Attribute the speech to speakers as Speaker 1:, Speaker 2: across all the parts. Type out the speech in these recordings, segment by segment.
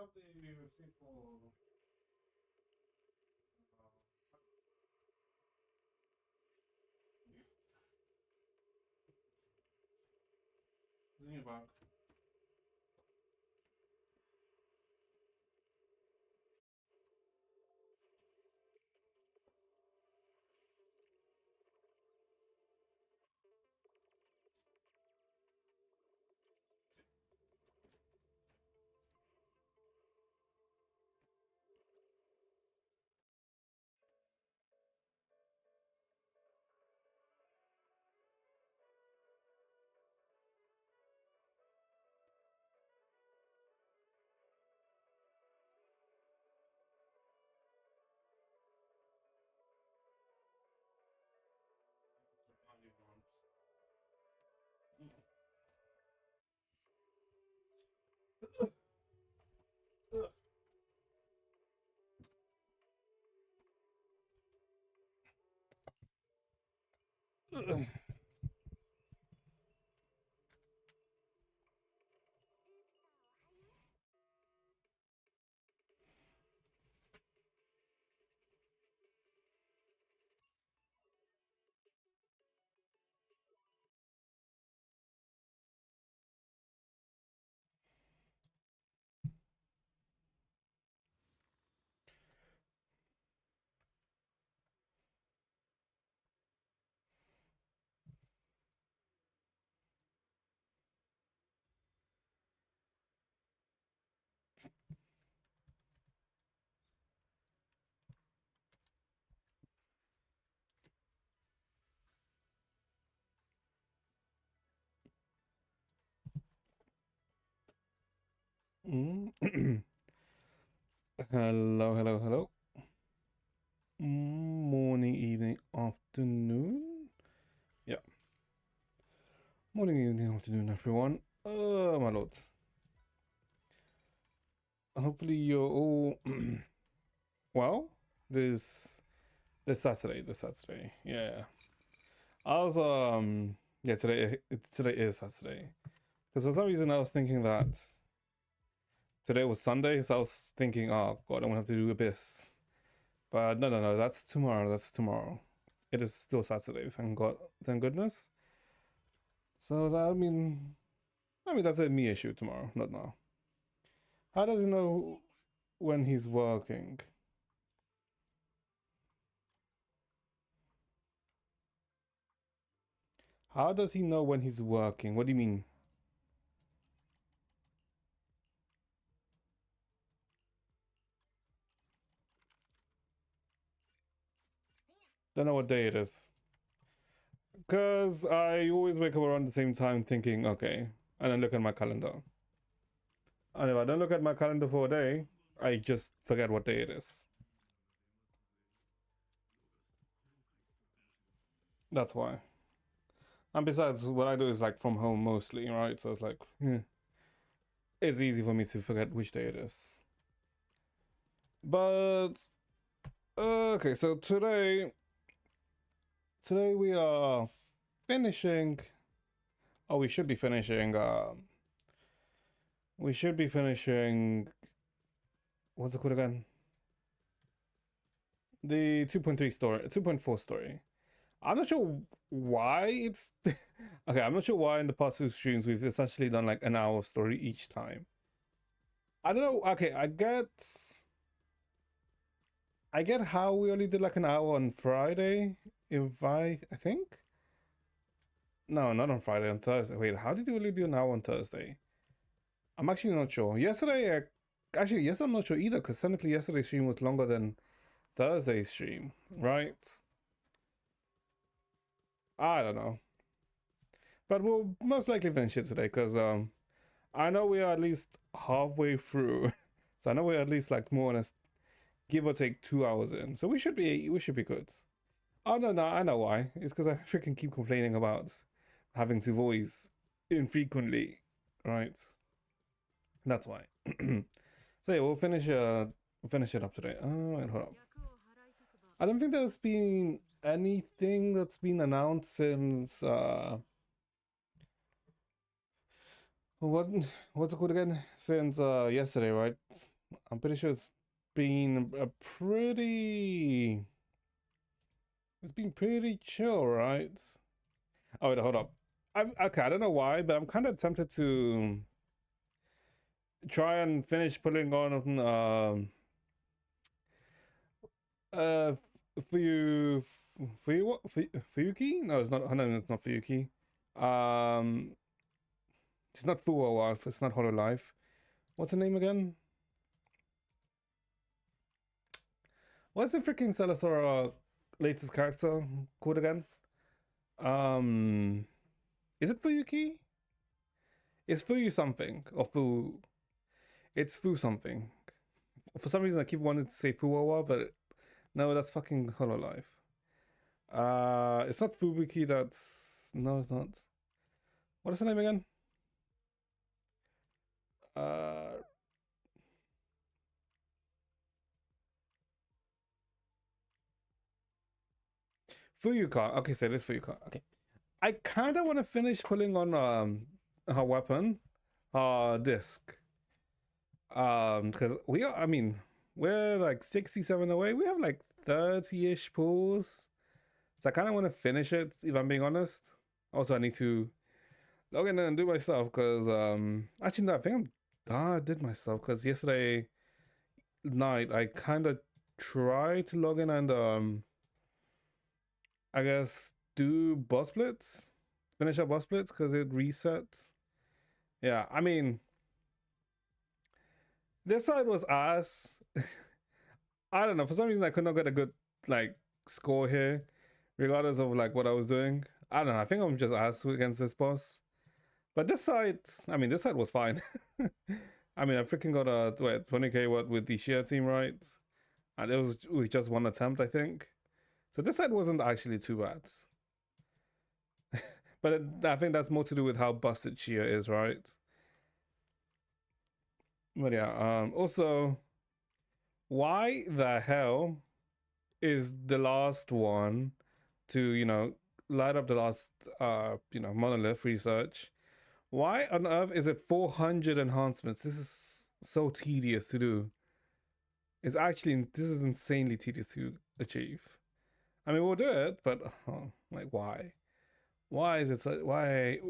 Speaker 1: have the receipt for it's in your bag. Hello, hello, hello. Morning, evening, afternoon. Yeah, morning, evening, afternoon, everyone. My lords. Hopefully you're all well. This Saturday, this Saturday. Yeah, I was yeah, today is Saturday because for some reason I was thinking that today was Sunday, so I was thinking, oh god, I'm gonna have to do Abyss. But no, no, no, that's tomorrow. That's tomorrow. It is still Saturday. Thank God, thank goodness. So that I mean that's a me issue tomorrow, not now. How does he know when he's working? How does he know when he's working? What do you mean? Don't know what day it is. Because I always wake up around the same time thinking, okay, and then look at my calendar. And if I don't look at my calendar for a day, I just forget what day it is. That's why. And besides, what I do is like from home mostly, right? So it's like, it's easy for me to forget which day it is. But okay, so today we are finishing. Oh, we should be finishing. We should be finishing. What's it called again? The 2.3 story, 2.4 story. I'm not sure why it's okay. I'm not sure why in the past two streams we've essentially done like an hour of story each time. I don't know. Okay, I get how we only did like an hour on Friday. If I think no, not on Friday, on Thursday. Wait, how did we only do an hour on Thursday? I'm actually not sure. Yesterday, actually, yes, I'm not sure either because technically yesterday's stream was longer than Thursday's stream, right? I don't know, but we'll most likely finish it today because I know we are at least halfway through, so I know we're at least like more or less give or take 2 hours in, so we should be good. Oh no, no, I know why. It's because I freaking keep complaining about having to voice infrequently, right? That's why. So yeah, we'll finish it up today. Oh wait, hold up. I don't think there's been anything that's been announced since what what's it called again? Since yesterday, right? I'm pretty sure been a pretty. It's been pretty chill, right? Oh wait, hold up. Okay. I don't know why, but I'm kind of tempted to try and finish putting on uh Fuyu Fuyuki? No, it's not. No, it's not Fuyuki. Um, it's not Fuwa Life. It's not Hollow Life. What's the name again? What's the freaking Celisora latest character called again? Um, is it Fuyuki? It's Fuyu something or Fu. It's Fu something. For some reason, I keep wanting to say Fuwawa, but no, that's fucking Hololive. It's not Fubuki. That's no, it's not. What is the name again? Uh, Fuyuka. Okay, so it is Fuyuka. Okay, I kind of want to finish pulling on her weapon, disc. Because we are. I mean, we're like 67 away. We have like 30-ish pulls. So I kind of want to finish it, if I'm being honest. Also, I need to log in and do my stuff because actually no, I think I did my stuff because yesterday night I kind of tried to log in and I guess do boss splits, finish up boss splits because it resets. Yeah, I mean this side was ass. I don't know, for some reason I could not get a good like score here, regardless of like what I was doing. I don't know. I think I'm just ass against this boss. But this side, I mean, this side was fine. I mean, I freaking got a 20k what with the sheer team, right? And it was with just one attempt, I think. So this side wasn't actually too bad. But I think that's more to do with how busted Chia is, right? But yeah, also, why the hell is the last one to, light up the last, monolith research? Why on earth is it 400 enhancements? This is so tedious to do. This is insanely tedious to achieve. I mean, we'll do it, but like, why? Why is it so? Why?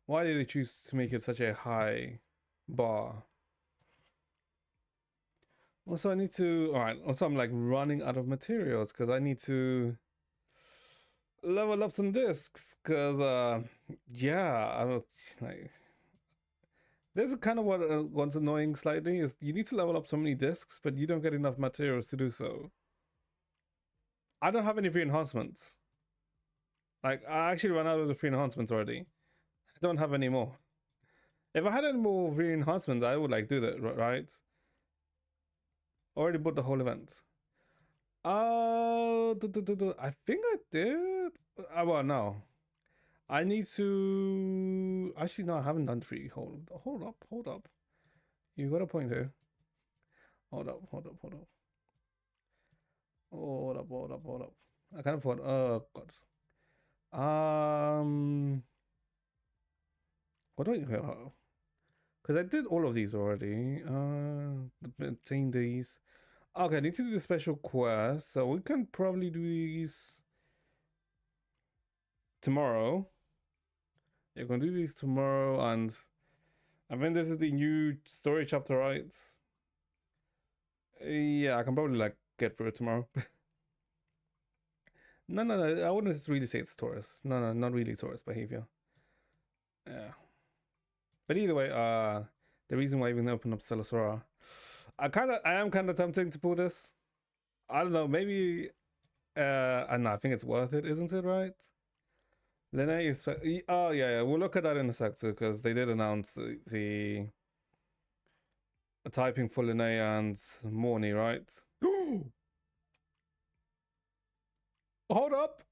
Speaker 1: Why did they choose to make it such a high bar? Also, I need to. All right. Also, I'm like running out of materials because I need to level up some discs. Because yeah, I'm like. This is kind of what's annoying slightly is you need to level up so many discs, but you don't get enough materials to do so. I don't have any free enhancements. Like I actually ran out of the free enhancements already. I don't have any more. If I had any more free enhancements, I would like do that, right? Already bought the whole event. I think I did. Well, no. I need to. Actually, no, I haven't done free. Hold up. You got a point here. Hold up. Hold up. I can't afford. Oh God. What do I? Because I did all of these already. Obtain these. Okay, I need to do the special quest, so we can probably do these tomorrow. Yeah, we're gonna do these tomorrow, and I think this is the new story chapter, right? Yeah, I can probably like get through it tomorrow. No, I wouldn't really say it's Taurus. No, not really Taurus behavior. Yeah, but either way, the reason why I even opened up Celisora, I am kind of tempting to pull this. I don't know, maybe. I know, I think it's worth it, isn't it? Right? Lene is. Oh yeah, we'll look at that in a sec too, because they did announce the typing for Lene and Morny, right? Hold up.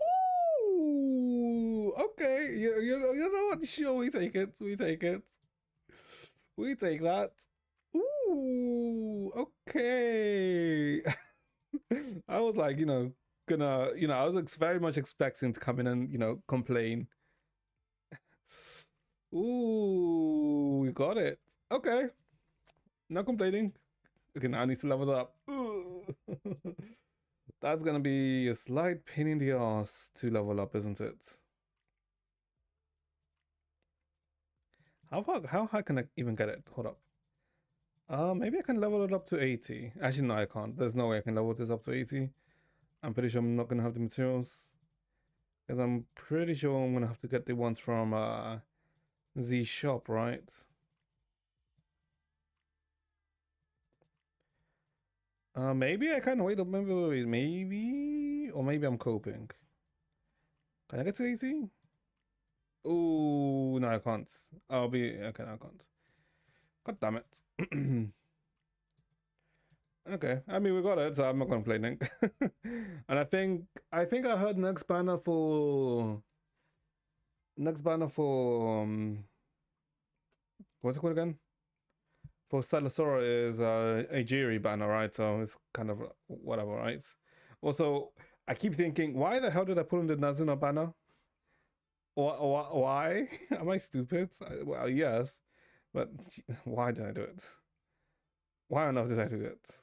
Speaker 1: Ooh, okay. You know what? Sure, we take it. We take it. We take that. Ooh, okay. I was like, gonna, I was very much expecting to come in and, complain. Ooh, we got it. Okay, not complaining. Okay, now I need to level up. That's gonna be a slight pain in the ass to level up, isn't it? How high can I even get it? Hold up. Maybe I can level it up to 80. Actually, no, I can't. There's no way I can level this up to 80. I'm pretty sure I'm not gonna have the materials. Because I'm pretty sure I'm gonna have to get the ones from Z shop, right? Maybe I can wait. Maybe, or maybe I'm coping. Can I get to 80? Oh no, I can't. I'll be okay. I can't. God damn it. Okay, I mean we got it, so I'm not complaining. And I think I heard next banner for what's it called again? For Stellasora is a Jiri banner, right? So it's kind of whatever, right? Also, I keep thinking, why the hell did I put in the Nazuna banner? Why? Am I stupid? Well, yes, but why did I do it? Why on earth did I do it?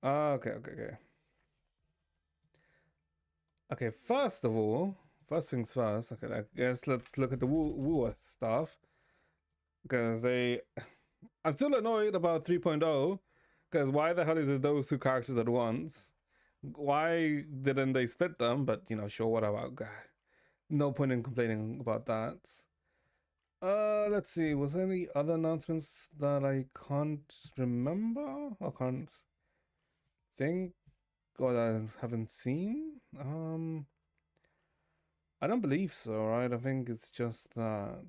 Speaker 1: Okay. Okay, first things first. Okay, I guess let's look at the Woo stuff because I'm still annoyed about 3.0 because why the hell is it those two characters at once? Why didn't they split them? But sure, whatever. No point in complaining about that. Let's see. Was there any other announcements that I can't remember? I can't think or I haven't seen? I don't believe so, right? I think it's just that.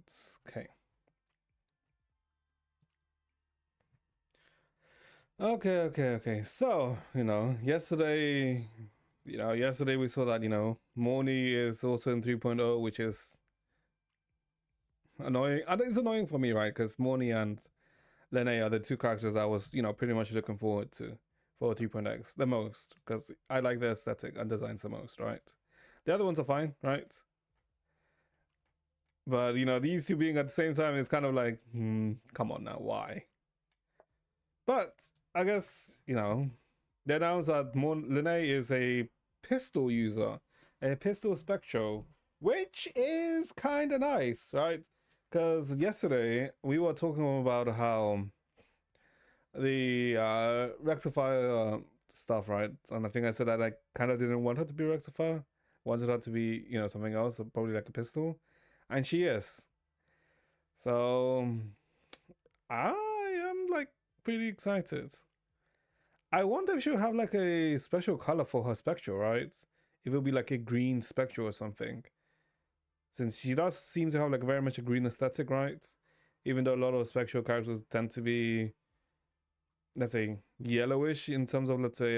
Speaker 1: Okay. Okay. So, yesterday we saw that, Moni is also in 3.0, which is annoying. And it's annoying for me, right? Because Moni and Lene are the two characters I was, pretty much looking forward to for 3.x the most. Because I like their aesthetic and designs the most, right? The other ones are fine, right? But, these two being at the same time is kind of like, come on now, why? But I guess, they announced that Lene is a pistol user, a pistol spectral, which is kind of nice, right? Because yesterday we were talking about how the rectifier stuff, right? And I think I said that I kind of didn't want her to be rectifier, wanted her to be, something else, probably like a pistol, and she is. So I am like pretty excited. I wonder if she'll have like a special color for her spectral, right? If it'll be like a green spectral or something. Since she does seem to have like very much a green aesthetic, right? Even though a lot of spectral characters tend to be, let's say, yellowish in terms of, let's say,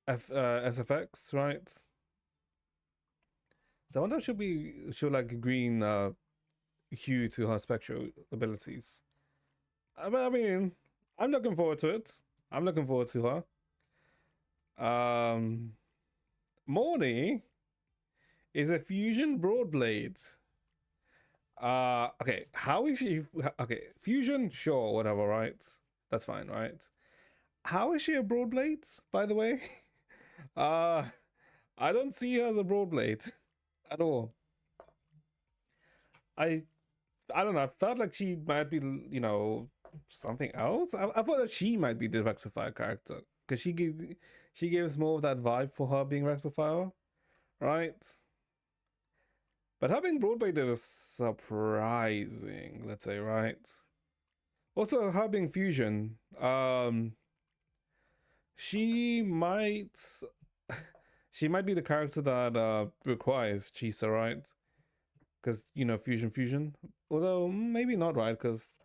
Speaker 1: SFX, right? So I wonder if she'll like a green hue to her spectral abilities. But I mean, I'm looking forward to it. I'm looking forward to her. Morny is a fusion broadblade. Okay, how is she? Okay, fusion, sure, whatever, right? That's fine, right? How is she a broadblade, by the way? Uh, I don't see her as a broadblade at all. I, I don't know. I felt like she might be, something else. I thought that she might be the rectifier character because she gives more of that vibe for her being rectifier, right? But having broadbladed is surprising, let's say, right? Also, her being fusion, she might she might be the character that requires Chisa, right? Because fusion. Although maybe not, right? Because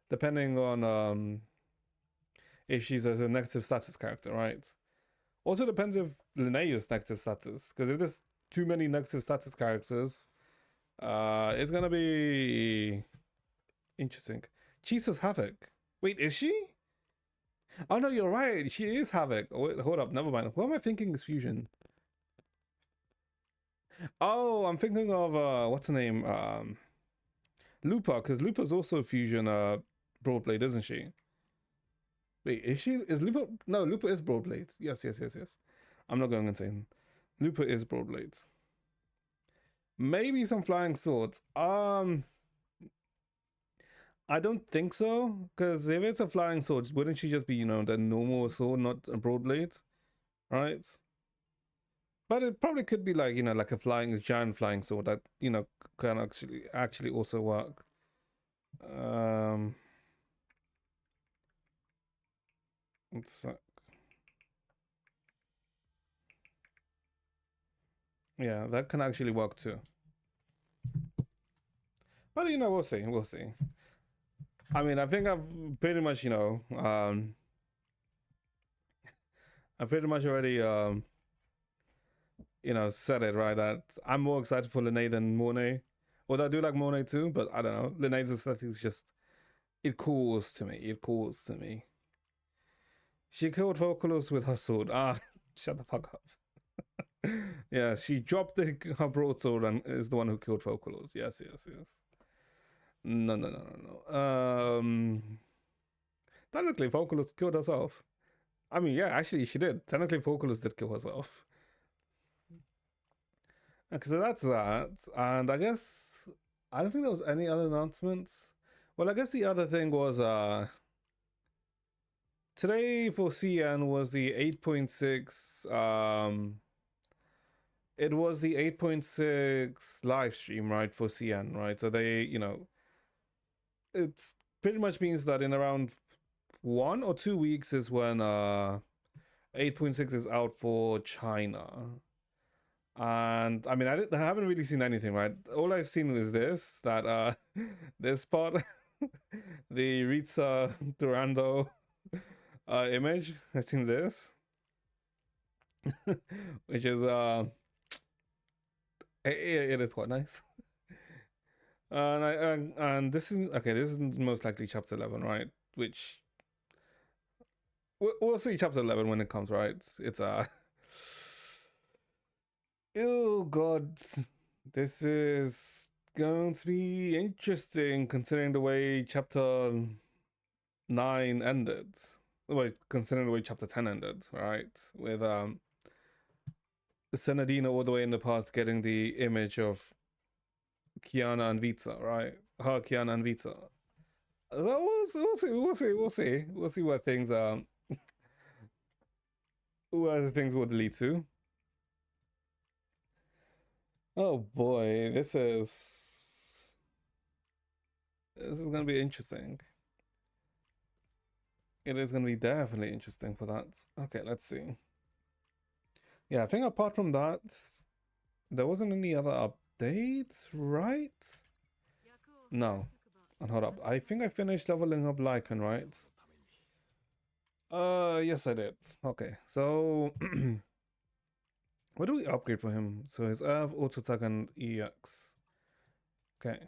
Speaker 1: depending on if she's a negative status character, right? Also depends if Linnea's negative status. Because if there's too many negative status characters, it's gonna be interesting. Jesus Havoc. Wait, is she? Oh no, you're right. She is Havoc. Oh, wait, hold up, never mind. What am I thinking is Fusion? Oh, I'm thinking of what's her name? Lupa, because Lupa's also Fusion Broadblade, isn't she? Wait, is she? Is Lupa? No, Lupa is Broadblade. Yes, yes, yes, yes. I'm not going insane. Lupa is Broadblade. Maybe some flying swords. I don't think so, because if it's a flying sword, wouldn't she just be, the normal sword, not a Broadblade, right? But it probably could be like, like a giant flying sword that, can actually also work. Um, it's yeah, that can actually work too. But we'll see, we'll see. I mean, I think I've pretty much, I pretty much already, said it right. That I'm more excited for Lene than Mornay. Although I do like Mornay too, but I don't know. Lene's aesthetic is just it calls to me. It calls to me. She killed Vocalus with her sword. Ah, shut the fuck up. Yeah, she dropped her broadsword and is the one who killed Vocalus. Yes, yes, yes. No, no, no, no, no. Technically, Vocalus killed herself. I mean, yeah, actually, she did. Technically, Vocalus did kill herself. Okay, so that's that. And I guess I don't think there was any other announcements. Well, I guess the other thing was today for CN was the 8.6 it was the 8.6 live stream, right, for CN, right? So they, it's pretty much means that in around 1 or 2 weeks is when 8.6 is out for China. And I mean, I haven't really seen anything, right? All I've seen is that this part, the Ritza Durando image. I've seen this, which is it is quite nice. And this is okay. This is most likely chapter 11, right? Which we'll see chapter 11 when it comes, right? It's oh god, this is going to be interesting considering the way chapter 9 ended. Wait, considering the way chapter 10 ended, right? With Senadina all the way in the past getting the image of Kiana and Vita, right? Her, Kiana and Vita. So we'll see what things what other things would lead to. Oh boy, this is gonna be interesting. It is gonna be definitely interesting for that. Okay, let's see. Yeah, I think apart from that, there wasn't any other updates, right? No. And hold up. I think I finished leveling up Lycan, right? Yes I did. Okay, so what do we upgrade for him? So his Earth, Auto Attack, and EX. Okay.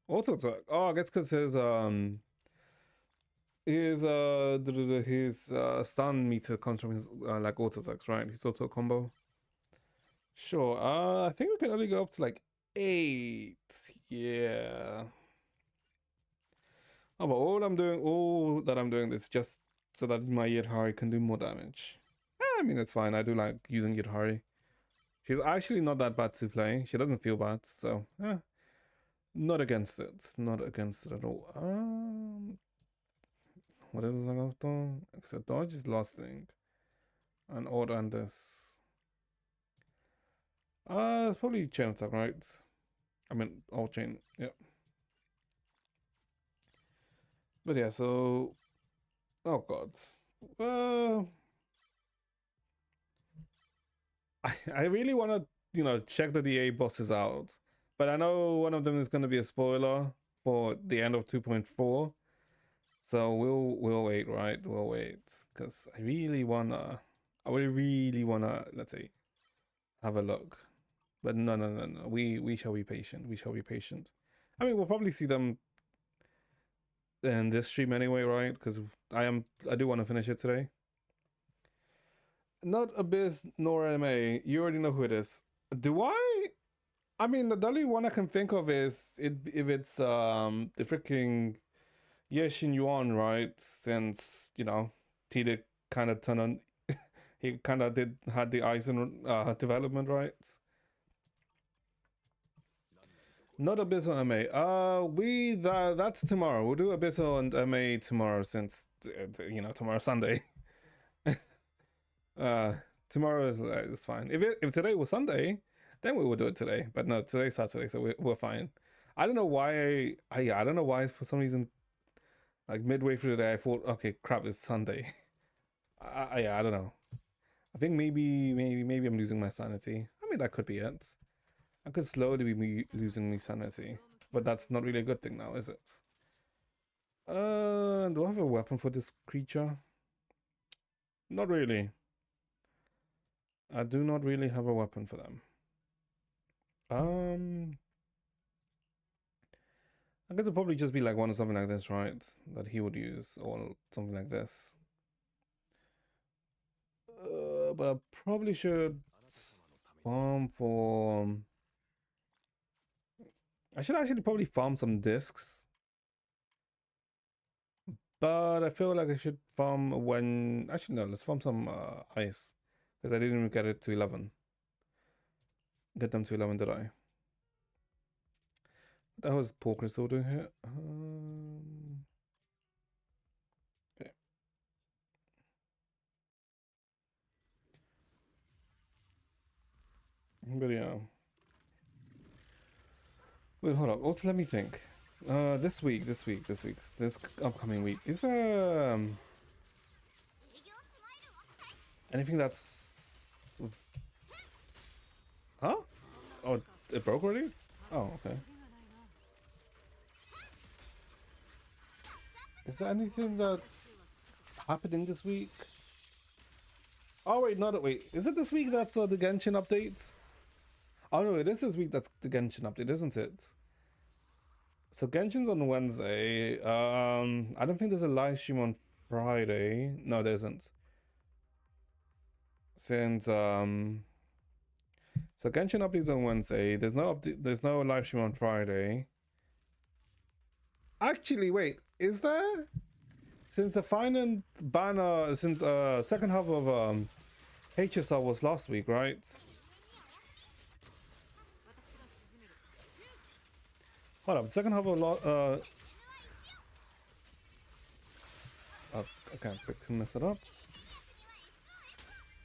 Speaker 1: Auto Attack. Oh, I guess because his stun meter comes from his like auto attacks, right? His auto combo. Sure. I think we can only go up to like 8. Yeah. Oh, but all that I'm doing is just so that my Yidhari can do more damage. I mean, it's fine. I do like using Yidhari. She's actually not that bad to play. She doesn't feel bad, so not against it. Not against it at all. What is it? Except dodge is last thing. And order and this. It's probably chain attack, right? I mean, all chain. Yeah. But yeah, so. Oh god. I really want to, check the DA bosses out. But I know one of them is going to be a spoiler for the end of 2.4. So we'll wait, right? We'll wait. Because I really really wanna, let's say, have a look. But no. No. We shall be patient. We shall be patient. I mean, we'll probably see them. in this stream anyway, right? Because I do want to finish it today. Not Abyss nor MA. You already know who it is. Do I? I mean, the only one I can think of is if it's the freaking Yeshin Yuan, right? Since he did kind of turn on, he kind of did had the Aizen development, right? Not Abyssal MA. That's tomorrow. We'll do Abyssal and MA tomorrow since tomorrow's Sunday. uh, tomorrow is fine. If today was Sunday, then we will do it today. But no, today's Saturday, so we're fine. I don't know why. I don't know why for some reason, like midway through the day, I thought, okay, crap, it's Sunday. I don't know. I think maybe I'm losing my sanity. I mean, that could be it. I could slowly be losing my sanity, but that's not really a good thing now, is it? Do I have a weapon for this creature? Not really. I do not really have a weapon for them. I guess it'll probably just be like one or something like this, right? That he would use, or something like this. But I probably should farm for. I should actually probably farm some discs. But I feel like I should farm when. Actually, no, let's farm some ice. Because I didn't even get it to 11. Get them to 11, did I? That was Paul Crystal doing here. Okay. But yeah. Wait, hold up. Also, let me think. This upcoming week. Is there anything that's. Huh? Oh, it broke already? Oh, okay. Is there anything that's happening this week? Oh wait, not wait. Is it this week that's the Genshin update? Oh no, it is this week that's the Genshin update, isn't it? So Genshin's on Wednesday. I don't think there's a live stream on Friday. No, there isn't. Since so Genshin update's on Wednesday. There's no update. There's no live stream on Friday. Actually, wait, is there? Since the final banner, since second half of HSR was last week, right? Hold up, second half of oh, I can't mess it up.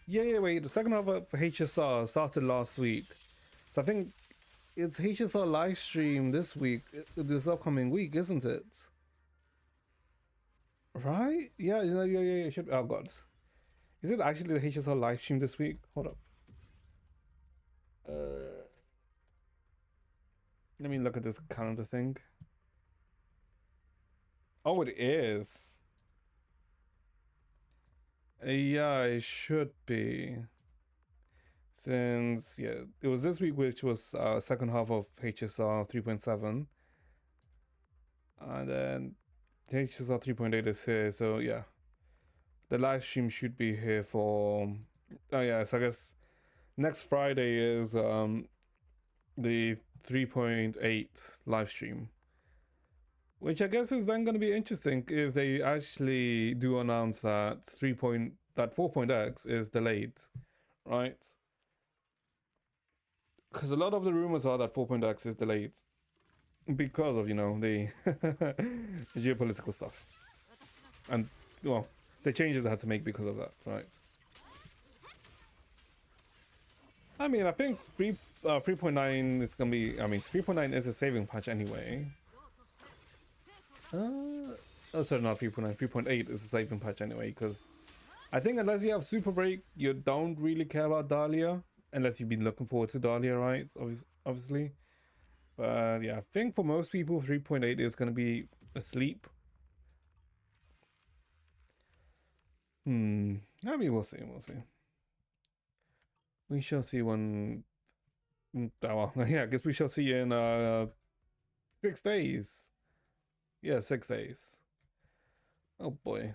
Speaker 1: Yeah, wait, the second half of HSR started last week. So I think it's HSR live stream this week, this upcoming week, isn't it? Right? Yeah, yeah. Should, oh god. Is it actually the HSR live stream this week? Hold up. Let me look at this calendar thing. Oh, it is. Yeah, it should be. Since, yeah, it was this week, which was second half of HSR 3.7. And then HSR 3.8 is here, so yeah. The live stream should be here for. Oh, yeah, so I guess next Friday is the 3.8 live stream. Which I guess is then going to be interesting if they actually do announce that 4.x is delayed, right? Because a lot of the rumors are that 4.x is delayed because of, the geopolitical stuff. And, well, the changes they had to make because of that, right? I mean, I think 3.9 is going to be, 3.9 is a saving patch anyway. Oh, sorry, not 3.9. 3.8 is a saving patch anyway, because I think unless you have Super Break, you don't really care about Dahlia, unless you've been looking forward to Dahlia, right? Obviously. But yeah, I think for most people, 3.8 is going to be asleep. I mean, we'll see. We shall see when. Oh, well, yeah, I guess we shall see in 6 days. Yeah, 6 days. Oh boy.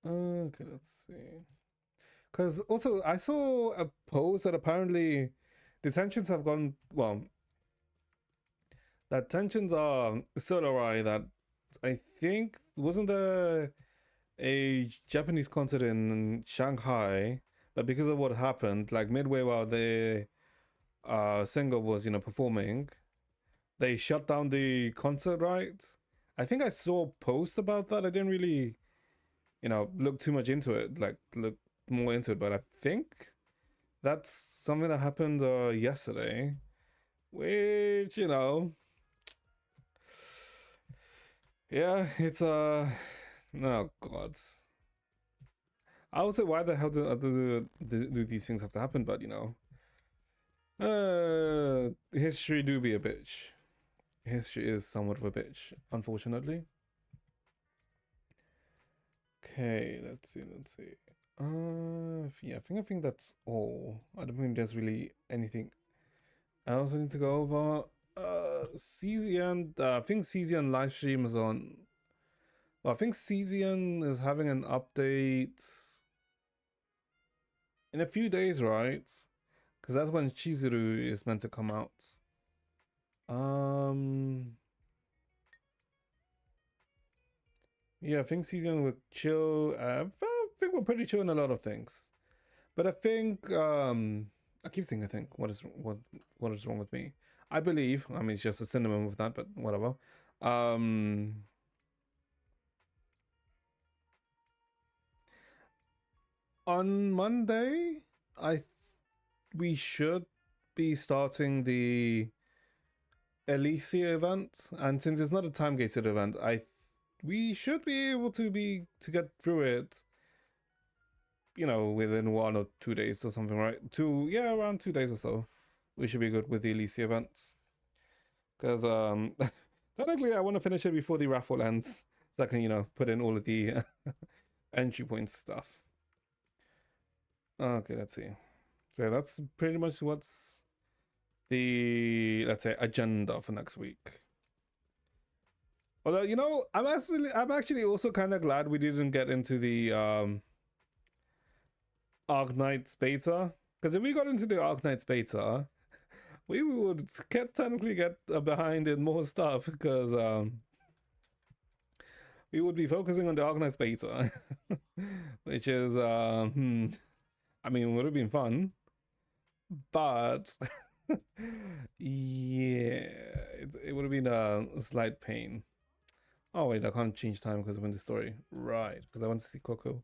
Speaker 1: Okay, let's see. Because also, I saw a post that apparently the tensions have gone, well, that tensions are so awry that I think, wasn't there a Japanese concert in Shanghai, but because of what happened, like midway while the singer was, performing, they shut down the concert, right? I think I saw a post about that. I didn't really, look too much into it, like look more into it, but I think that's something that happened yesterday, which, yeah, it's oh god. I would say, why the hell do these things have to happen? But history do be a bitch. History is somewhat of a bitch, unfortunately. Okay, let's see, let's see. Yeah, I think that's all. I don't think there's really anything else I need to go over. CZN, I think CZN live stream is on. Well, I think CZN is having an update in a few days, right? Because that's when Chizuru is meant to come out. Um, yeah, I think season would chill. I think we're pretty chill in a lot of things, but I think I keep saying I think. What is wrong with me? I believe. I mean, it's just a synonym of that, but whatever. Um, on Monday, we should be starting the Elysia event, and since it's not a time gated event, we should be able to get through it, within 1 or 2 days or something, right? Around 2 days or so, we should be good with the Elysia events. Because technically, I want to finish it before the raffle ends, so I can put in all of the entry points stuff. Okay, let's see. So that's pretty much what's the, let's say, agenda for next week. Although, I'm actually also kind of glad we didn't get into the Arknights beta, because if we got into the Arknights beta, we would technically get behind in more stuff, because we would be focusing on the Arknights beta, which is I mean, would have been fun, but yeah, it would have been a slight pain. Oh wait, I can't change time because I'm in the story. Right, because I want to see Coco.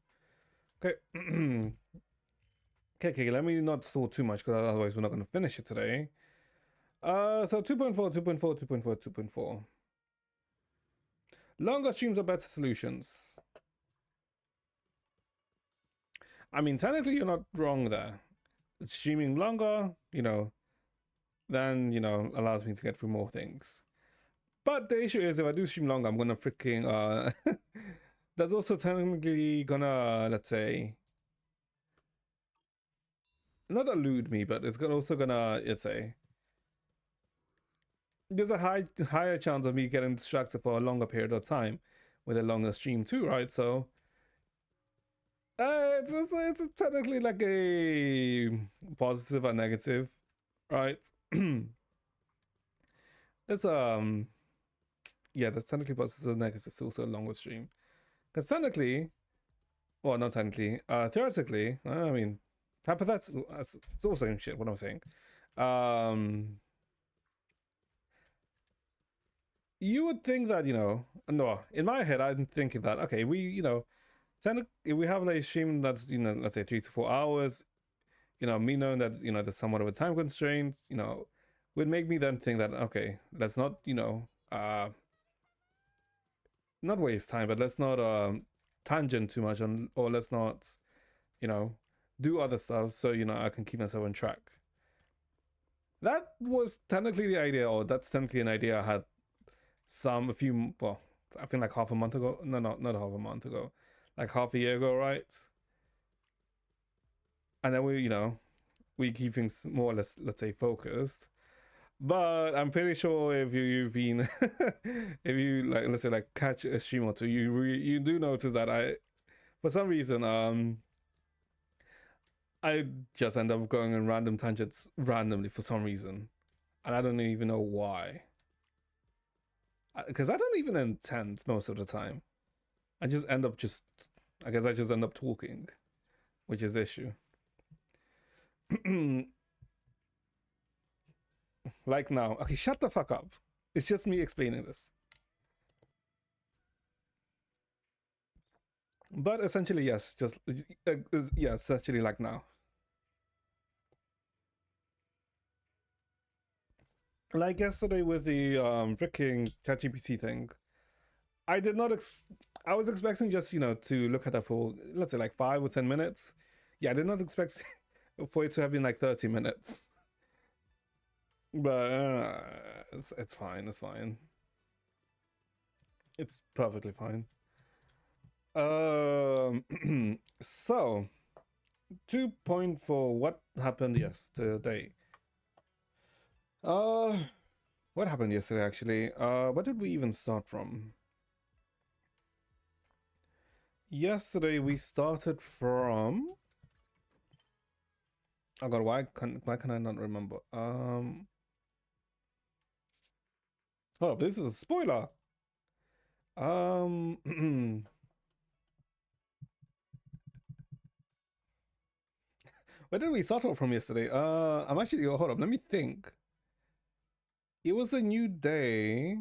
Speaker 1: Okay. Okay, let me not stall too much because otherwise we're not going to finish it today. So 2.4, 2.4, 2.4, 2.4. Longer streams are better solutions. I mean, technically you're not wrong there. Streaming longer, then, allows me to get through more things. But the issue is, if I do stream longer, I'm gonna freaking that's also technically gonna, let's say, not elude me, but it's also gonna, let's say, there's a higher chance of me getting distracted for a longer period of time with a longer stream too, right? So it's technically like a positive and negative, right? It's yeah, that's technically positive and negative. It's also a longer stream because technically, well, not technically, theoretically, I mean, hypothetically, it's all same shit. What I'm saying, um, you would think that no, in my head, I'm thinking that okay, if we have a stream that's let's say 3 to 4 hours, me knowing that there's somewhat of a time constraint, would make me then think that okay, let's not not waste time, but let's not tangent too much on, or let's not do other stuff so I can keep myself on track. That was technically the idea, or that's technically an idea I had well, I think like half a month ago. No, not half a month ago, like half a year ago, right? And then we keep things more or less, let's say, focused. But I'm pretty sure if you've been, if you like, let's say like catch a stream or two, you do notice that I, for some reason, I just end up going on random tangents randomly for some reason, and I don't even know why. Because I don't even intend most of the time. I just end up just, I guess I just end up talking, which is the issue. Like now, okay, shut the fuck up. It's just me explaining this. But essentially, yes, just yeah, essentially like now. Like yesterday with the freaking ChatGPT thing, I did not. I was expecting just to look at that for let's say like 5 or 10 minutes. Yeah, I did not expect for it to have been like 30 minutes. But it's fine. It's fine. It's perfectly fine. So 2 point for what happened yesterday. Uh, what happened yesterday actually? What did we even start from? Yesterday we started from. Oh god, why can I not remember? Oh, this is a spoiler. Where did we start off from yesterday? I'm actually hold up. Let me think. It was a new day,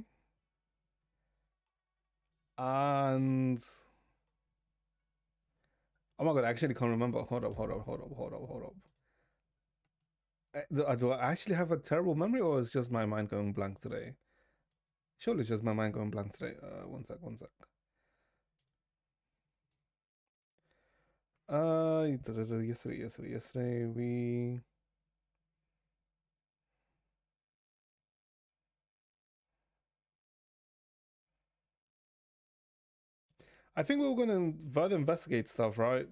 Speaker 1: and oh my god, I actually can't remember. Hold up. Do I actually have a terrible memory, or is just my mind going blank today? Surely it's just my mind going blank today. One sec. Yesterday, we. I think we were going to further investigate stuff, right?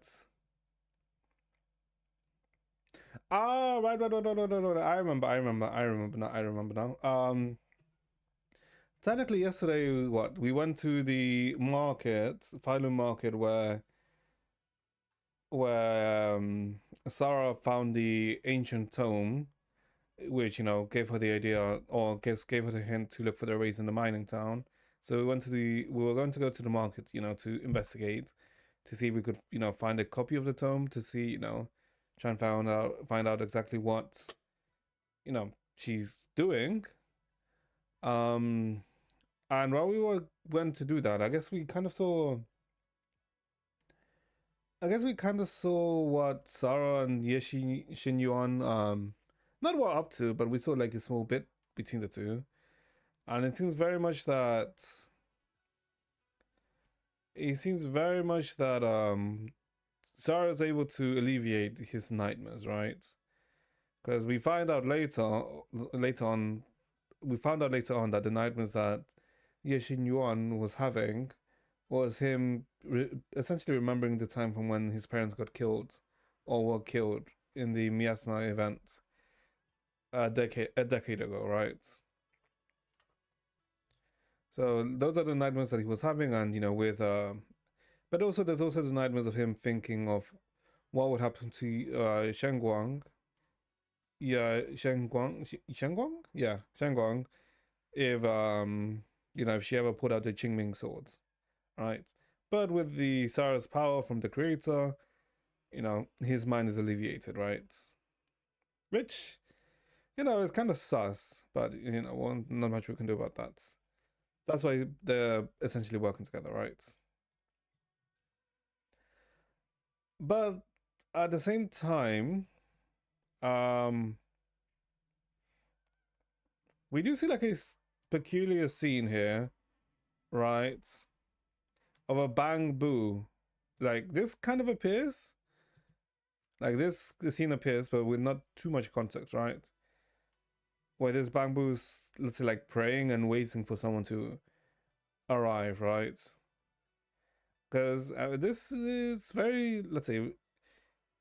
Speaker 1: Ah, right. I remember now. Technically, yesterday, what we went to the market, Phylum Market, where Sarah found the ancient tome, which gave her the idea, or guess gave her the hint to look for the rays in the mining town. So we were going to go to the market, to investigate, to see if we could, find a copy of the tome, to see, try and find out exactly what, she's doing. Um, and while we were went to do that, I guess we kind of saw what Sarah and Yeshi Shinyuan not were up to, but we saw like a small bit between the two. And it seems very much that Sarah is able to alleviate his nightmares, right? Because we found out later on that the nightmares that Yeshin Yuan was having was him essentially remembering the time from when his parents got killed or were killed in the miasma event a decade ago, right? So those are the nightmares that he was having, and with but also there's also the nightmares of him thinking of what would happen to Shengguang. Yeah, Shengguang? Yeah, Shengguang. If if she ever put out the Qingming swords, right? But with the Sarah's power from the creator, his mind is alleviated, right? Which, is kind of sus, but well, not much we can do about that. That's why they're essentially working together, right? But at the same time, um, we do see like a peculiar scene here, right? Of a bamboo. Like this kind of appears. Like this scene appears, but with not too much context, right? Where this bamboo's, let's say, like praying and waiting for someone to arrive, right? Because this is very, let's say,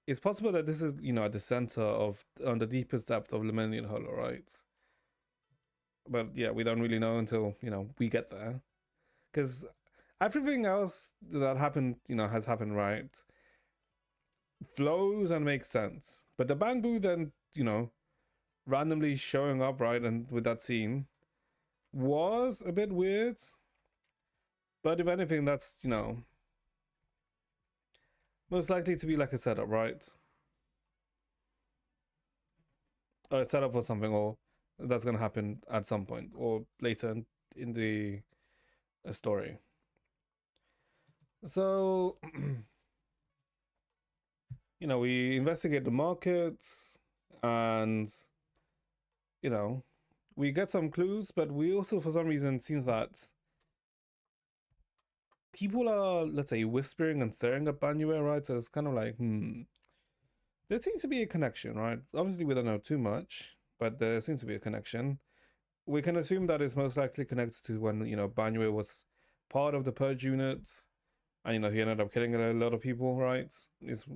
Speaker 1: it's possible that this is, at the center of, on the deepest depth of Lemenian Hollow, right? But yeah, we don't really know until we get there, because everything else that happened, has happened, right, flows and makes sense. But the bamboo then, randomly showing up, right, and with that scene was a bit weird. But if anything, that's most likely to be like a setup, right? Or a setup for something, or that's gonna happen at some point or later in the story. So, we investigate the markets, and you know, we get some clues, but we also, for some reason, it seems that people are, let's say, whispering and staring at Banyue, right? So it's kind of like, there seems to be a connection, right? Obviously, we don't know too much, but there seems to be a connection. We can assume that it's most likely connected to when, Banyue was part of the purge unit, and he ended up killing a lot of people, right? Is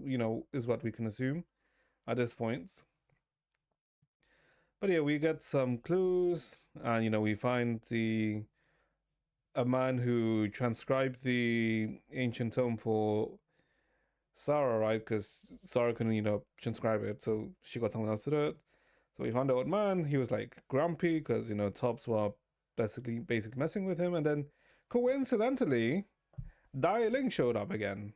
Speaker 1: what we can assume at this point. But yeah, we get some clues, and we find the a man who transcribed the ancient tome for Sarah, right? Because Sarah couldn't, transcribe it, so she got someone else to do it. So we found the old man. He was like grumpy because tops were basically messing with him, and then coincidentally, Dai Ling showed up again.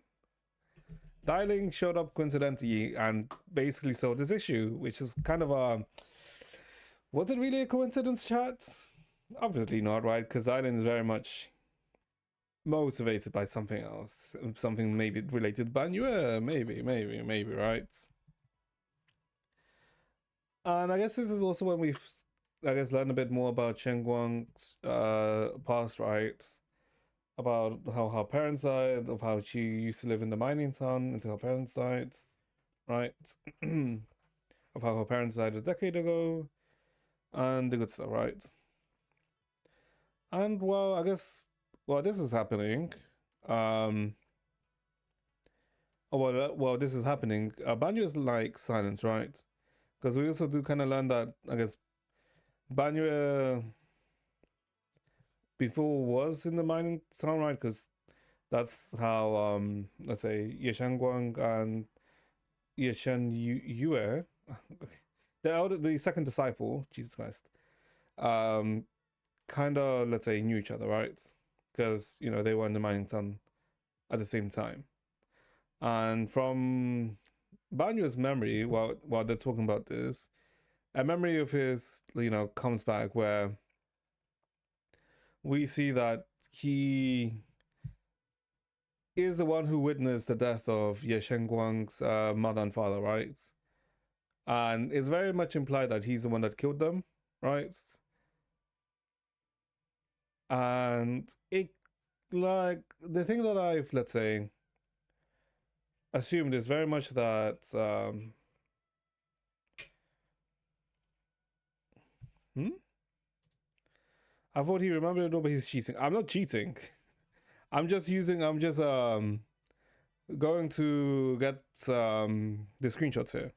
Speaker 1: Dai Ling showed up coincidentally and basically solved this issue, which is kind of a, was it really a coincidence, chat? Obviously not, right? Because Dai Ling is very much motivated by something else, something maybe related to Banyue, maybe, right? And I guess this is also when we've, I guess, learned a bit more about Chen Guang's past, right? About how her parents died, of how she used to live in the mining town until her parents died, right? Of how her parents died a decade ago, and the good stuff, right? And well, I guess while this is happening, um, while this is happening, Banyu is like silence, right? Because we also do kind of learn that I guess Banyu before was in the mining town, right? Because that's how let's say Yeshan Guang and Yeshan Yue, the second disciple, Jesus Christ, um, kind of, let's say, knew each other, right? Because they were in the mining town at the same time. And from Banyu's memory, while they're talking about this, a memory of his, comes back where we see that he is the one who witnessed the death of Ye Shengguang's mother and father, right? And it's very much implied that he's the one that killed them, right? And it, like, the thing that I've, let's say, assumed is very much that hmm? I thought he remembered it all, but he's cheating. I'm not cheating. I'm just going to get the screenshots here.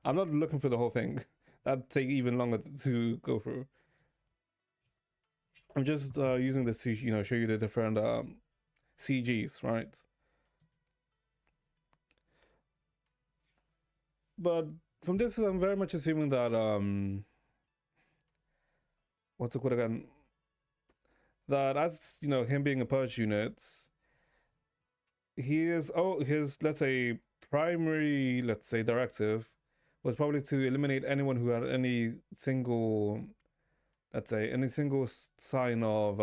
Speaker 1: I'm not looking for the whole thing. That'd take even longer to go through. I'm just using this to show you the different CGs, right? But from this, I'm very much assuming that what's it called again? That as him being a purge unit, his, let's say, primary, let's say, directive was probably to eliminate anyone who had any single, let's say, any single sign of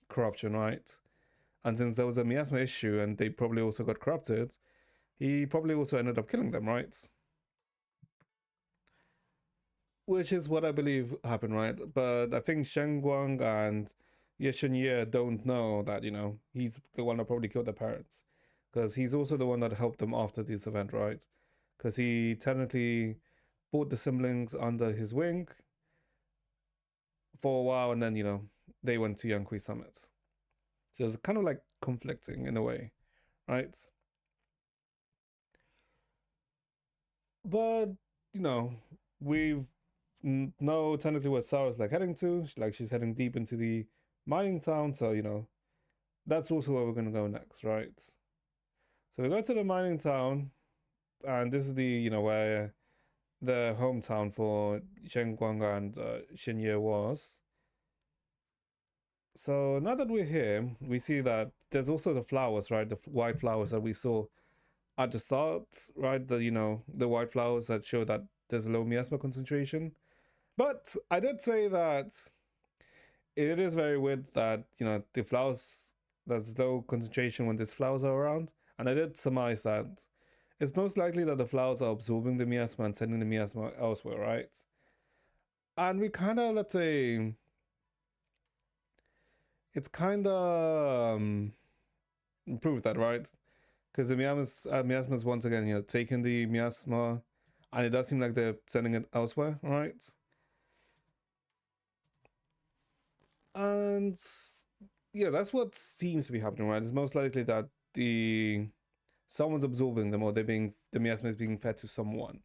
Speaker 1: corruption, right? And since there was a miasma issue and they probably also got corrupted, he probably also ended up killing them, right? Which is what I believe happened, right? But I think Shen Guang and Ye Shenye don't know that, he's the one that probably killed their parents. Because he's also the one that helped them after this event, right? Because he technically brought the siblings under his wing for a while, and then, they went to Yankui Summit. So it's kind of like conflicting in a way, right? But, you know, we've know technically what Sarah's like heading to. Like she's heading deep into the mining town, so that's also where we're gonna go next, right? So we go to the mining town, and this is the where the hometown for Shen Guang and Shen Ye was. So now that we're here, we see that there's also the flowers, right? The white flowers that we saw at the start, right? The the white flowers that show that there's a low miasma concentration. But I did say that it is very weird that the flowers there's low concentration when these flowers are around, and I did surmise that it's most likely that the flowers are absorbing the miasma and sending the miasma elsewhere, right? And we kind of, let's say, it's kind of proved that, right? Because the miasma is once again taking the miasma, and it does seem like they're sending it elsewhere, right? And yeah, that's what seems to be happening, right? It's most likely that the someone's absorbing them, or the miasma is being fed to someone,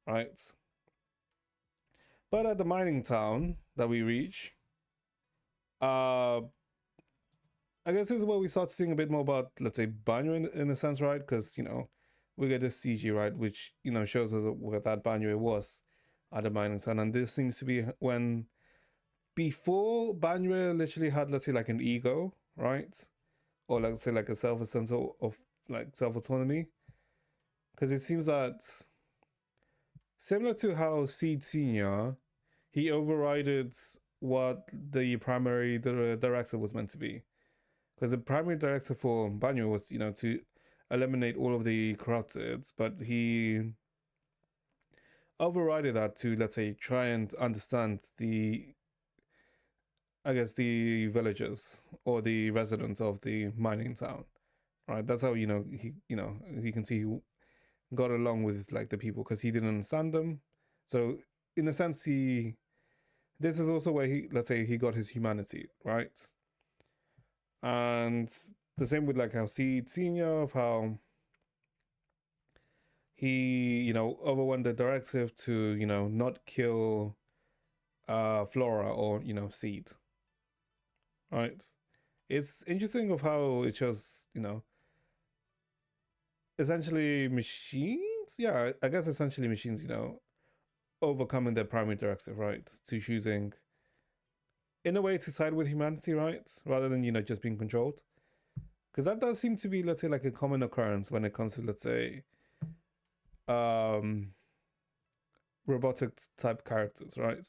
Speaker 1: right? But at the mining town that we reach, uh, I guess this is where we start seeing a bit more about, let's say, Banyo in a sense, right? Because we get this CG, right, which shows us where that Banyo was at the mining town, and this seems to be when before Banyo literally had, let's say, like an ego, right? Or let's say like a self sense of like self autonomy, because it seems that similar to how Seed Senior, he overrided what the primary director was meant to be, because the primary director for Banyo was to eliminate all of the corrupted, but he overrided that to, let's say, try and understand the, I guess, the villagers or the residents of the mining town, right? That's how he can see he got along with like the people, because he didn't understand them. So in a sense, this is also where he, let's say, he got his humanity, right? And the same with like how Seed Senior, of how he overwent the directive to not kill Flora or Seed, right? It's interesting of how it shows essentially machines, yeah, I guess essentially machines overcoming their primary directive, right, to choosing in a way to side with humanity, right, rather than just being controlled, because that does seem to be, let's say, like a common occurrence when it comes to, let's say, um robotic type characters, right?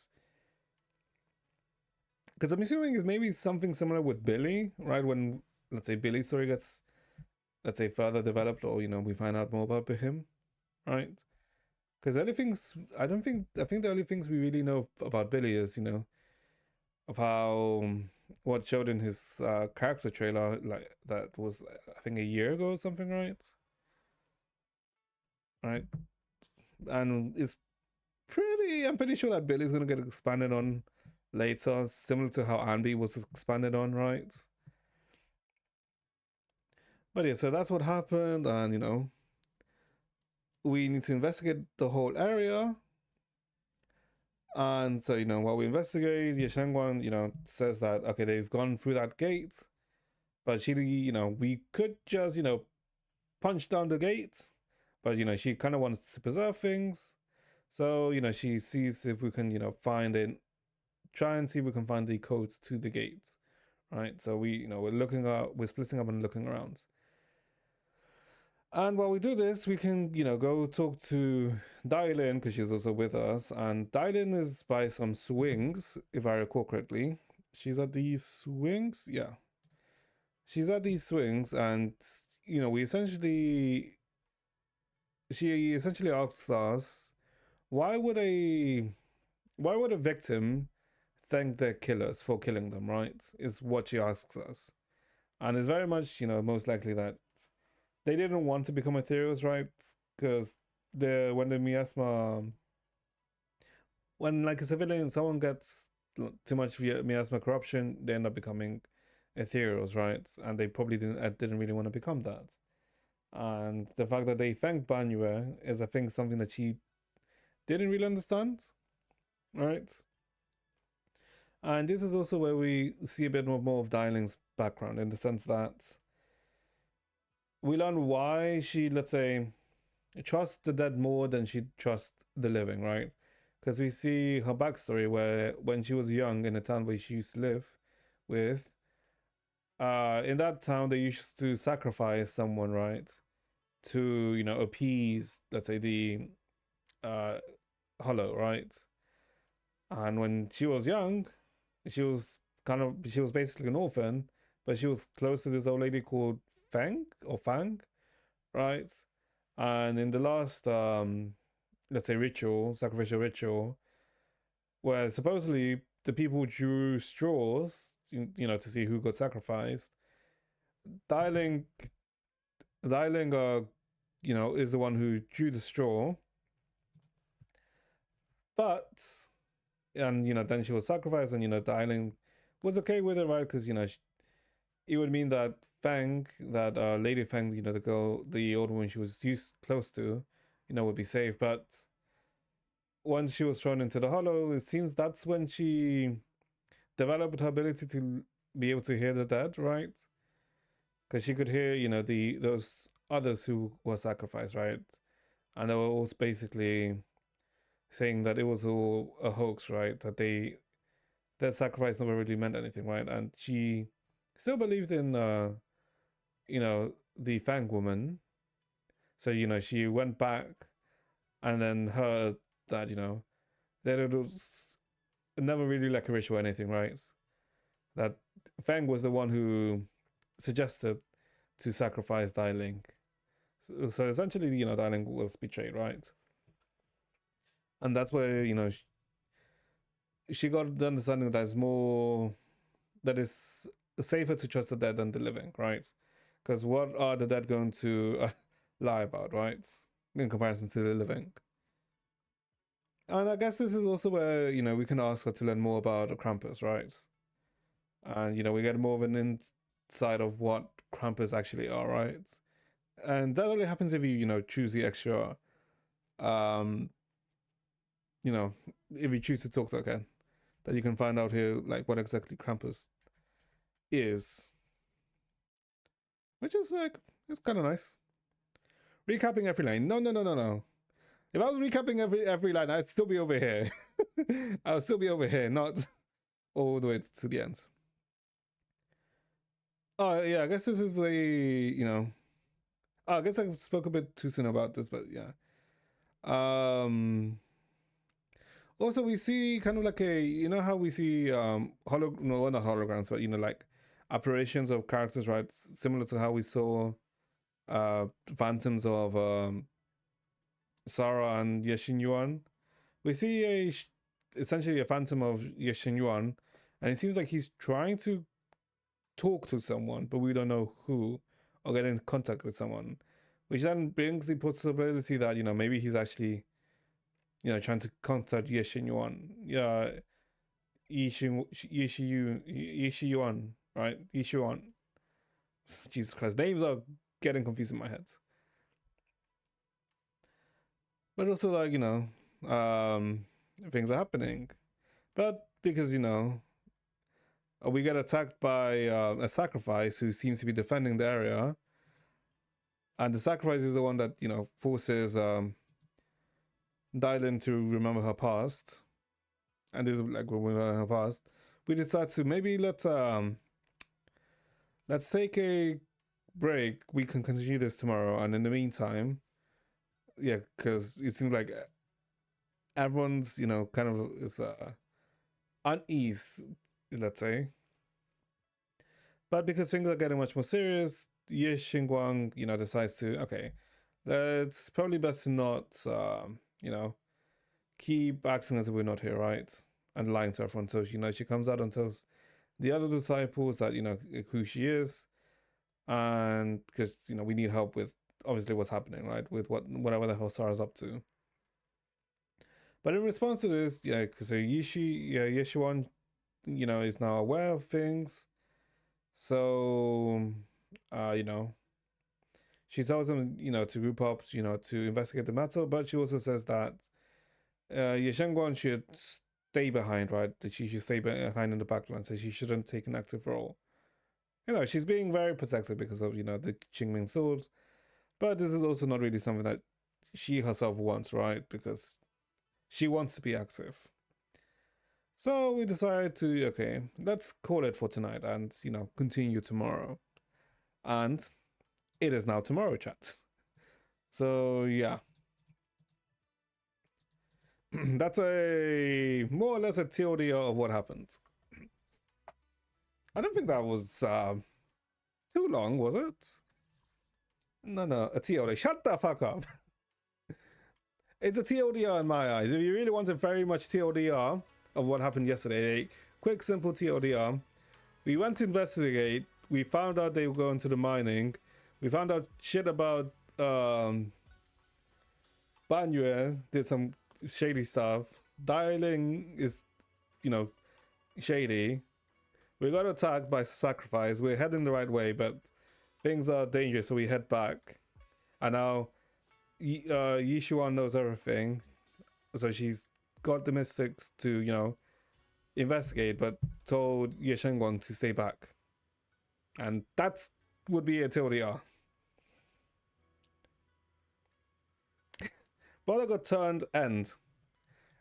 Speaker 1: Because I'm assuming it's maybe something similar with Billy, right? When, let's say, Billy's story gets, let's say, further developed, or we find out more about him, right? Because the only things I think the only things we really know about Billy is of how what showed in his character trailer, like that was I think a year ago or something, right? Right, and it's pretty. I'm pretty sure that Billy's gonna get expanded on later, similar to how Andy was expanded on, right? But yeah, so that's what happened, and we need to investigate the whole area. And so while we investigate, Yeshengwan says that okay, they've gone through that gate, but she we could just punch down the gates, but she kind of wants to preserve things, so she sees if we can find it, try and see if we can find the codes to the gates, right? So we we're looking up, we're splitting up and looking around. And while we do this, we can, go talk to Dailin, because she's also with us. And Dailin is by some swings, if I recall correctly. She's at these swings. Yeah. She's at these swings, and, we essentially, she essentially asks us, why would a, why would a victim thank their killers for killing them, right? Is what she asks us. And it's very much, most likely that they didn't want to become ethereals, right? Because when the miasma, when like a civilian, someone gets too much miasma corruption, they end up becoming ethereals, right? And they probably didn't really want to become that. And the fact that they thanked Banyue is, I think, something that she didn't really understand. right? And this is also where we see a bit more of Darling's background in the sense that we learn why she, let's say, trusts the dead more than she trusts the living, right? Because we see her backstory where when she was young in a town where she used to live with, in that town they used to sacrifice someone, right? To, appease, let's say, the uh, hollow, right? And when she was young, she was basically an orphan, but she was close to this old lady called Fang, right? And in the last let's say ritual, sacrificial ritual, where supposedly the people drew straws, to see who got sacrificed, Dialing Dialing is the one who drew the straw, but and then she was sacrificed, and Dialing was okay with it, right? Because it would mean that Lady Fang, the girl, the old woman she was used close to, would be safe. But once she was thrown into the hollow, it seems that's when she developed her ability to be able to hear the dead, right? Because she could hear, those others who were sacrificed, right? And they were all basically saying that it was all a hoax, right? That sacrifice never really meant anything, right? And she still believed in, the Fang woman. So she went back and then heard that that it was never really like a ritual or anything, right? That Fang was the one who suggested to sacrifice Dai Ling. So essentially, Dai Ling was betrayed, right? And that's where she got the understanding that it's safer to trust the dead than the living, right? Because what are the dead going to lie about, right? In comparison to the living. And I guess this is also where we can ask her to learn more about Krampus, right? And we get more of an insight of what Krampus actually are, right? And that only happens if you choose the extra, um, if you choose to talk to her again, that you can find out here like what exactly Krampus is, which is like it's kind of nice. Recapping every line. No, no, no, no, no. If I was recapping every line, I'd still be over here. I would still be over here, not all the way to the end. Oh yeah, I guess this is the I guess I spoke a bit too soon about this, but yeah. Also, we see kind of like how we see no, well, not holograms, but like apparitions of characters, right? Similar to how we saw phantoms of Sarah and Yashin Yuan. We see essentially a phantom of Yashin Yuan, and it seems like he's trying to talk to someone, but we don't know who, or get in contact with someone, which then brings the possibility that maybe he's actually trying to contact Yashin Yuan. Yeah, Yishi Yuan, right? Yishi Yuan. Jesus Christ, names are getting confused in my head. But also, like things are happening, but because we get attacked by a sacrifice who seems to be defending the area, and the sacrifice is the one that forces Dylan to remember her past, and this is like when we learn her past, we decide to maybe let's take a break. We can continue this tomorrow, and in the meantime, yeah, because it seems like everyone's kind of is unease, let's say. But because things are getting much more serious, Ye Xingguang, decides to okay, it's probably best to not keep acting as if we're not here, right? And lying to everyone. So she comes out and tells the other disciples that who she is, and because we need help with obviously what's happening, right? With whatever the hell Sarah's up to. But in response to this, yeah, because Yeshuan, is now aware of things. So, she tells them, to group up, to investigate the matter. But she also says that Yeshengguan should stay behind, right? That she should stay behind in the backline, so she shouldn't take an active role. You know, she's being very protective because of, you know, the Qingming sword, but this is also not really something that she herself wants, right? Because she wants to be active. So we decided to, okay, let's call it for tonight and, you know, continue tomorrow. And it is now tomorrow, chat. So yeah. That's a more or less a TLDR of what happened. I don't think that was too long, was it? No, a TLDR. Shut the fuck up. It's a TLDR in my eyes. If you really wanted very much TLDR of what happened yesterday, a quick, simple TLDR. We went to investigate. We found out they were going to the mining. We found out shit about Banyue did some shady stuff. Dialing is, you know, shady. We got attacked by sacrifice. We're heading the right way, but things are dangerous, so we head back. And now Yishuan knows everything, so she's got the mystics to, you know, investigate, but told Ye Shengguang to stay back. And that's would be a TLDR. Brother got turned end.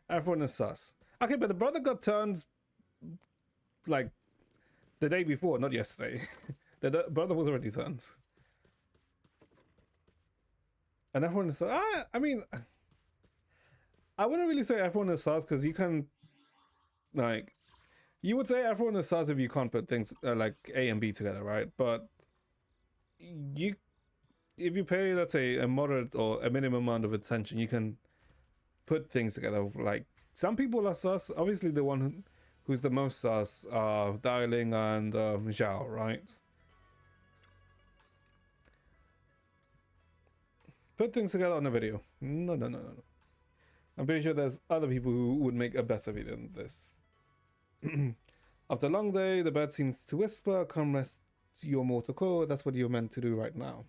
Speaker 1: Everyone is sus. Okay, but the brother got turned like the day before, not yesterday. The brother was already turned. And everyone is I mean, I wouldn't really say everyone is sus because you can, like, you would say everyone is sus if you can't put things like A and B together, right? But you, if you pay, let's say, a moderate or a minimum amount of attention, you can put things together. Like, some people are sus. Obviously, the one who's the most sus are Dialing and Zhao, right? Put things together on a video. No. I'm pretty sure there's other people who would make a better video than this. After a long day, the bird seems to whisper, "Come rest your mortal core. That's what you're meant to do right now."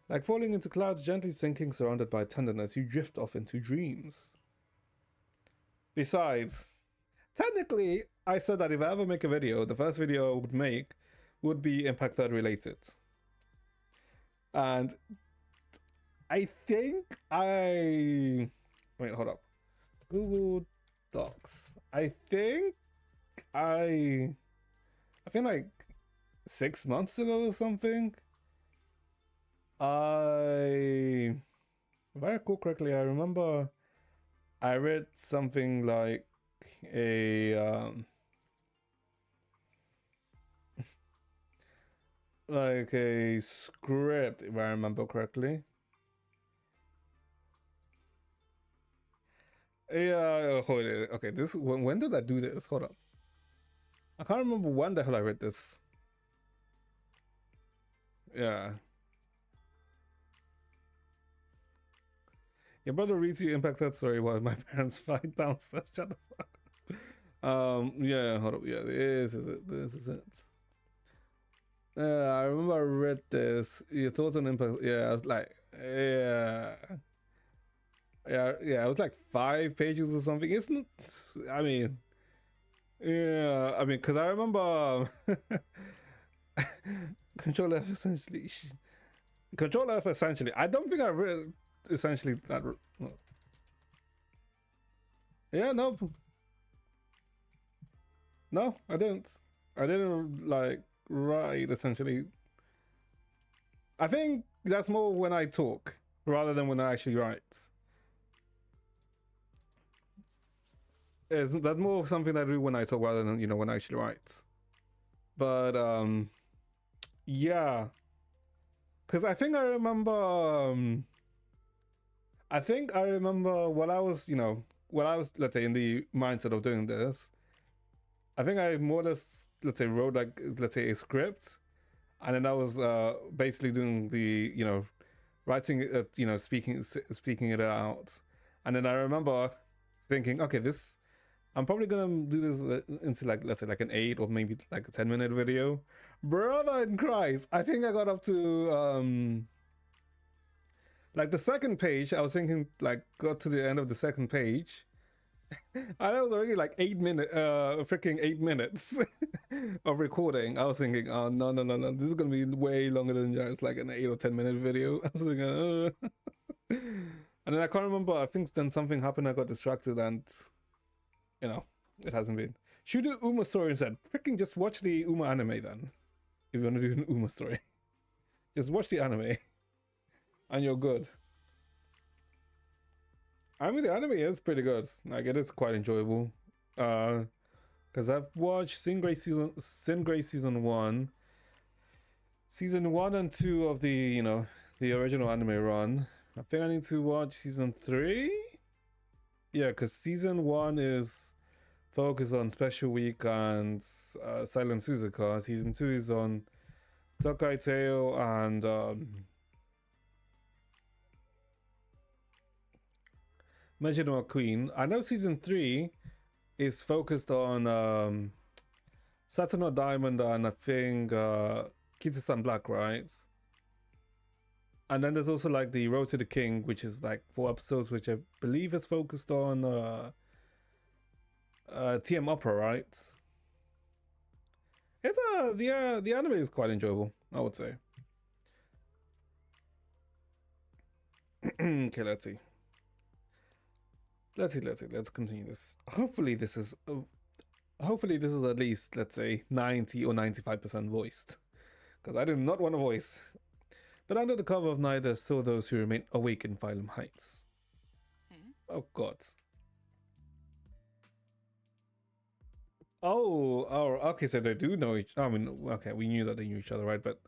Speaker 1: Like falling into clouds, gently sinking, surrounded by tenderness, you drift off into dreams. Besides, technically, I said that if I ever make a video, the first video I would make would be Impact Third related. And I think wait, hold up. Google Docs. I think like 6 months ago or something, if I recall correctly, I remember I read something like a like a script, if I remember correctly. Yeah, hold it. Okay, this when did I do this? Hold up. I can't remember when the hell I read this. Yeah. Your brother reads you Impact that story while my parents fight downstairs. Shut the fuck up. Yeah, hold up. Yeah, this is it. This is it. I remember I read this. Your thoughts on Impact. Yeah, I was like, yeah. It was like 5 pages or something. It's not, I mean, yeah, I mean, because I remember Control F essentially. Control F essentially. I don't think I read essentially that. No. Yeah, no. No, I didn't. I didn't like write essentially. I think that's more when I talk rather than when I actually write. That's more something that I do when I talk rather than, you know, when I actually write. But yeah, because I think I remember while I was, you know, while I was, let's say, in the mindset of doing this, I think I more or less, let's say, wrote like, let's say, a script, and then I was basically doing the, you know, writing it, you know, speaking it out, and then I remember thinking, okay, this, I'm probably gonna do this into like, let's say, like an 8 or maybe like a 10-minute video. Brother in Christ, I think I got up to like the second page. I was thinking like got to the end of the second page, And that was already like 8 minute, freaking 8 minutes of recording. I was thinking, oh no, no, no, no, this is gonna be way longer than just like an 8 or 10 minute video. I was thinking, and then I can't remember. I think then something happened. I got distracted, and you know, it hasn't been. Should do Uma story instead. Freaking just watch the Uma anime then. If you want to do an Uma story, just watch the anime, and you're good. I mean, the anime is pretty good. Like, it is quite enjoyable. Because I've watched Singray season 1, season 1 and 2 of the the original anime run. I think I need to watch season 3. Yeah, because season 1 is focused on Special Week and Silent Suzuka. Season 2 is on Tokai Teo and Majima Queen. I know season 3 is focused on Saturn Diamond and I think Kitasan Black, right? And then there's also like the Road to the King, which is like 4 episodes, which I believe is focused on TM Opera, right? It's the anime is quite enjoyable, I would say. Okay, let's see. Let's continue this. Hopefully this is at least, let's say, 90 or 95% voiced, because I do not want a voice. But under the cover of night, there's still those who remain awake in Phylum Heights. Oh God. Oh, okay, so they do know each. I mean, okay, we knew that they knew each other, right? But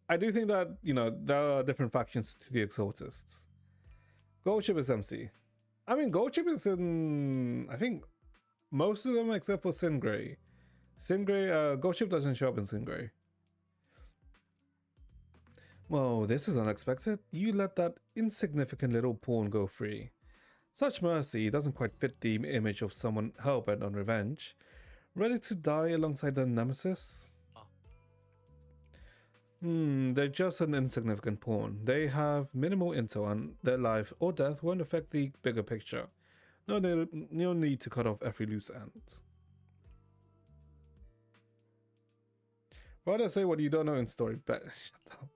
Speaker 1: I do think that there are different factions to the Exorcists. Goldship is MC. I mean, Goldship is in, I think, most of them except for Singray. Goldship doesn't show up in Singray. Well, this is unexpected. You let that insignificant little pawn go free. Such mercy doesn't quite fit the image of someone hellbent on revenge, ready to die alongside their nemesis. They're just an insignificant pawn. They have minimal intel and their life or death won't affect the bigger picture. No need to cut off every loose end. Rather say what you don't know in story, but shut up.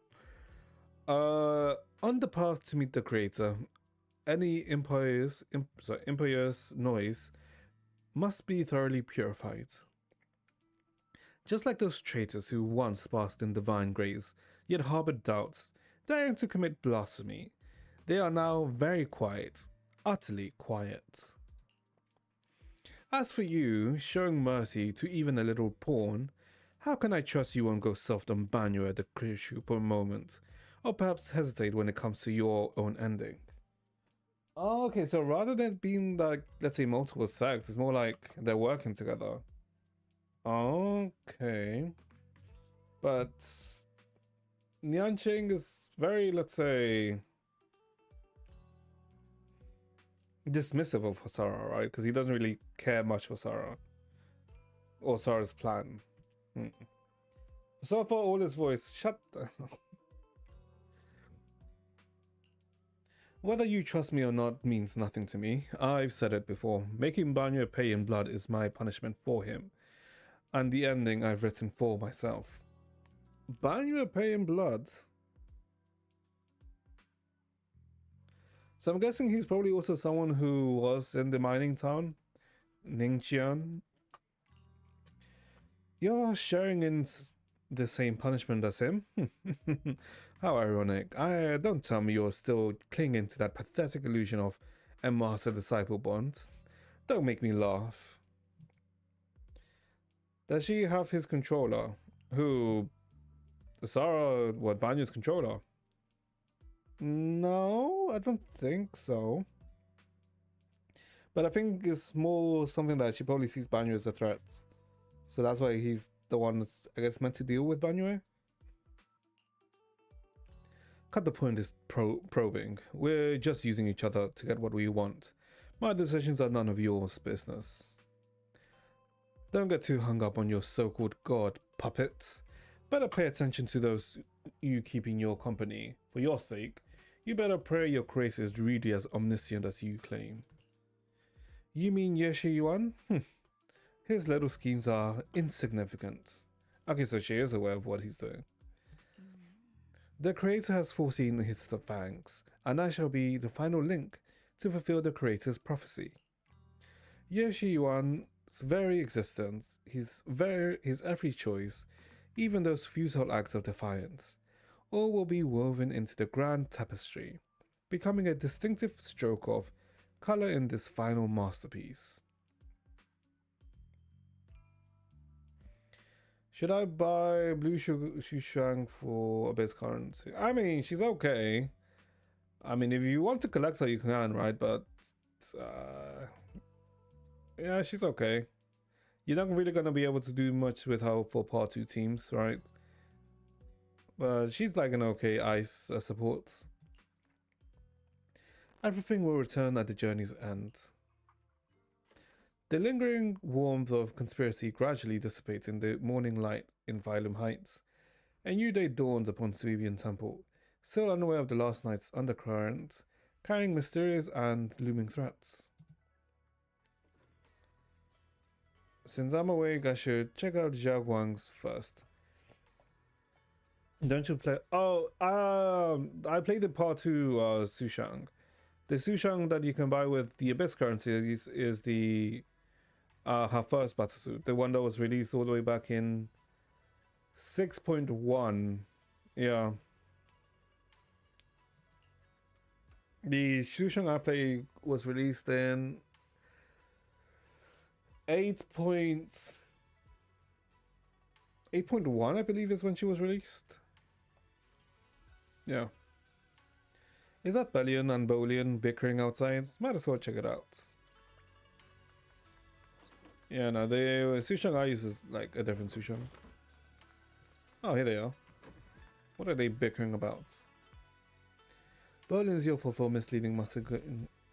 Speaker 1: On the path to meet the creator, any impious noise must be thoroughly purified. Just like those traitors who once basked in divine grace, yet harbored doubts, daring to commit blasphemy, they are now very quiet, utterly quiet. As for you, showing mercy to even a little pawn, how can I trust you won't go soft on Banyo at the crucial moment, or perhaps hesitate when it comes to your own ending? Oh, okay, so rather than being like, let's say, multiple sects, it's more like they're working together. Okay. But Nianqing is very, let's say, dismissive of Hosara, right? Because he doesn't really care much for Sara or Sara's plan. So for all his voice, shut the... Whether you trust me or not means nothing to me. I've said it before. Making Banyo pay in blood is my punishment for him, and the ending I've written for myself. Banyo pay in blood? So I'm guessing he's probably also someone who was in the mining town, Ningqian. You're sharing in the same punishment as him? How ironic. Don't tell me you're still clinging to that pathetic illusion of a master-disciple bond. Don't make me laugh. Does she have his controller? Who? Sara, what, Banyo's controller? No, I don't think so. But I think it's more something that she probably sees Banyo as a threat. So that's why he's the one that's, I guess, meant to deal with Banyo. Cut the point is probing. We're just using each other to get what we want. My decisions are none of yours business. Don't get too hung up on your so-called god puppets. Better pay attention to those you keep in your company. For your sake, you better pray your creator is really as omniscient as you claim. You mean Yeshi Yuan? His little schemes are insignificant. Okay, so she is aware of what he's doing. The Creator has foreseen his thanks, and I shall be the final link to fulfill the Creator's prophecy. Yeshi Yuan's very existence, his every choice, even those futile acts of defiance, all will be woven into the grand tapestry, becoming a distinctive stroke of color in this final masterpiece. Should I buy Blue Shushang for a base currency? I mean, she's okay. I mean, if you want to collect her, you can, right? But, yeah, she's okay. You're not really going to be able to do much with her for part 2 teams, right? But she's like an okay ice support. Everything will return at the journey's end. The lingering warmth of conspiracy gradually dissipates in the morning light in Phylum Heights. A new day dawns upon Suebian Temple, still unaware of the last night's undercurrent, carrying mysterious and looming threats. Since I'm awake, I should check out Xiaoguang's first. Don't you play? Oh, I played the part 2 Sushang. The Sushang that you can buy with the Abyss currency is the her first battlesuit, the one that was released all the way back in 6.1. Yeah. The Sushang I play was released in 8.1, I believe, is when she was released. Yeah. Is that Bellion and Bolian bickering outside? Might as well check it out. Yeah, no, the Sushang I use is like a different Sushang. Oh, here they are. What are they bickering about? Berlin's your for misleading Master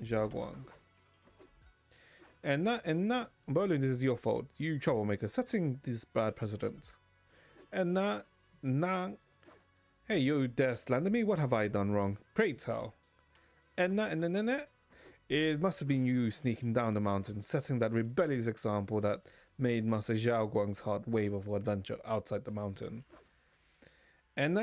Speaker 1: Xiaoguang. And that, Berlin, this is your fault. You troublemaker, setting this bad precedent. And hey, you dare slander me? What have I done wrong? Pray tell. And it must have been you sneaking down the mountain, setting that rebellious example that made Master Xiaoguang's heart waver for adventure outside the mountain. And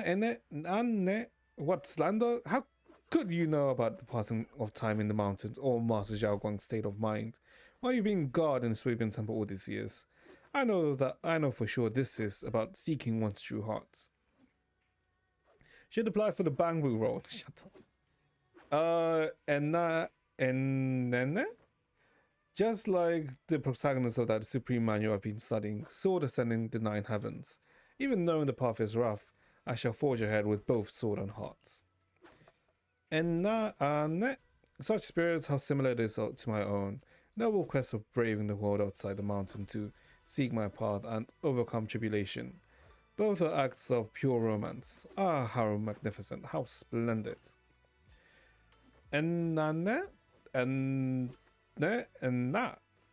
Speaker 1: what slander? How could you know about the passing of time in the mountains or Master Xiaoguang's state of mind? Why are you being guard in the Suebian Temple all these years? I know for sure this is about seeking one's true heart. Should apply for the Bangbu role. Shut up. And then, just like the protagonist of that supreme manual I've been studying, sword ascending the 9 heavens. Even knowing the path is rough, I shall forge ahead with both sword and heart. And such spirits, how similar it is to my own. Noble quest of braving the world outside the mountain to seek my path and overcome tribulation. Both are acts of pure romance. Ah, how magnificent, how splendid. And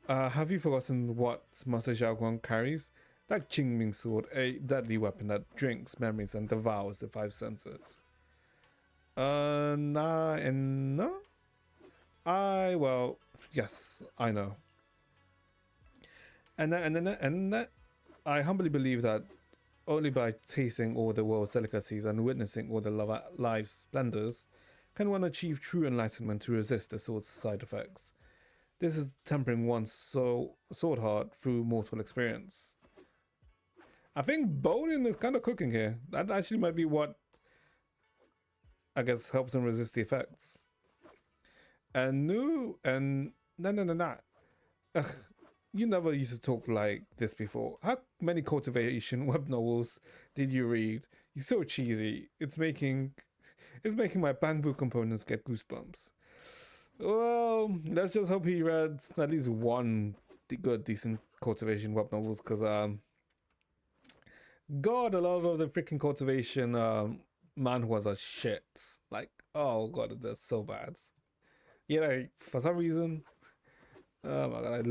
Speaker 1: have you forgotten what Master Xiaoguang carries? That Qingming sword, a deadly weapon that drinks memories and devours the 5 senses. Well, yes, I know. And I humbly believe that only by tasting all the world's delicacies and witnessing all the life's splendors can one achieve true enlightenment to resist the sword's side effects. This is tempering one's sword heart through mortal experience. I think Bolin is kind of cooking here. That actually might be what, I guess, helps him resist the effects. And Ugh, you never used to talk like this before. How many cultivation web novels did you read? You're so cheesy. It's making my Bangbu components get goosebumps. Well, let's just hope he read at least one good, decent cultivation web novels, because God, a lot of the freaking cultivation manhwas are shit. Like, oh god, they're so bad. Yeah, like, for some reason, oh my god,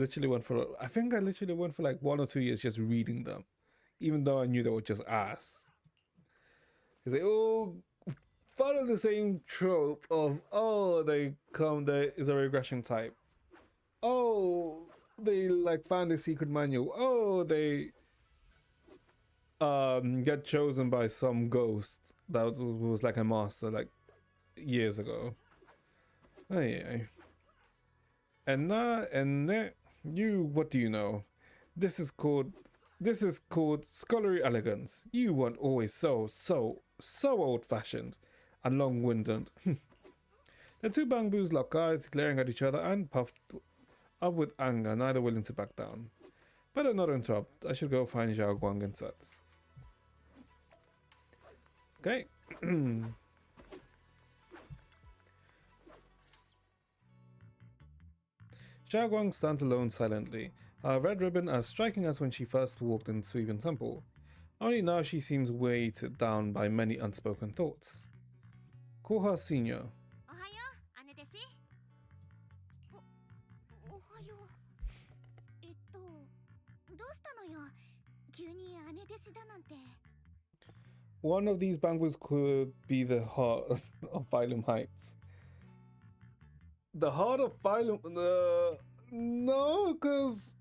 Speaker 1: I think I literally went for like 1 or 2 years just reading them, even though I knew they were just ass. He's like, oh, follow the same trope of, oh, there is a regression type. Oh, they like found a secret manual. Oh, they get chosen by some ghost that was like a master like years ago. Oh yeah. And you, what do you know? This is called scholarly elegance. You weren't always so old-fashioned and long-winded. The two bamboos locked eyes, glaring at each other and puffed up with anger, neither willing to back down. Better not interrupt. I should go find Zhao Guang and Sets. Okay. Zhao Guang stands alone silently, her red ribbon as striking as when she first walked into Suiban Temple. Only now she seems weighed down by many unspoken thoughts. Call her senior. One of these bamboos could be the heart of Phylum Heights. The heart of Phylum... no, because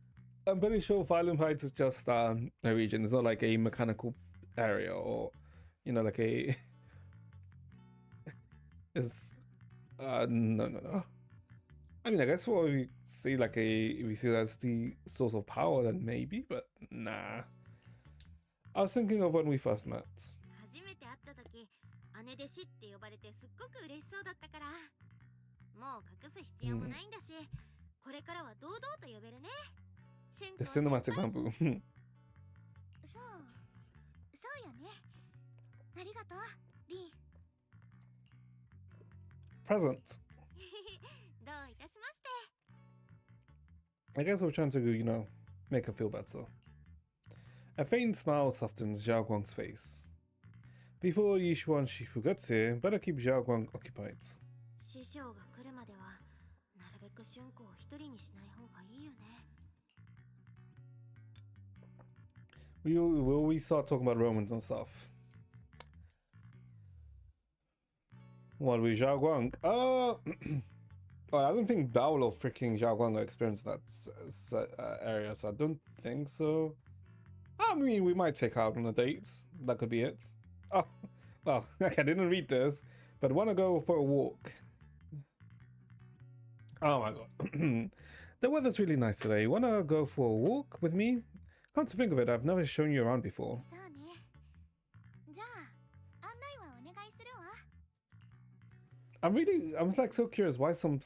Speaker 1: I'm pretty sure Phylum Heights is just a region. It's not like a mechanical area or, you know, like a... it's... no. I mean, I guess what if you see like if you see that's the source of power, then maybe, but nah. I was thinking of when we first met. The cinematic bamboo. Present. I guess we're trying to, you know, make her feel better. A faint smile softens Zhao Guang's face. Before Yishuan Shifu gets here, better keep Zhao Guang occupied. Will we start talking about Romans and stuff? What, with Zhao Guang? Well, I don't think Bao or freaking Zhao Guang experienced that area, so I don't think so. I mean, we might take her out on a date. That could be it. Oh, well, okay, I didn't read this, but want to go for a walk. Oh my god. The weather's really nice today. Want to go for a walk with me? Come to think of it, I've never shown you around before. I'm like so curious why some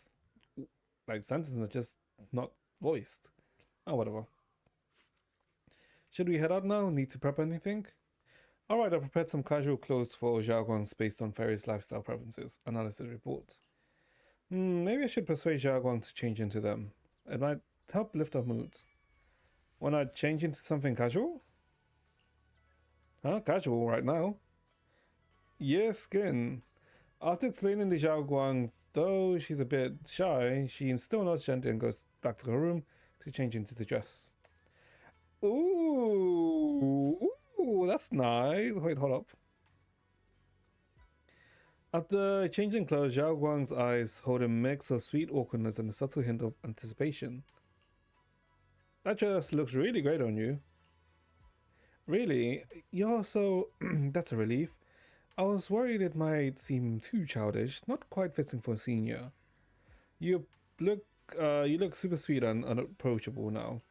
Speaker 1: like sentences are just not voiced. Oh, whatever. Should we head out now? Need to prep anything? Alright, I prepared some casual clothes for Zhao Guang's based on Fairy's lifestyle preferences. Analysis report. Maybe I should persuade Zhao Guang to change into them. It might help lift her mood. Wanna change into something casual? Huh? Casual right now? Yeah, skin. After explaining to Zhao Guang, though she's a bit shy, she still nods gently and goes back to her room to change into the dress. Ooh, that's nice. Wait, hold up. After changing clothes, Zhao Guang's eyes hold a mix of sweet awkwardness and a subtle hint of anticipation. That dress looks really great on you. Really? You're so... that's a relief. I was worried it might seem too childish, not quite fitting for a senior. You look super sweet and unapproachable now.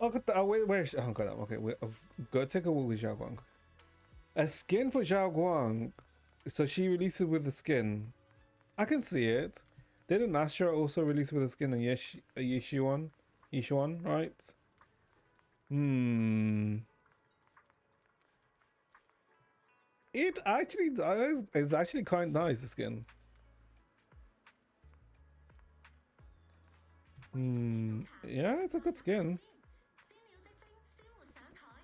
Speaker 1: Oh, wait, oh god, okay, wait, go take a walk with Zhao Guang. A skin for Zhao Guang, so she releases with the skin. I can see it. Didn't Astra also release with the skin and Yishuan, right? It actually does. It's actually quite nice, the skin. Yeah, it's a good skin.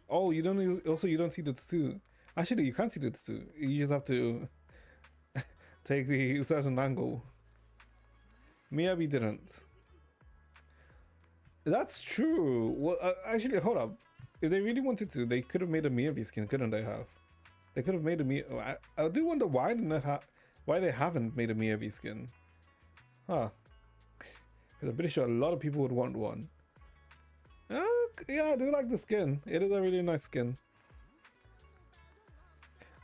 Speaker 1: Oh, you don't see the tattoo. Actually, you can't see the tattoo. You just have to take the certain angle. Miyabi didn't. That's true. Well, actually, hold up. If they really wanted to, they could have made a Miyabi skin, couldn't they have? They could have made a Miyabi. I do wonder why they haven't made a Miyabi skin. Huh. 'Cause I'm pretty sure a lot of people would want one. Yeah, I do like the skin. It is a really nice skin.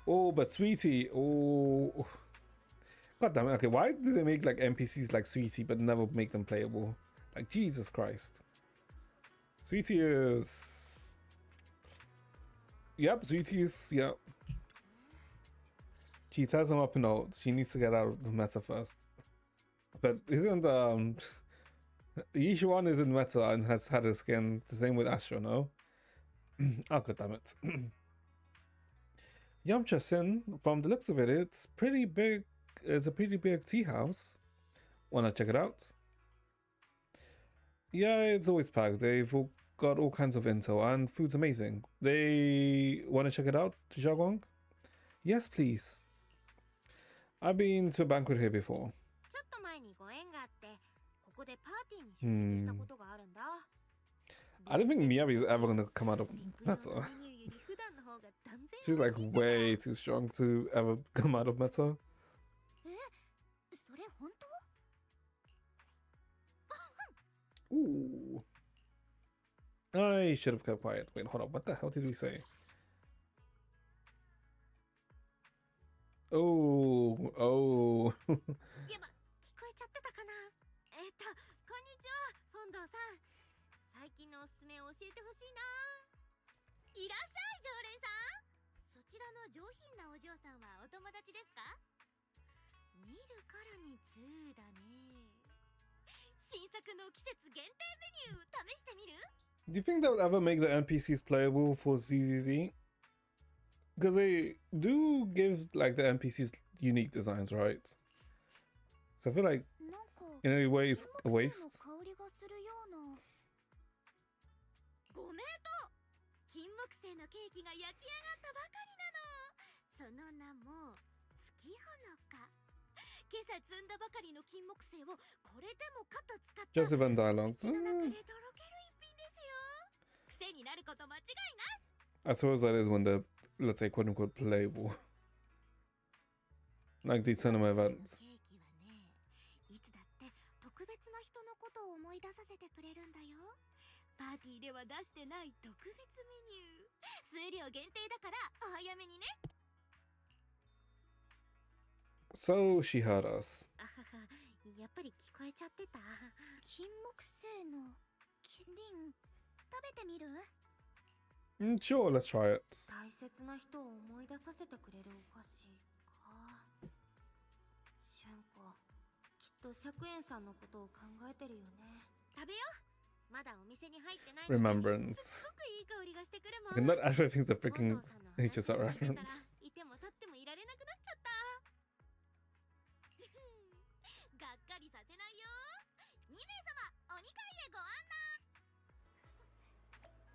Speaker 1: Oh, but Sweetie. Oh. God damn it. Okay, why do they make like NPCs like Sweetie but never make them playable? Like, Jesus Christ. Sweetie is... Yep, Sweetie is... Yep. She ties him up in old. She needs to get out of the meta first. But isn't... Yishuan is in meta and has had her skin. The same with Astro, no? Oh, god damn it. Yamcha Sin, from the looks of it, it's pretty big. It's a pretty big tea house. Wanna check it out? Yeah, it's always packed. They've got all kinds of intel and food's amazing. They wanna check it out, Xiaoguang? Yes, please. I've been to a banquet here before. I don't think Miyabi is ever gonna come out of meta. She's like way too strong to ever come out of meta. Ooh. I should have kept quiet. Wait, hold on. What the hell did we say? Oh.
Speaker 2: 最近のおすすめを教えてほしいな。いらっしゃい常連さん。そちらの上品なお嬢さんはお友達ですか？見るからに2だね。新作の季節限定メニュー試してみる？
Speaker 1: Do you think they'll ever make the NPCs playable for ZZZ? Because they do give like the NPCs unique designs, right? So I feel like in a way it's a waste.
Speaker 2: ごめんと金木犀のケーキが焼き上がったばかりなの。その名も月ほのか。今朝摘んだばかりの金木犀をこれでもかと使った
Speaker 1: Just even dialogues.
Speaker 2: 口の中でとろける一品ですよ。癖になること間違いなし。
Speaker 1: I suppose that is when they're, let's say, quote unquote playable. Like these cinema events.
Speaker 2: ケーキはね、いつだって特別な人のことを思い出させてくれるんだよ。パーティーでは出してない特別メニュー。数量限定だからお早めにね。
Speaker 1: So she heard us.
Speaker 2: あはは、やっぱり聞こえちゃってた。金木犀のキリン食べてみる？
Speaker 1: Sure, let's try it.
Speaker 2: 大切な人を思い出させてくれるお菓子か。しゅんこ、きっと釈園さんのことを考えてるよね。食べよう。まだお店に入ってないのに。
Speaker 1: Remembrance.
Speaker 2: すごくいい香りがしてくるもん。
Speaker 1: And that actually thinks a freaking HSR reference.
Speaker 2: いても立ってもいられなくなっちゃった。がっかりさせないよ。2名様、お2階へご案内。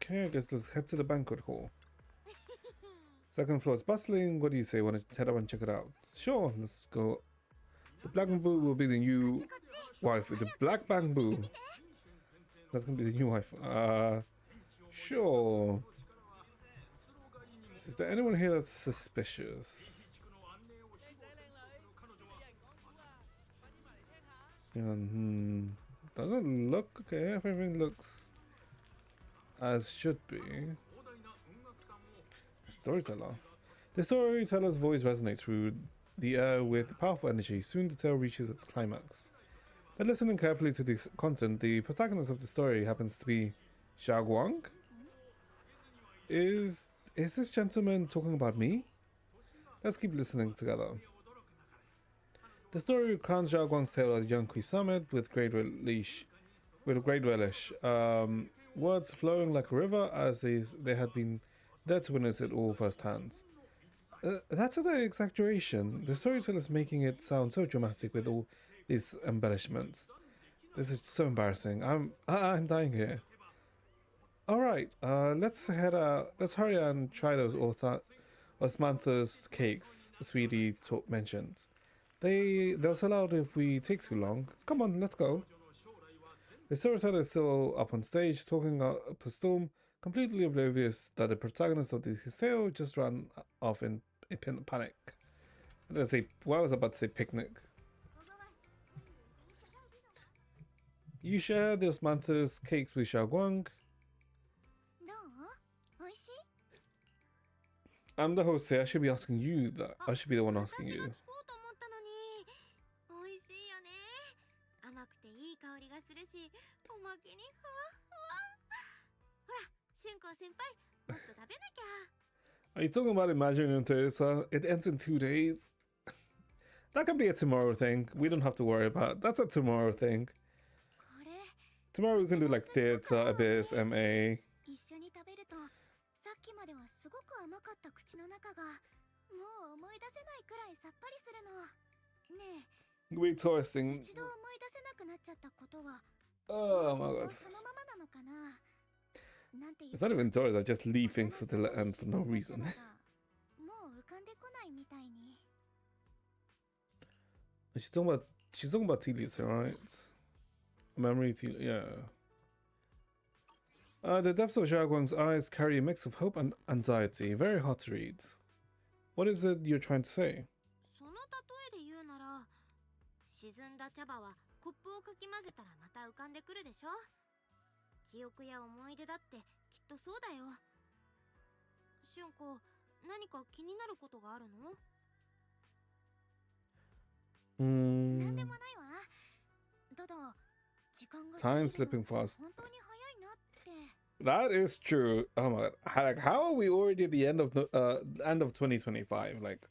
Speaker 1: Okay, I guess let's head to the banquet hall. Second floor is bustling. What do you say? Want to head up and check it out? Sure, let's go. The black bamboo will be the new wife. The black bamboo. That's gonna be the new wife. Sure. Is there anyone here that's suspicious? Doesn't look okay. Everything looks as should be. Storyteller. The storyteller's voice resonates through the air with powerful energy. Soon the tale reaches its climax. But listening carefully to the content, the protagonist of the story happens to be Xiaoguang. Is this gentleman talking about me? Let's keep listening together. The story crowns Xiaoguang's tale at the Yunqi Summit with great relish. Words flowing like a river as they had been there to witness it all firsthand. That's an exaggeration. The storyteller is making it sound so dramatic with all these embellishments. This is so embarrassing. I'm dying here. All right, let's hurry and try those Osmanthus cakes Sweetie mentioned. They'll sell out if we take too long. Come on, let's go. The storyteller is still up on stage, talking up a storm, completely oblivious that the protagonist of his tale just ran off in panic. Let's say, well, I was about to say picnic. You share this month's cakes with Xiaoguang.
Speaker 2: どう？美味しい？
Speaker 1: I'm the host here. I should be asking you that. I should be the one asking
Speaker 2: 私が
Speaker 1: you.
Speaker 2: 聞こうと思ったのに。美味しいよね。甘くていい香りがするし、おまけにふわふわ。ほら、春光先輩、もっと食べなきゃ。
Speaker 1: Are you talking about imagining Teresa? It ends in 2 days. That can be a tomorrow thing. We don't have to worry about. That's a tomorrow thing.
Speaker 2: これ、
Speaker 1: Tomorrow we can do like theater, abyss, MA.
Speaker 2: 一緒に食べると、さっきまではすごく甘かった口の中が、もう思い出せないくらいさっぱりするの。ねえ、
Speaker 1: We're toasting.
Speaker 2: 一度思い出せなくなっちゃったことは、
Speaker 1: Oh
Speaker 2: も
Speaker 1: my
Speaker 2: う
Speaker 1: god.
Speaker 2: ずっとそのままなのかな。なんていう
Speaker 1: It's not even toys. I just leave things for the end for no reason.
Speaker 2: もう浮かんでこないみたいに。
Speaker 1: She's talking about tea leaves, right? Memory tea, yeah. The depths of Xiaoguang's eyes carry a mix of hope and anxiety. Very hard to read. What is it you're trying to say?
Speaker 2: その例えで言うなら、沈んだ茶葉はコップをかき混ぜたらまた浮かんでくるでしょ。記憶や思い出だってきっとそうだよ。春子、何か気になることがあるの？なんでもないわ。ただ、時間が
Speaker 1: Time
Speaker 2: 過ぎる
Speaker 1: slipping
Speaker 2: の
Speaker 1: fast.
Speaker 2: 本当に早いなって。
Speaker 1: That is true. Oh my god. Like, how are we already at the end of the end of 2025? Like,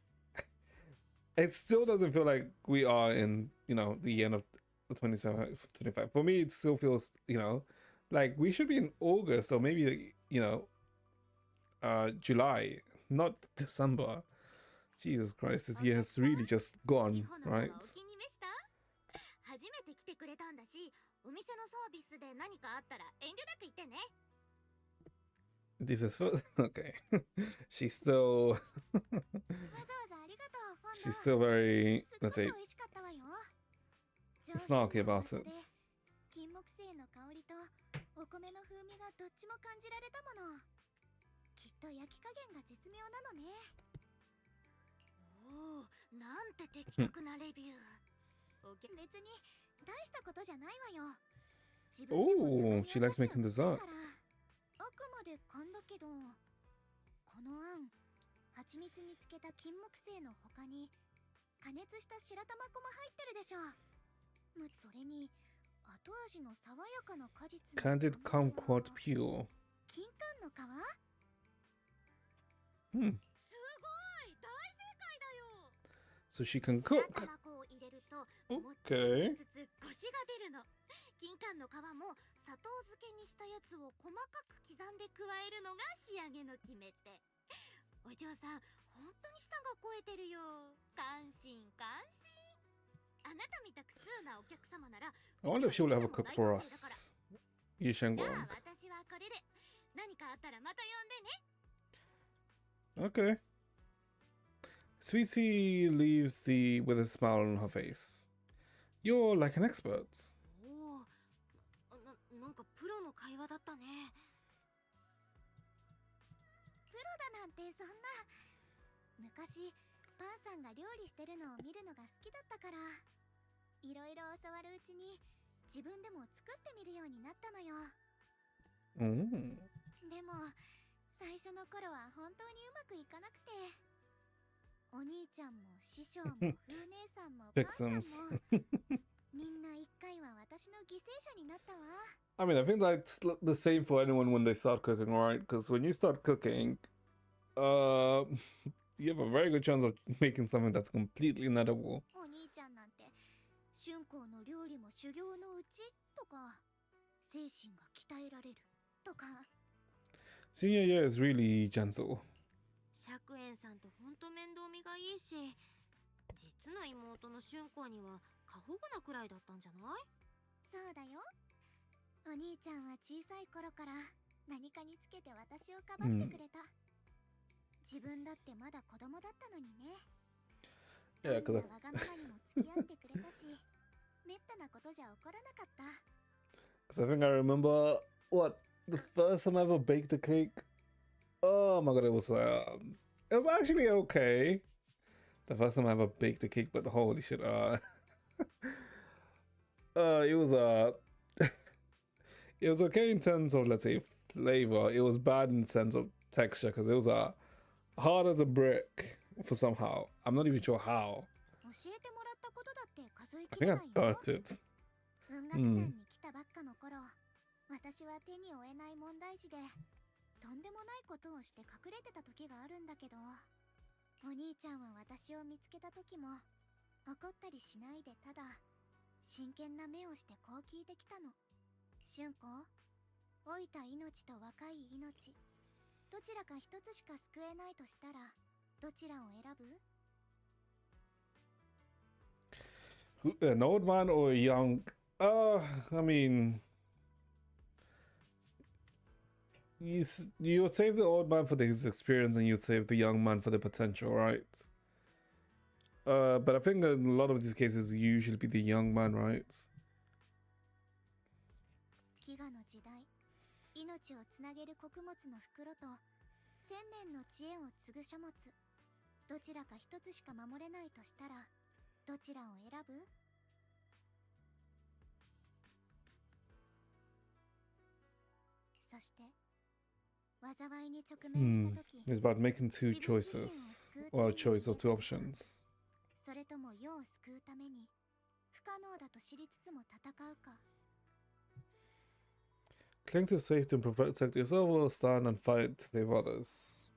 Speaker 1: it still doesn't feel like we are in, you know, the end of 25. For me, it still feels, you know, like we should be in August or maybe, you know, July, not December. Jesus Christ, this year has really just gone, right?
Speaker 2: 初めて来てくれたんだし、お店のサービスで何かあったら遠慮なく言ってね。
Speaker 1: This is okay. She's still
Speaker 2: わざわざありがとう、フォンド。
Speaker 1: she's still very,
Speaker 2: すっご
Speaker 1: let's
Speaker 2: く
Speaker 1: say,
Speaker 2: 美味しかったわよ。
Speaker 1: snarky about it.
Speaker 2: 金木犀の香りとお米の風味がどっちも感じられたもの。きっと焼き加減が絶妙なのね。おお、なんて的確なレビュー。別に大したことじゃないわよ。自分でも
Speaker 1: Oh, she likes making
Speaker 2: たまに
Speaker 1: desserts.
Speaker 2: あくまで勘だけど、このあん、蜂蜜につけた金木犀の他に加熱した白玉粉も入ってるでしょ。それに後味の爽やかな果実の
Speaker 1: Candid
Speaker 2: 酸味
Speaker 1: kumquat
Speaker 2: は
Speaker 1: pure.
Speaker 2: 金柑の皮。
Speaker 1: Hmm.
Speaker 2: すごい、大正解だよ。
Speaker 1: So she can
Speaker 2: 白
Speaker 1: cook.
Speaker 2: 玉粉を入れるともっち
Speaker 1: Okay.
Speaker 2: りしつつコシが出るの。金柑の皮も砂糖漬けにしたやつを細かく刻んで加えるのが仕上げの決め手。お嬢さん、本当に舌が肥えてるよ。感心感心。あなたみたく通なお客様なら
Speaker 1: I wonder if she will ever cook for us. Yu
Speaker 2: じゃあ
Speaker 1: Shengguang.
Speaker 2: 私はこれで。何かあったらまた呼んでね。
Speaker 1: Okay. Sweetie leaves with a smile on her face. You're like an expert.
Speaker 2: おお、なんかプロの会話だったね。プロだなんてそんな。昔パンさんが料理してるのを見るのが好きだったから、いろいろ教わるうちに自分でも作ってみるようになったのよ。
Speaker 1: Mm.
Speaker 2: でも最初の頃は本当にうまくいかなくて、お兄ちゃんも師匠も風姉さんもパンさんも
Speaker 1: Victims.
Speaker 2: みんな一回は私の犠牲者になったわ。
Speaker 1: I mean, I think that's the same for anyone when they start cooking, right? Because when you start cooking, you have a very good chance of making something that's completely inedible.
Speaker 2: お兄ちゃんなんて春光の料理も修行のうちとか、精神が鍛えられるとか。
Speaker 1: Senior year is really gentle.
Speaker 2: 釈園さんとほんと面倒見がいいし、実の妹の春光には過保護なくらいだったんじゃない？そうだよ。お兄ちゃんは小さい頃から何かにつけて私をかばってくれた。自分だってまだ子供だったのにね。
Speaker 1: Yeah,
Speaker 2: どん
Speaker 1: because
Speaker 2: なわがままにも付き合ってくれたし、めったなことじゃ起こらなかった。
Speaker 1: I think I remember the first time I ever baked a cake. Oh my god, it was actually okay. The first time I ever baked a cake, but holy shit, it was it was okay in terms of, let's say, flavor. It was bad in terms of texture because it was hard as a brick for somehow. I'm not even sure how.
Speaker 2: 教えてもらったことだって数え
Speaker 1: I
Speaker 2: きれ
Speaker 1: think
Speaker 2: な
Speaker 1: I
Speaker 2: いよ。
Speaker 1: burnt it.
Speaker 2: 文学山に来たばっかの頃、私は手に負えない問題児でとんでもないことをして隠れてた時があるんだけど、お兄ちゃんは私を見つけた時も怒ったりしないで、ただ真剣な目をしてこう聞いてきたの。俊子、老いた命と若い命、どちらか一つしか救えないとしたらどちらを選ぶ？
Speaker 1: An old man or a young? I mean, you would save the old man for his experience and you'd save the young man for the potential, right? But I think in a lot of these cases, you usually be the young man, right?
Speaker 2: 飢餓の時代、命をつなげる穀物の袋と千年の知恵を継ぐ書物、どちらか一つしか守れないとしたらどちらを選ぶ？そして災いに直面した時、
Speaker 1: It's about making two choices, or a choice or two options.
Speaker 2: それとも世を救うために不可能だと知りつつも戦うか。
Speaker 1: Cling to safety and protect yourself, or stand and fight to save others.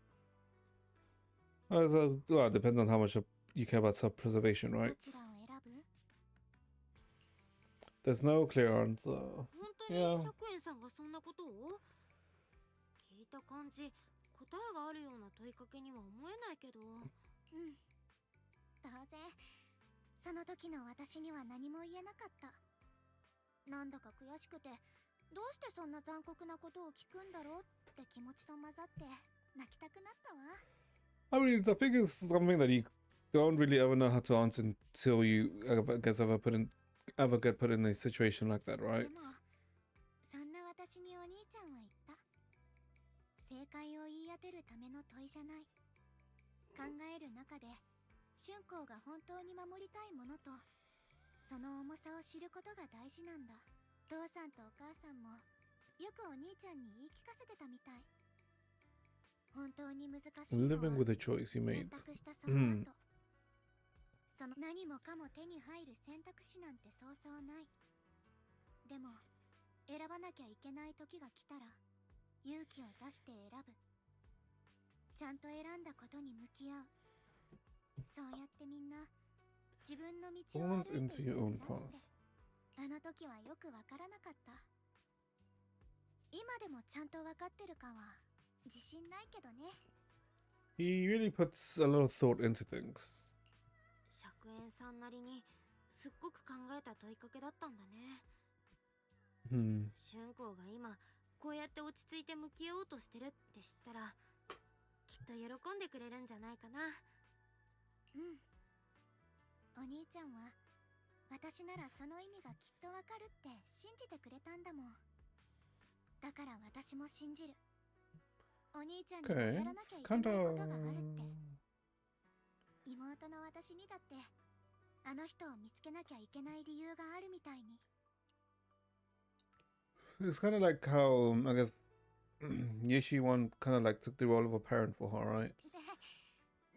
Speaker 1: Well, it depends on how much you care about self-preservation,
Speaker 2: ど
Speaker 1: right?
Speaker 2: ちらを選ぶ？
Speaker 1: There's no clear answer.
Speaker 3: 本当に
Speaker 1: Yeah.
Speaker 3: 釈園さんがそんなことを？聞いた感じ、答えがあるような問いかけには思えないけど。
Speaker 2: うん。どうせその時の私には何も言えなかった。なんだか悔しくて、どうしてそんな残酷なことを聞くんだろうって気持ちと混ざって泣きたくなったわ。
Speaker 1: I mean, I think it's something that you don't really ever know how to answer until you, ever get put in a situation like that,
Speaker 2: で
Speaker 1: right?
Speaker 2: もそんな私にお兄ちゃんは言った。正解を言い当てるための問いじゃない。考える中で春光が本当に守りたいものとその重さを知ることが大事なんだ。父さんとお母さんもよくお兄ちゃんに言い聞かせてたみたい。本当に難しいの
Speaker 1: Living
Speaker 2: は
Speaker 1: with the choice you
Speaker 2: 選
Speaker 1: made.
Speaker 2: 択したその後、その何もかも手に入る選択肢なんてそうそうない。でも選ばなきゃいけない時が来たら勇気を出して選ぶ。ちゃんと選んだことに向き合う。そうやってみんな自分の道を歩
Speaker 1: Balance
Speaker 2: いて
Speaker 1: into
Speaker 2: い
Speaker 1: your
Speaker 2: く
Speaker 1: own
Speaker 2: んだって。
Speaker 1: path.
Speaker 2: あの時はよくわからなかった。今でもちゃんとわかってるかは自信ないけどね。
Speaker 1: He really puts a lot of thought into things.
Speaker 3: 釈園さんなりにすっごく考えた問いかけだったんだね。春光が今こうやって落ち着いて向き合おうとしてるって知ったらきっと喜んでくれるんじゃないかな。
Speaker 2: うん。お兄ちゃんは私ならその意味がきっとわかるって信じてくれたんだもん。だから私も信じる。お兄ちゃんにも
Speaker 1: Okay,
Speaker 2: やらなきゃ
Speaker 1: it's
Speaker 2: いけない
Speaker 1: kind
Speaker 2: こ
Speaker 1: of.
Speaker 2: とがあるって。妹の私にだってあの人を見つけなきゃいけない理由があるみたいに。
Speaker 1: It's kind of like how I guess Yeshi one kind of like took the role of a parent for her, right?
Speaker 2: で、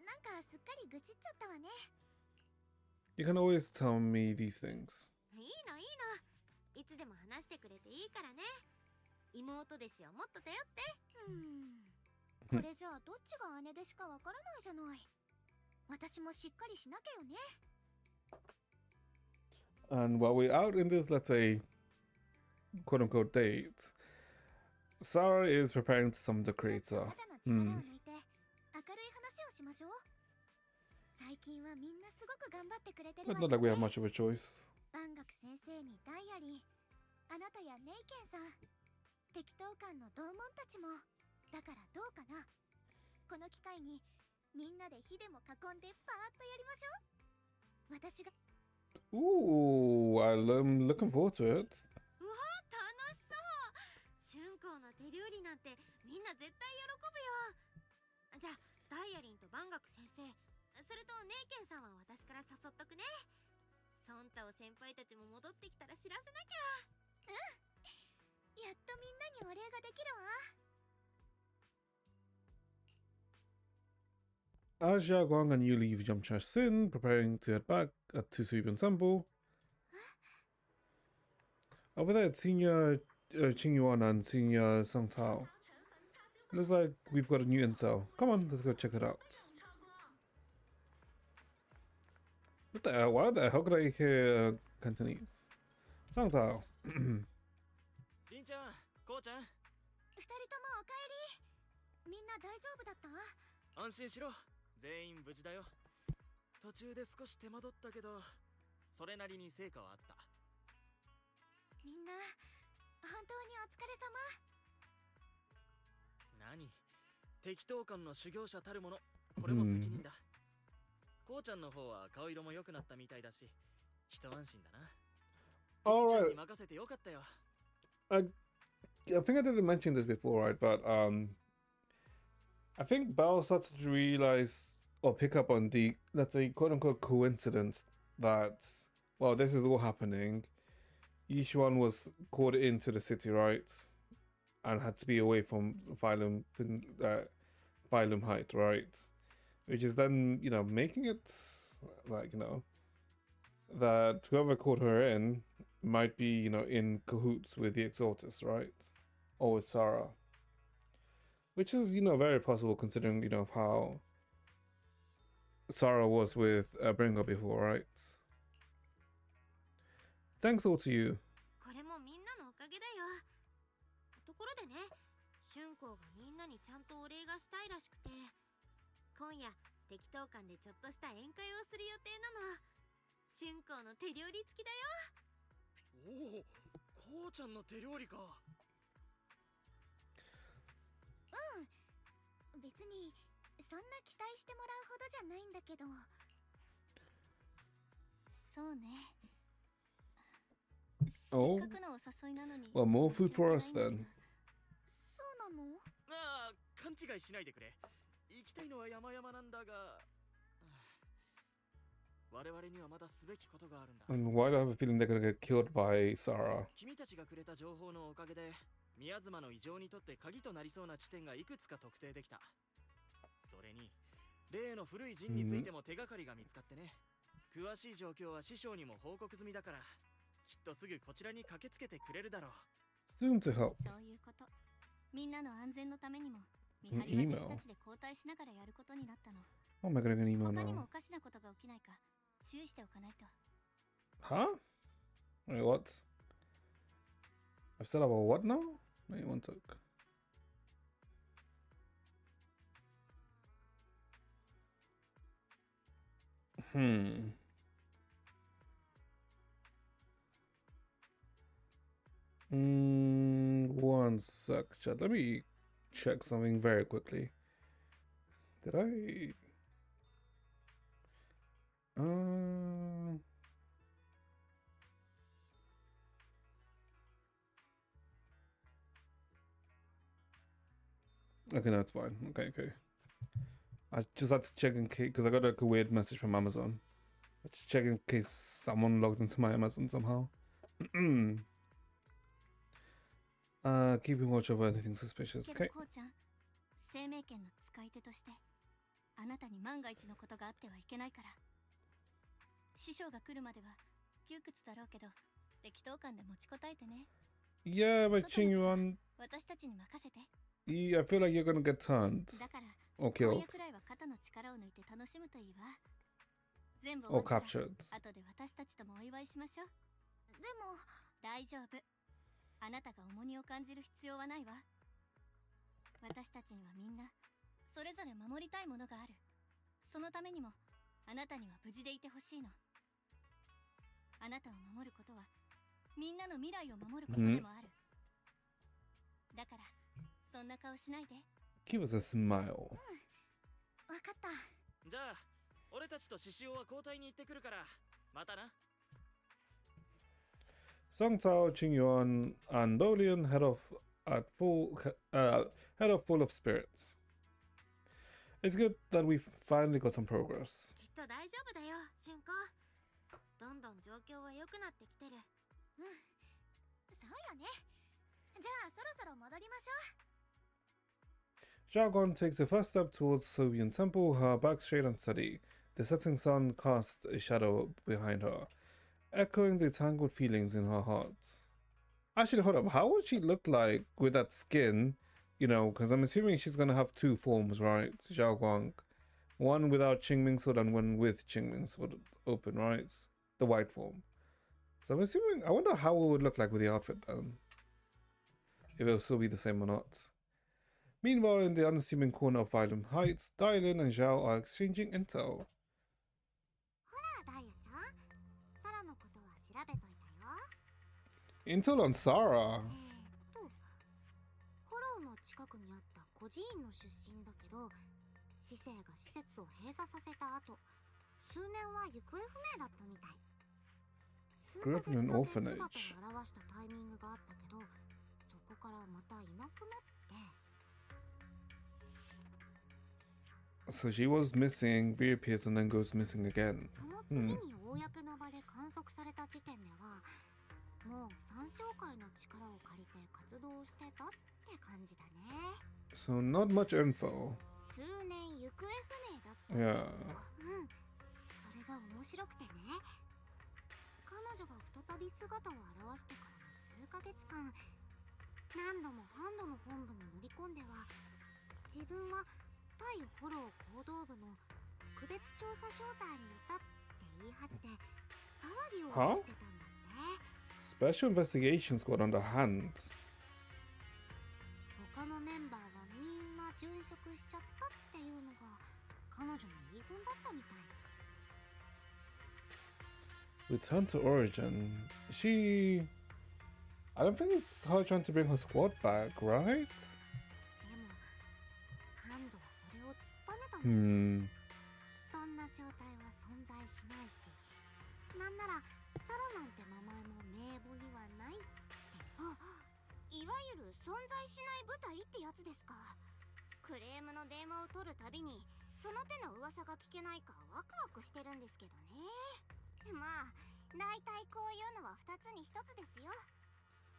Speaker 2: なんかすっかり愚痴っちゃったわね。
Speaker 1: You can always tell me these things.
Speaker 3: いいのいいの、いつでも話してくれていいからね。妹弟子をもっと頼って。
Speaker 2: これじゃあどっちが姉でしかわからないじゃない。私もしっかりしなきゃよね。
Speaker 1: And while we're out in this, let's say, quote unquote date, Sarah is preparing to summon the
Speaker 2: ちょっ
Speaker 1: creator.
Speaker 2: と肩の力を抜いて明るい話をしましょう。最近はみんなすごく頑張ってくれてる
Speaker 1: But
Speaker 2: わ
Speaker 1: not
Speaker 2: よ
Speaker 1: like we have
Speaker 2: ね。
Speaker 1: much of a choice.
Speaker 2: 万学先生にダイアリー、あなたやネイケンさん、適当感の同門たちも。だからどうかな、この機会にみんなで火でも囲んでパーッとやりましょう。私が
Speaker 1: Ooh, I'm looking forward to it.
Speaker 3: うわー楽しそう。春光の手料理なんてみんな絶対喜ぶよ。じゃあダイアリンと万学先生、それとネイケンさんは私から誘っとくね。ソンタオ先輩たちも戻ってきたら知らせなきゃ。やっとみんなにお礼ができるわ。
Speaker 1: As Xiaoguang and you leave Yamcha Sin, preparing to head back to Suibun Temple. Over there, it's Senior Qingyuan and Senior Song Tao. Looks like we've got a new intel. Come on, let's go check it out. What the hell? Why the hell could I hear Cantonese? Song Tao.
Speaker 4: りんちゃん、こうちゃん、
Speaker 3: 二人ともおかえり。みんな大丈夫だった？
Speaker 4: 安心しろ。全員無事だよ。途中で少し手間取ったけど、それなりに成果はあった。
Speaker 3: みんな本当にお疲れ様。
Speaker 4: 何？適当感の修行者たるもの、これも責任だ。こうちゃんの方は顔色も良くなったみたいだし、一安心だな。りんちゃんに任せてよかったよ。
Speaker 1: I think I didn't mention this before, right? But I think Bao starts to realize or pick up on the, let's say, quote unquote coincidence that, well, this is all happening. Yishuan was called into the city, right? And had to be away from Phylum Height, right? Which is then, you know, making it like, you know, that whoever called her in might be, you know, in cahoots with the Exaltus, right? Or with Sarah. Which is, you know, very possible considering, you know, how Sarah was with Bringo before, right? Thanks all to you.
Speaker 3: これもみんなのおかげだよ。ところでね、春光がみんなにちゃんとお礼がしたいらしくて、今夜適当館でちょっとした宴会をする予定なの。春光の手料理付きだよ。
Speaker 4: おお、こうちゃんの手料理か。
Speaker 3: 別にそんな期待してもらうほどじゃないんだけど。そうね。
Speaker 1: Oh,
Speaker 3: せっかくのお誘いなのに。
Speaker 1: well, more food for us then.
Speaker 3: そうなの？
Speaker 4: ああ、勘違いしないでくれ。行きたいのは山々なんだが、我々にはまだすべきことがあるんだ。
Speaker 1: And why do I have a feeling they're gonna get killed by Sarah?
Speaker 4: 君たちがくれた情報のおかげで、宮妻の異常にとって鍵となりそうな地点がいくつか特定できた。それに、例の古い陣についても手がかりが見つかってね。詳しい状況は師匠にも報告済みだから、きっとすぐこちらに駆けつけてくれるだろう。
Speaker 1: Soon to help.
Speaker 3: そういうこと。みんなの安全のためにも、見張りは私たちで交代しながらやることになったの。
Speaker 1: Oh, am I gonna get an email
Speaker 3: 他にも
Speaker 1: now?
Speaker 3: おかしなことが起きないか注意しておかないと。
Speaker 1: Huh? Wait, what? I've said about what now? Wait, one sec. One sec, chat. Let me check something very quickly. Did I? Okay, no, it's fine. Okay. I just had to check in case, because I got like a weird message from Amazon. Let's check in case someone logged into my Amazon somehow. Keeping watch over anything suspicious. Okay.
Speaker 3: こうちゃん、生命権の使い手として、あなたに万が一のことがあってはいけないから。師匠が来るまでは窮屈だろうけど、適当感で持ちこたえてね。
Speaker 1: Yeah, but Qingyuan,
Speaker 3: 私たちに任せて。
Speaker 1: I feel like you're gonna get turned
Speaker 3: だから、
Speaker 1: or
Speaker 3: 今
Speaker 1: killed
Speaker 3: 夜くらいは肩の力を抜いて楽しむといいわ。全部
Speaker 1: or
Speaker 3: 終わったら
Speaker 1: captured.
Speaker 3: 後で私たちともお祝いしましょう。でも大丈夫。あなたが重荷を感じる必要はないわ。私たちにはみんなそれぞれ守りたいものがある。そのためにもあなたには無事でいてほしいの。あなたを守ることはみんなの未来を守ることでもある。だからそんな顔しないで。
Speaker 1: Give us a smile.
Speaker 3: わかった。
Speaker 4: じゃあ、俺たちと獅子王は交代に行ってくるから、またな。
Speaker 1: Song Tao, Qingyuan, and Dolian head off full of spirits. It's good that we've finally got some progress.
Speaker 3: きっと大丈夫だよ、俊子。どんどん状況は良くなってきてる。そうよね。じゃあそろそろ戻りましょう。
Speaker 1: Jargon takes the first step towards the Soviet temple, her back straight and steady. The setting sun casts a shadow behind her, echoing the tangled feelings in her heart. Actually, hold up. How would she look like with that skin? You know, because I'm assuming she's gonna have two forms, right? Zhao Guang. One without Qingming sword and one with Qingming sword open, right? The white form. So I'm assuming, I wonder how it would look like with the outfit then. If it'll still be the same or not. Meanwhile, in the unassuming corner of Violent Heights, Dylan and Zhao are exchanging intel.
Speaker 3: ほらダイヤちゃん、サラのことは調べといたよ。
Speaker 1: Intel on Sarah.
Speaker 3: フォローの近くにあった孤児院の出身だけど、市政が施設を閉鎖させた後、数年は行方不明だったみたい。数ヶ
Speaker 1: Grew up in
Speaker 3: 月
Speaker 1: an
Speaker 3: だけ姿
Speaker 1: orphanage.
Speaker 3: を現したタイミングがあったけど、そこからまたいなくなって。
Speaker 1: So she was missing, reappears, and then goes missing again.
Speaker 3: その次に公の場で観測された時点では、もう三小会の力を借りて活動してたって感じだね。
Speaker 1: So not much info.
Speaker 3: 数年行方不明だったんだけど、
Speaker 1: Yeah.
Speaker 3: それが面白くてね。彼女が再び姿を現してからの数ヶ月間、何度もハンドの本部に乗り込んでは、自分は対フォロー行動部の特別調査小隊にいたって言い張って騒ぎを起こしてたんだって。
Speaker 1: Special Investigation Squad on the hands.
Speaker 3: 他のメンバーはみんな殉職しちゃったっていうのが彼女の言い分だったみたい。
Speaker 1: Return to origin. She... I don't think it's her trying to bring her squad back, right?
Speaker 3: でもハンドはそれを突っぱねたの。 そんな正体は存在しないし、なんならサラなんて名前も名簿にはないって。あ、いわゆる存在しない部隊ってやつですか。クレームの電話を取るたびにその手の噂が聞けないかワクワクしてるんですけどね。まあ大体こういうのは2つに1つですよ。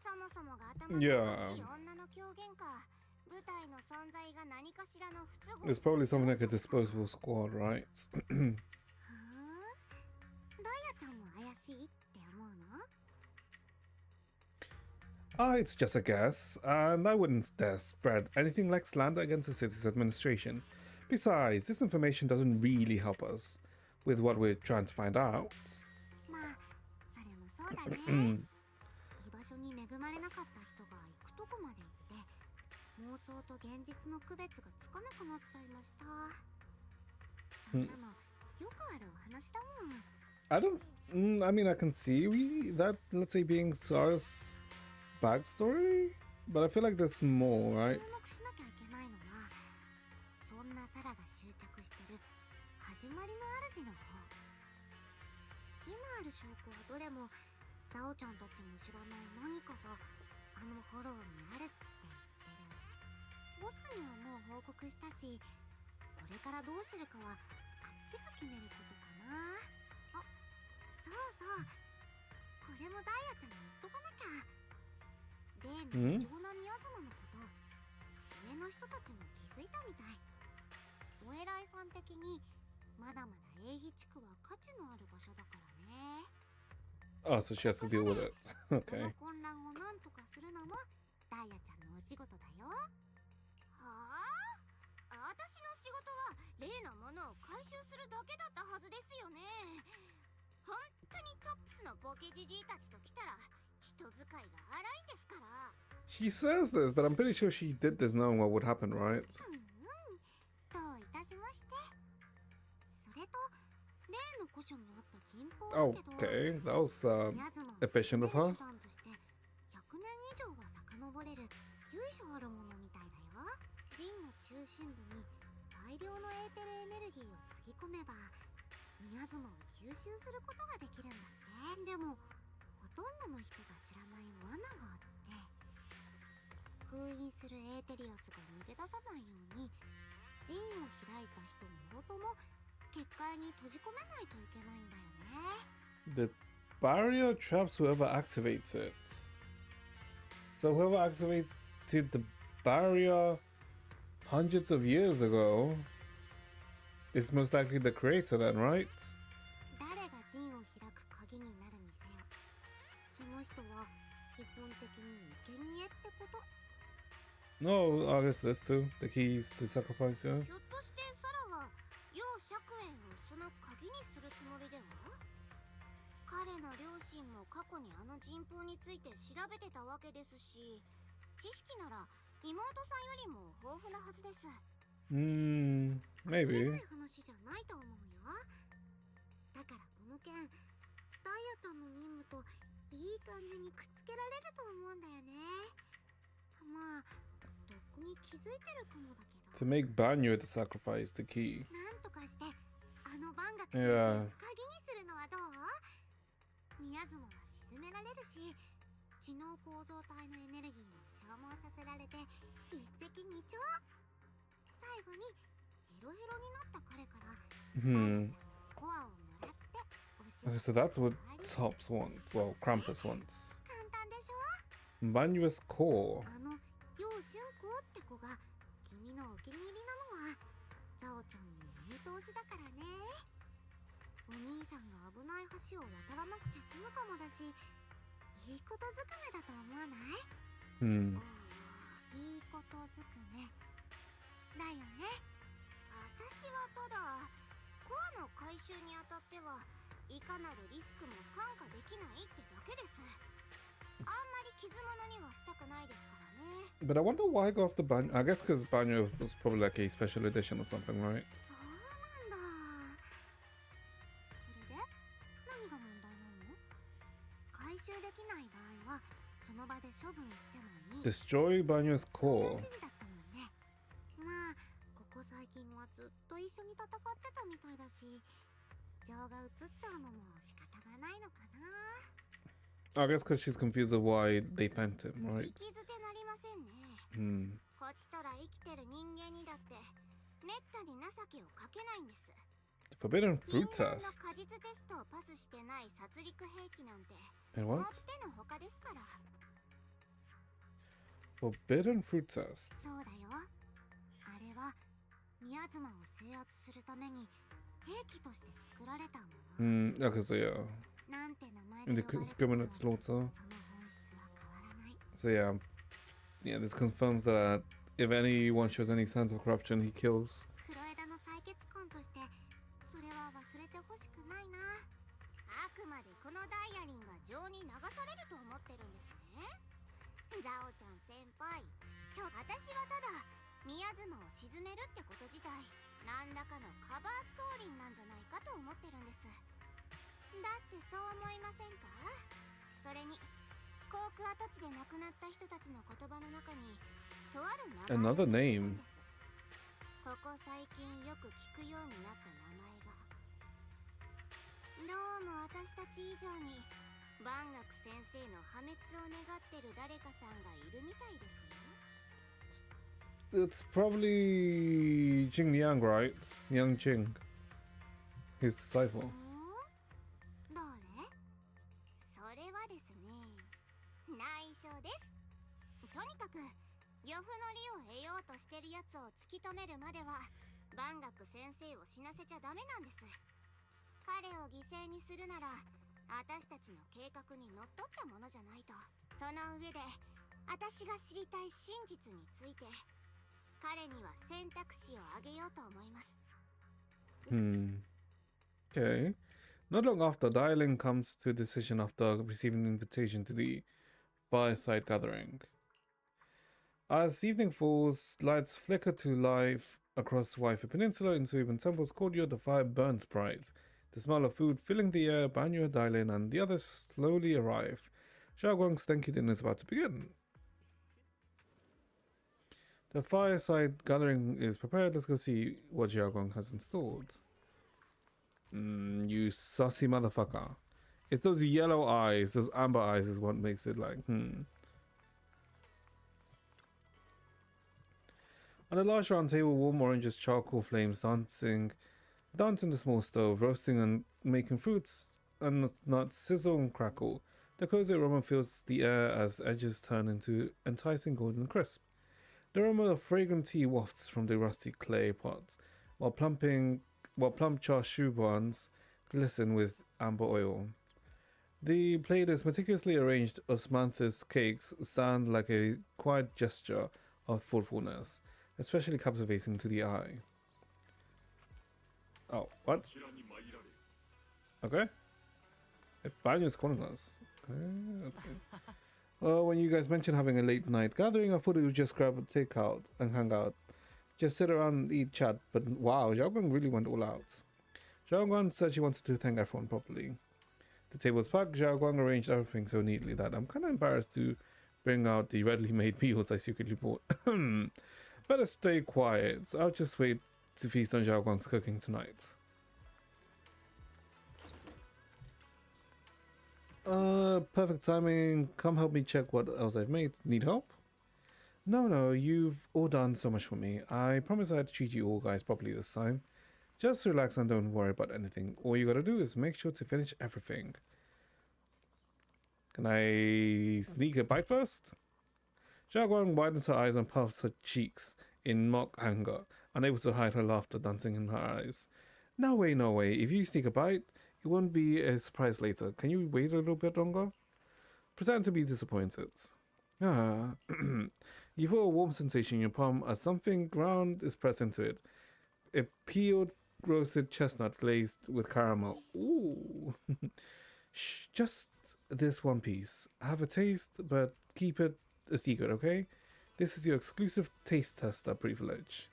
Speaker 3: そもそもが頭のおかしい女の狂言か、部隊の存在が何かしらの不都合。
Speaker 1: It's probably something like a disposable squad, right?
Speaker 3: ふーん、ダイヤちゃんも怪しいって思うの？
Speaker 1: It's just a guess, and I wouldn't dare spread anything like slander against the city's administration. Besides, this information doesn't really help us with what we're trying to find out.
Speaker 3: まあそれもそうだね。居場所に恵まれなかった人が行くとこまで行って妄想と現実の区別がつかなくなっちゃいました。そんなのよくあるお話だもん。
Speaker 1: I don't... I mean, I can see that, let's say, being Sarah's backstory, but I feel like there's more,
Speaker 3: 注
Speaker 1: right?
Speaker 3: 目しなきゃいけないのは、そんなサラが執着してる始まりの主の方。今ある証拠はどれもザオちゃんたちも知らない何かがあのフォローにあるって言ってる。ボスにはもう報告したし、これからどうするかはあっちが決めることかな。あ、そうそう、これもダイヤちゃんに言っとかなきゃ。例の異常な宮妻のこと、上の人たちも気づいたみたい。お偉いさん的にまだまだ永比地区は価値のある場所だからね。
Speaker 1: Oh, so she has to deal with it.
Speaker 3: こ
Speaker 1: Okay.
Speaker 3: の混乱をなんとかするのもダイヤちゃんのお仕事だよ。はあ？私の仕事は例のものを回収するだけだったはずですよね。本当にトップスのボケじじいたちと来たら人使いが荒いんですから。
Speaker 1: She says this, but I'm pretty sure she did this knowing what would happen, right?
Speaker 3: どういたしまして。それと例の古書にあった人口だ
Speaker 1: Oh,
Speaker 3: けど、
Speaker 1: okay. That was
Speaker 3: 宮妻を
Speaker 1: efficient of her.
Speaker 3: 手段として100年以上は遡れる由緒あるものみたいだよ。陣の中心部に大量のエーテルエネルギーをつぎ込めば宮妻を吸収することができるんだって。でもほとんどの人が知らない罠があって、封印するエーテリアスが抜け出さないように陣を開いた人もろとも結界に閉じ込めないといけないんだよね。
Speaker 1: The barrier traps whoever activates it. So whoever activated the barrier hundreds of years ago is most likely the creator then, right?
Speaker 3: 誰が陣を開く鍵になるにせよ、その人は基本的に生贄ってこと。
Speaker 1: No, I guess this too. The keys to sacrifice, yeah.
Speaker 3: ひょっとしてサラは楊釈炎をその鍵にするつもりでは。彼の両親も過去にあの人風について調べてたわけですし、知識なら妹さんよりも豊富なはずです。
Speaker 1: Maybe.
Speaker 3: ない話じゃないと思うよ。だからこの件、ダイヤちゃんの任務といい感じにくっつけられると思うんだよね。まあ、とっくに気づいてるかもだけど。
Speaker 1: To make Banyo the sacrifice, the key.
Speaker 3: なんとかしてあの万学先
Speaker 1: Yeah.
Speaker 3: 生を鍵にするのはどう？宮妻は沈められるし、知能構造体のエネルギーも消耗させられて一石二鳥。最後にヘロヘロになった彼からダイヤちゃんにコアをもらって教
Speaker 1: Okay,
Speaker 3: え
Speaker 1: so
Speaker 3: て
Speaker 1: that's what
Speaker 3: 終わり。
Speaker 1: Tops wants. Well, Krampus wants.
Speaker 3: 簡単でしょ？
Speaker 1: Banua's core.
Speaker 3: あの楊春子って子が君のお気に入りなのはザオちゃんのお見通しだからね。お兄さんが危ない橋を渡らなくて済むかもだし、いいことずくめだと思わない？ いいことずくめだよね。私はただコアの回収にあたってはいかなるリスクも看過できないってだけです。あんまり傷物にはしたくないですからね。
Speaker 1: But I wonder why go after Banyo. I guess because Banyo was probably like a special edition or something, right?
Speaker 3: そうなんだ。それで何が問題なの？回収できない場合はその場で処分してもいい。
Speaker 1: Destroy Banyo's
Speaker 3: そういう
Speaker 1: core.
Speaker 3: 指示だったもんね。まあここ最近はずっと一緒に戦ってたみたいだし、情が移っちゃうのも仕方がないのかな。
Speaker 1: I guess because she's confused of why they thanked him, right?
Speaker 3: 聞き捨てなりませんね。 こちとら生きてる人間にだってめったに情けをかけないんです。
Speaker 1: Forbidden
Speaker 3: 禁
Speaker 1: fruit
Speaker 3: 断の
Speaker 1: test.
Speaker 3: 果実テストをパスしてない殺戮兵器なんて
Speaker 1: And
Speaker 3: もっ
Speaker 1: what?
Speaker 3: てのほかですから。
Speaker 1: Forbidden fruit test.
Speaker 3: そうだよ。あれは宮妻を制圧するために兵器として作られたもの。
Speaker 1: Okay, so yeah.
Speaker 3: なんて名前で呼ばれても
Speaker 1: Indiscriminate slaughter.
Speaker 3: その本質は変わらない。
Speaker 1: So yeah, this confirms that if anyone shows any signs of corruption, he kills.
Speaker 3: 黒枝の採血痕としてそれは忘れてほしくないな。あくまでこのダイヤリンが情に流されると思ってるんですね。ザオちゃん先輩、私はただ宮妻を沈めるってこと自体何らかのカバーストーリーなんじゃないかと思ってるんです。だってそう思いませんか？それに航空跡地で亡くなった人たちの言葉の中にとある名前
Speaker 1: Another
Speaker 3: が
Speaker 1: name.
Speaker 3: ここ最近よく聞くようになった名前が。どうも私たち以上に万学先生の破滅を願ってる誰かさんがいるみたいですよ。
Speaker 1: It's probably Jing Liang, right? Liang Jing. His disciple.
Speaker 3: 誰？それはですね、内緒です。とにかく呂布の利を得ようとしてるやつを突き止めるまでは万学先生を死なせちゃダメなんです。彼を犠牲にするなら私たちの計画にのっとったものじゃないと。その上で私が知りたい真実について彼には選択肢をあげようと思います。
Speaker 1: Okay. Not long after, Dialing comes to a decision after receiving an invitation to the fireside gathering. As evening falls, lights flicker to life across Waifu Peninsula in Suiban Temple's courtyard. The fire burns bright. The smell of food filling the air. Banyo, Dialing, and the others slowly arrive. Xiaoguang's Denki dinner is about to begin. The fireside gathering is prepared. Let's go see what Xiaoguang has installed. You sussy motherfucker. It's those yellow eyes, those amber eyes is what makes it like, On a large round table, warm oranges, charcoal flames dancing in the small stove, roasting and making fruits and nuts sizzle and crackle. The cozy aroma fills the air as edges turn into enticing golden crisp. The aroma of fragrant tea wafts from the rusty clay pots, while plump char siu buns glisten with amber oil. The plate is meticulously arranged. Osmanthus cakes stand like a quiet gesture of thoughtfulness, especially captivating to the eye. Oh, what? Okay. Banyo is calling us. Okay, that's it. Well, when you guys mentioned having a late night gathering, I thought it would just grab a takeout and hang out. Just sit around and eat chat, but wow, Xiaoguang really went all out. Xiaoguang said she wanted to thank everyone properly. The table was packed. Xiaoguang arranged everything so neatly that I'm kind of embarrassed to bring out the readily made meals I secretly bought. Better stay quiet. I'll just wait to feast on Xiaoguang's cooking tonight. Perfect timing. Come help me check what else I've made. Need help? No, you've all done so much for me. I promise I'd treat you all guys properly this time. Just relax and don't worry about anything. All you gotta do is make sure to finish everything. Can I sneak a bite first? Xiaoguang widens her eyes and puffs her cheeks in mock anger, unable to hide her laughter dancing in her eyes. No way. If you sneak a bite, it won't be a surprise later. Can you wait a little bit longer? Pretend to be disappointed. You feel a warm sensation in your palm as something round is pressed into it. A peeled roasted chestnut glazed with caramel. Ooh. Shh, just this one piece. Have a taste, but keep it a secret, okay? This is your exclusive taste tester privilege.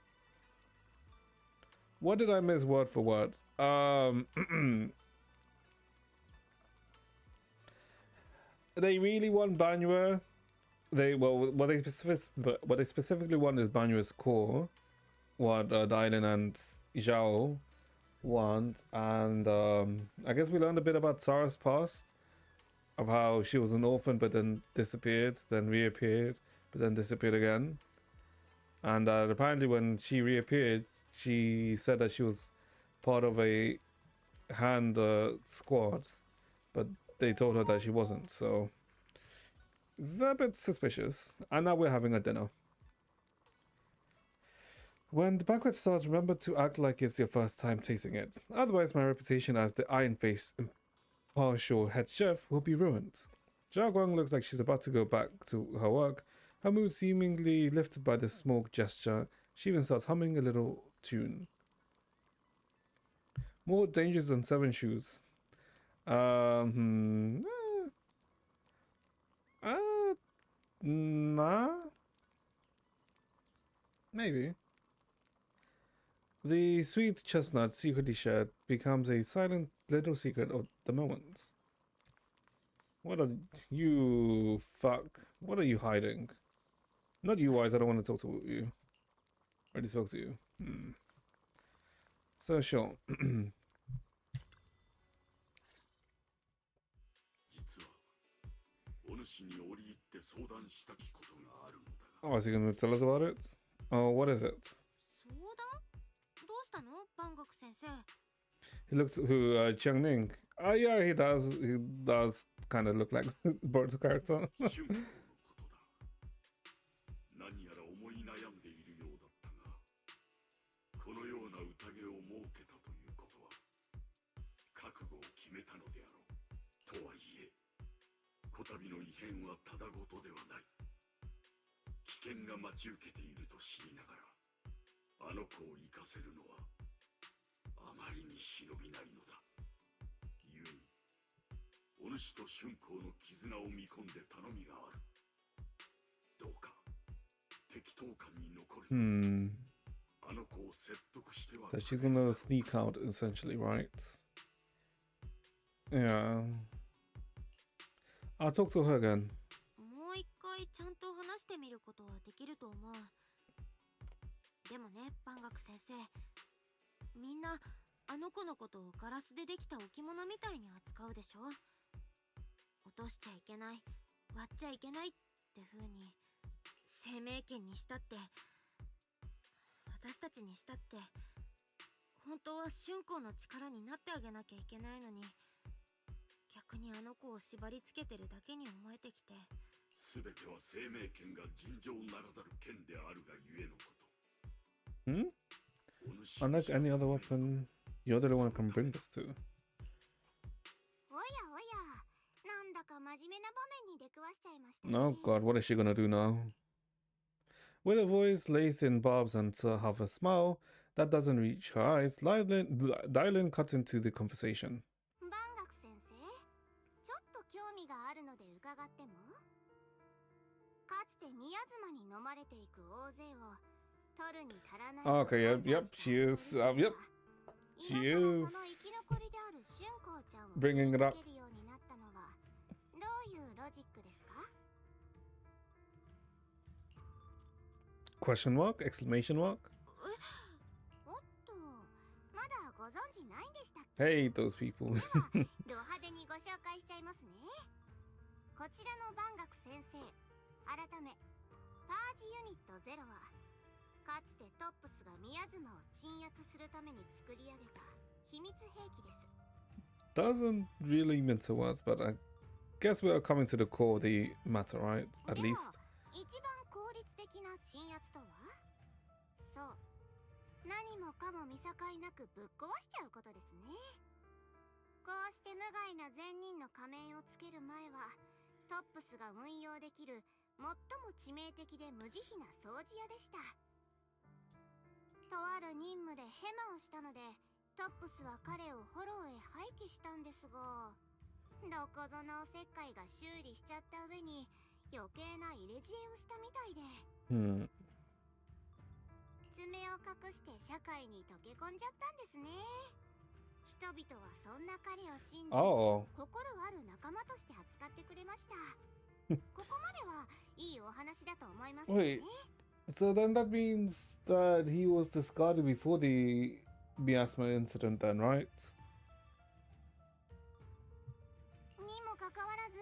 Speaker 1: What did I miss word for word? They really want Banua. What they specifically want is Banua's core. What Dylan and Zhao want, and I guess we learned a bit about Sarah's past, of how she was an orphan but then disappeared, then reappeared, but then disappeared again. And apparently when she reappeared, she said that she was part of a hand squad, but they told her that she wasn't, so it's a bit suspicious. And now we're having a dinner. When the banquet starts, remember to act like it's your first time tasting it. Otherwise, my reputation as the iron-faced, impartial head chef will be ruined. Zhao Guang looks like she's about to go back to her work, her mood seemingly lifted by this small gesture. She even starts humming a little tune. More dangerous than 7 shoes. Nah. Maybe. The sweet chestnut secretly shared becomes a silent little secret of the moment. What are you fuck? What are you hiding? Not you, Wise. I don't want to talk to you. I already spoke to you. So sure. Oh, is he going to tell us about it? Oh, what is it?
Speaker 3: 相談？どうしたの？万学先生。
Speaker 1: He looks who Ning. Oh yeah, he does. He does kind of look like Bird's character.
Speaker 5: 何やら思い悩んでいるようだったが、このような宴を設けたということは覚悟を決めたのであろう。とはいえ、こたびの異変はただごとではない。危険が待ち受けていると知りながら、あの子を生かせるのはあまりに忍びないのだ。故に、お主と春光の絆を見込んで頼みがある。どうか。
Speaker 1: So she's gonna sneak out essentially, right? Yeah. I'll talk to her again.
Speaker 3: もう一回ちゃんと話してみることはできると思う。でもね、万学先生。みんなあの子のことをガラスでできた置物みたいに扱うでしょ。落としちゃいけない、割っちゃいけないって風に。生命権にしたって、私たちにしたって、本当は春光の力になってあげなきゃいけないのに、逆逆にあの子を縛り付けてるだけに思えてきて。
Speaker 5: すべては生命権が尋常ならざる権であるがゆえのこと。
Speaker 1: Hmm?
Speaker 5: お主
Speaker 1: Unlike any other weapon, you're the one who can bring this to.
Speaker 2: おやおや、なんだか真面目な場面に出くわしちゃいましたね。
Speaker 1: Oh god, what is she gonna do now? With a voice laced in barbs and half a smile that doesn't reach her eyes, Dylan cuts into the conversation.
Speaker 2: 万学先生、ちょっと興味があるので伺っても？かつて宮妻に飲まれていく大勢を取るに足らない。
Speaker 1: Okay, yep, she is. Yep, she is
Speaker 2: その生き残りである春光ちゃんを
Speaker 1: bringing it up.
Speaker 2: けるようになったのはどういうロジックですか？
Speaker 1: Question mark? Exclamation mark?
Speaker 2: おっと、まだご存知ないんでしたっけ？
Speaker 1: Hey, those people.
Speaker 2: では、ド派手にご紹介しちゃいますね。こちらの万学先生、改めパージユニットゼロはかつてトップスが宮妻を鎮圧するために作り上げた秘密兵器です。
Speaker 1: Doesn't really mean to us, but I guess we are coming to the core of the matter, right? At
Speaker 2: でも
Speaker 1: least.
Speaker 2: 一番効率的な鎮圧とは、そう、何もかも見境なくぶっ壊しちゃうことですね。こうして無害な善人の仮面をつける前はトップスが運用できる最も致命的で無慈悲な掃除屋でした。とある任務でヘマをしたのでトップスは彼をフォローへ廃棄したんですが、どこぞのおせっかいが修理しちゃった上に余計な入れ知恵をしたみたいで、爪を隠して社会に溶け込んじゃったんですね。人々はそんな彼を信じ、
Speaker 1: Oh.
Speaker 2: 心ある仲間として扱ってくれました。ここまではいいお話だと思いますよね。
Speaker 1: Wait, so then that means that he was discarded before the miasma incident, then, right?
Speaker 2: にもかかわらず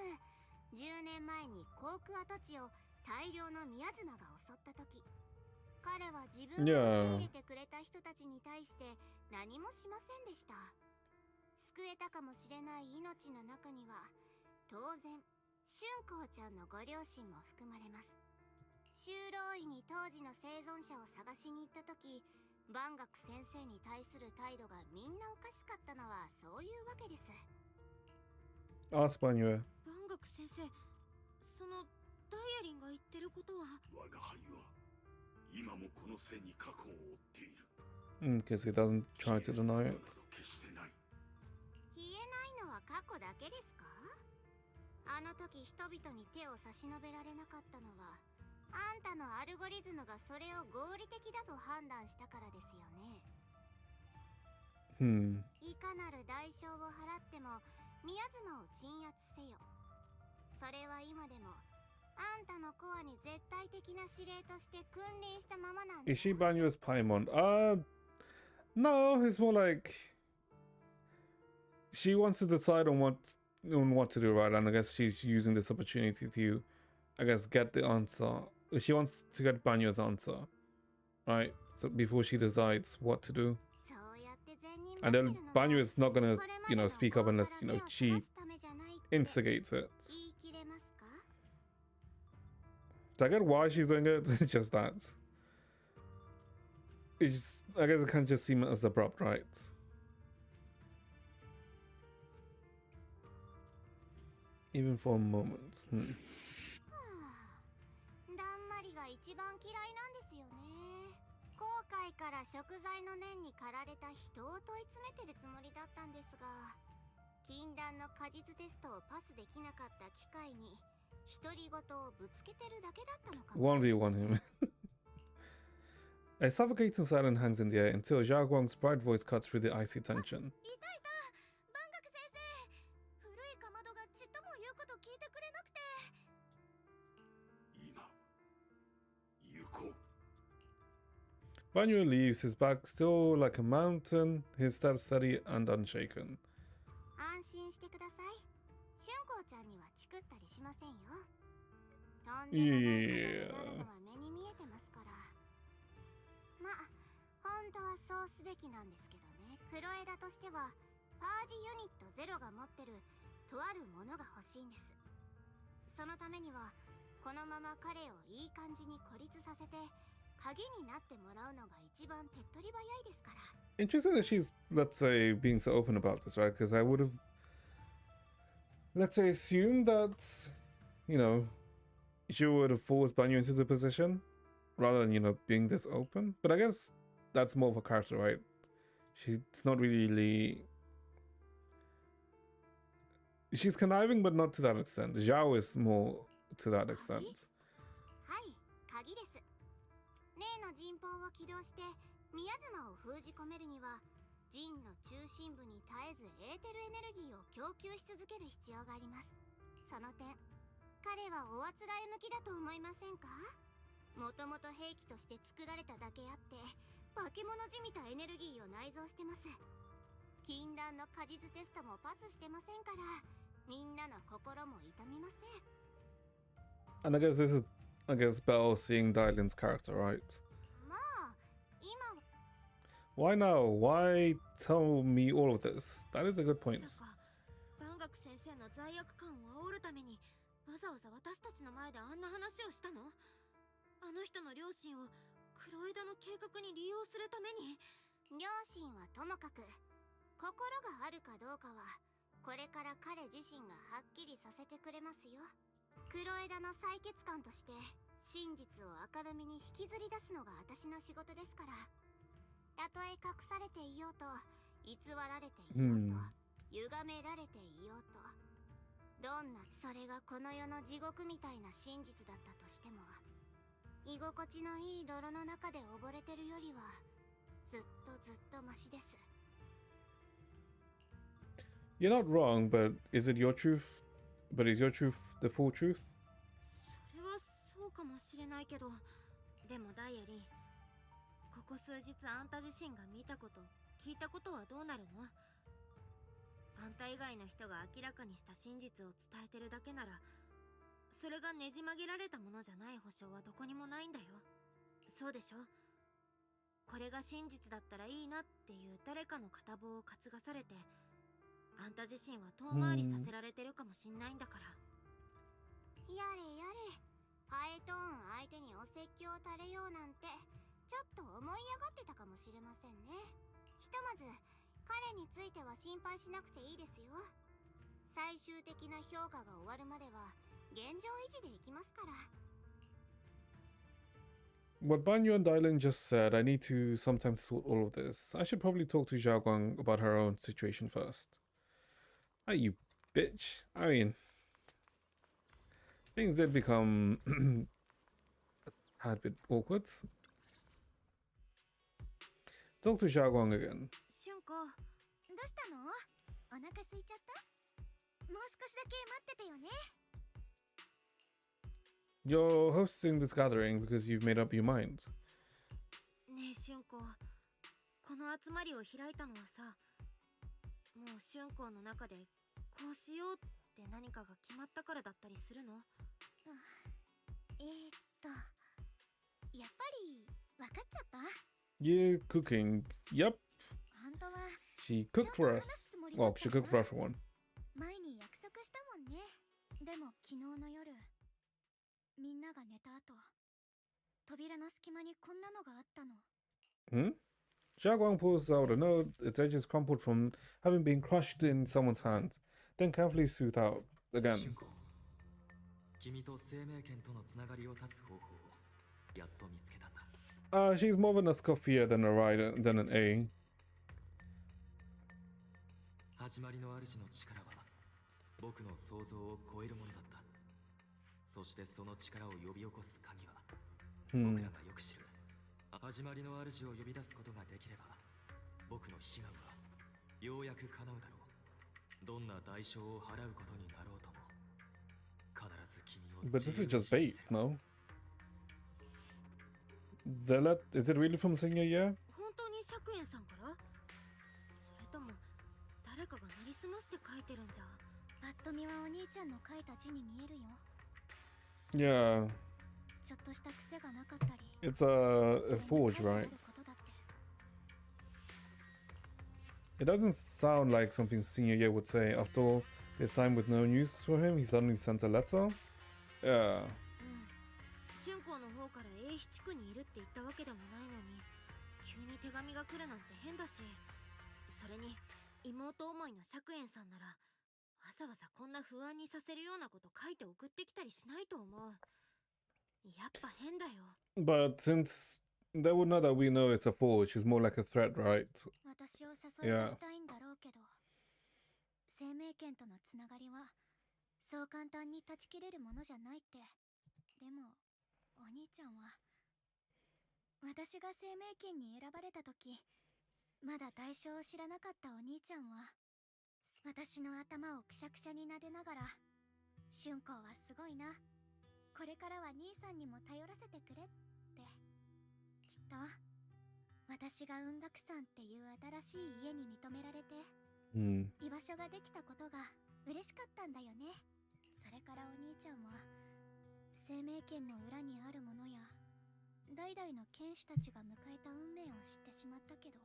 Speaker 2: 10年前に航空跡地を大量の宮妻が襲った時、彼は自分を受け入れてくれた人たちに対して何もしませんでした。救えたかもしれない命の中には当然春光ちゃんのご両親も含まれます。修道院に当時の生存者を探しに行った時、万学先生に対する態度がみんなおかしかったのはそういうわけです。
Speaker 1: Ask Banyo.
Speaker 3: 万学先生、そのダイヤリンが言ってることは。
Speaker 5: 我が輩は今もこの背に過去を追っている。
Speaker 1: Because he doesn't try to deny it.
Speaker 5: 決してない。
Speaker 2: 消えないのは過去だけですか？あの時人々に手を差し伸べられなかったのはあんたのアルゴリズムがそれを合理的だと判断したからですよね。いかなる代償を払っても宮妻を鎮圧せよ。それは今でもあんたのコアに絶対的な指令として君臨したままなんだ。
Speaker 1: Is she Banyo's Paimon? No, it's more like she wants to decide on what to do, right? And I guess she's using this opportunity to, I guess, get the answer. She wants to get Banyo's answer, right? So before she decides what to do.
Speaker 2: そうやって善人
Speaker 1: And
Speaker 2: ぶって
Speaker 1: then
Speaker 2: るのは
Speaker 1: Banyo is not gonna,
Speaker 2: これまでの
Speaker 1: speak up unless,
Speaker 2: 業から
Speaker 1: she
Speaker 2: 目をそらすためじゃないって
Speaker 1: instigates it.
Speaker 2: 言い切れますか？
Speaker 1: Do I get why she's doing it? It's just that. It's, I guess it can just seem as abrupt, right? Even for a moment.
Speaker 2: はあ、だんまりが一番嫌いなんですよね。後悔から食材の念に駆られた人を問い詰めてるつもりだったんですが、禁断の果実テストをパスできなかった機会に独り言をぶつけてるだけだったのかもしれません。
Speaker 1: 1v1 him. A suffocating silence hangs in the air until Zhao Guang's bright voice cuts through the icy tension.
Speaker 3: いたいた、万学先生。古いかまどがちっとも言うこと聞いてくれなくて。
Speaker 5: いいな。行こう。
Speaker 1: Banyo leaves, his back still like a mountain, his steps steady and unshaken.
Speaker 2: 安心してください。春光ちゃんにはチクったりしませんよ。とんでもないことになるのは目に見えてますから。まあ、本当はそうすべきなんですけどね。黒枝としてはパージユニットゼロが持ってるとあるものが欲しいんです。そのためにはこのまま彼をいい感じに孤立させて鍵になってもらうのが一番手っ取り早いですから。
Speaker 1: Interesting that she's, let's say, being so open about this, right? Because I would have, let's say, assumed that, you know, she would have forced Banyu into the position rather than, you know, being this open. But I guess that's more of a character, right? She's not really. She's conniving, but not to that extent. Zhao is more to that extent.
Speaker 2: はい、鍵です。例の陣法を起動して宮妻を封じ込めるには陣の中心部に絶えずエーテルエネルギーを供給し続ける必要があります。その点彼はおあつらえ向きだと思いませんか？もともと兵器として作られただけあって化け物じみたエネルギーを内蔵してます。禁断の果実テストもパスしてませんからみんなの心も痛みません。
Speaker 1: And I guess this is, I guess, Belle seeing Dylan's character, right?
Speaker 2: まあ今は
Speaker 1: Why now? Why tell me all of this? That is a good point.
Speaker 3: まさか万学先生の罪悪感を煽るためにわざわざ私たちの前であんな話をしたの？あの人の両親をクロエダの計画に利用するために？
Speaker 2: 両親はともかく心があるかどうかはこれから彼自身がはっきりさせてくれますよ。クロエダの採血官として真実を明るみに引きずり出すのが私の仕事ですから。たとえ隠されていようと偽られていようと、歪められていようと、どんなそれがこの世の地獄みたいな真実だったとしても居心地のいい泥の中で溺れてるよりはずっとマシです。
Speaker 1: You're not wrong, but is it your truth? But is your truth the full truth?
Speaker 3: それはそうかもしれないけど、でもダイアリー、ここ数日あんた自身が見たこと聞いたことはどうなるの？あんた以外の人が明らかにした真実を伝えてるだけならそれがねじ曲げられたものじゃない保証はどこにもないんだよ。そうでしょ？これが真実だったらいいなっていう誰かの片棒を担がされてあんた自身は遠回りさせられてるかもしんないんだから。
Speaker 2: やれやれ、ハエトーン相手にお説教を垂れようなんてちょっと思い上がってたかもしれませんね。ひとまず彼については心配しなくていいですよ。最終的な評価が終わるまでは現状維持でいきますから。
Speaker 1: What Banyu and Dylan just said, I need to sometimes sort all of this. I should probably talk to Xiaoguang about her own situation first. Ah, you bitch. I mean, things did become a tad bit awkward. Talk to Xiaoguang again.
Speaker 3: シュンコ、
Speaker 2: どうしたの？お腹空いちゃった？もう少しだけ待っててよね。
Speaker 1: You're hosting this gathering because you've made up your mind.
Speaker 3: ねえシュンコ、この集まりを開いたのはさ、もうシュンコの中でこうしようって何かが決まったからだったりするの？
Speaker 2: やっぱり分かっちゃった？
Speaker 1: Yeah, cooking. Yep.
Speaker 2: 本当は
Speaker 1: She cooked for us. Well, she cooked for everyone.
Speaker 2: 前に約束したもんね。でも昨日の夜みんなが寝た後扉の隙間にこんなのがあったの。
Speaker 1: Hmm? Xiaoguang pulls out a note. Its edges crumpled from having been crushed in someone's hand, then carefully smoothed out again.
Speaker 6: 君と生命圏とのつながりを断つ方法をやっと見つけたんだ。
Speaker 1: She's more of an Escoffier than a rider than an A.
Speaker 6: 始まりの主の力は僕の想像を超えるものだった。そしてその力を呼び起こす鍵は、僕らがよく知る始まりの主を呼び出すことができれば僕の悲願はようやく叶うだろう。どんな代償を払うことになろうとも必ず君を
Speaker 1: But this is just bait, no? Is it really from Senior Year?
Speaker 3: 本当に釈円さんから？それとも誰かがなりすまして書いてるんじゃ？
Speaker 2: パッと見はお兄ちゃんの書いた字に見えるよ。
Speaker 1: Yeah.
Speaker 2: ちょっとした癖がなかったり。
Speaker 1: It's a forge, right? It doesn't sound like something Senior Year would say. After all, This time, with no news for him, he suddenly sent a letter. Yeah.
Speaker 3: 春光の方から英比地区にいるって言ったわけでもないのに、急に手紙が来るなんて変だし、それに妹思いの釈円さんならわざわざこんな不安にさせるようなこと書いて送ってきたりしないと思う。やっぱ変だよ。
Speaker 1: But since they would know that we know it's a forge, it's more like a threat, right?
Speaker 2: 私を誘い出したいんだろうけど、生命圏とのつながりはそう簡単に断ち切れるものじゃないって。でもお兄ちゃんは、私が生命圏に選ばれた時、まだ対象を知らなかったお兄ちゃんは、私の頭をくしゃくしゃに撫でながら、春光はすごいな、これからは兄さんにも頼らせてくれって。きっと私が雲岳山っていう新しい家に認められて、居場所ができたことが嬉しかったんだよね。それからお兄ちゃんは生命圏の裏にあるものや代々の剣士たちが迎えた運命を知ってしまったけど。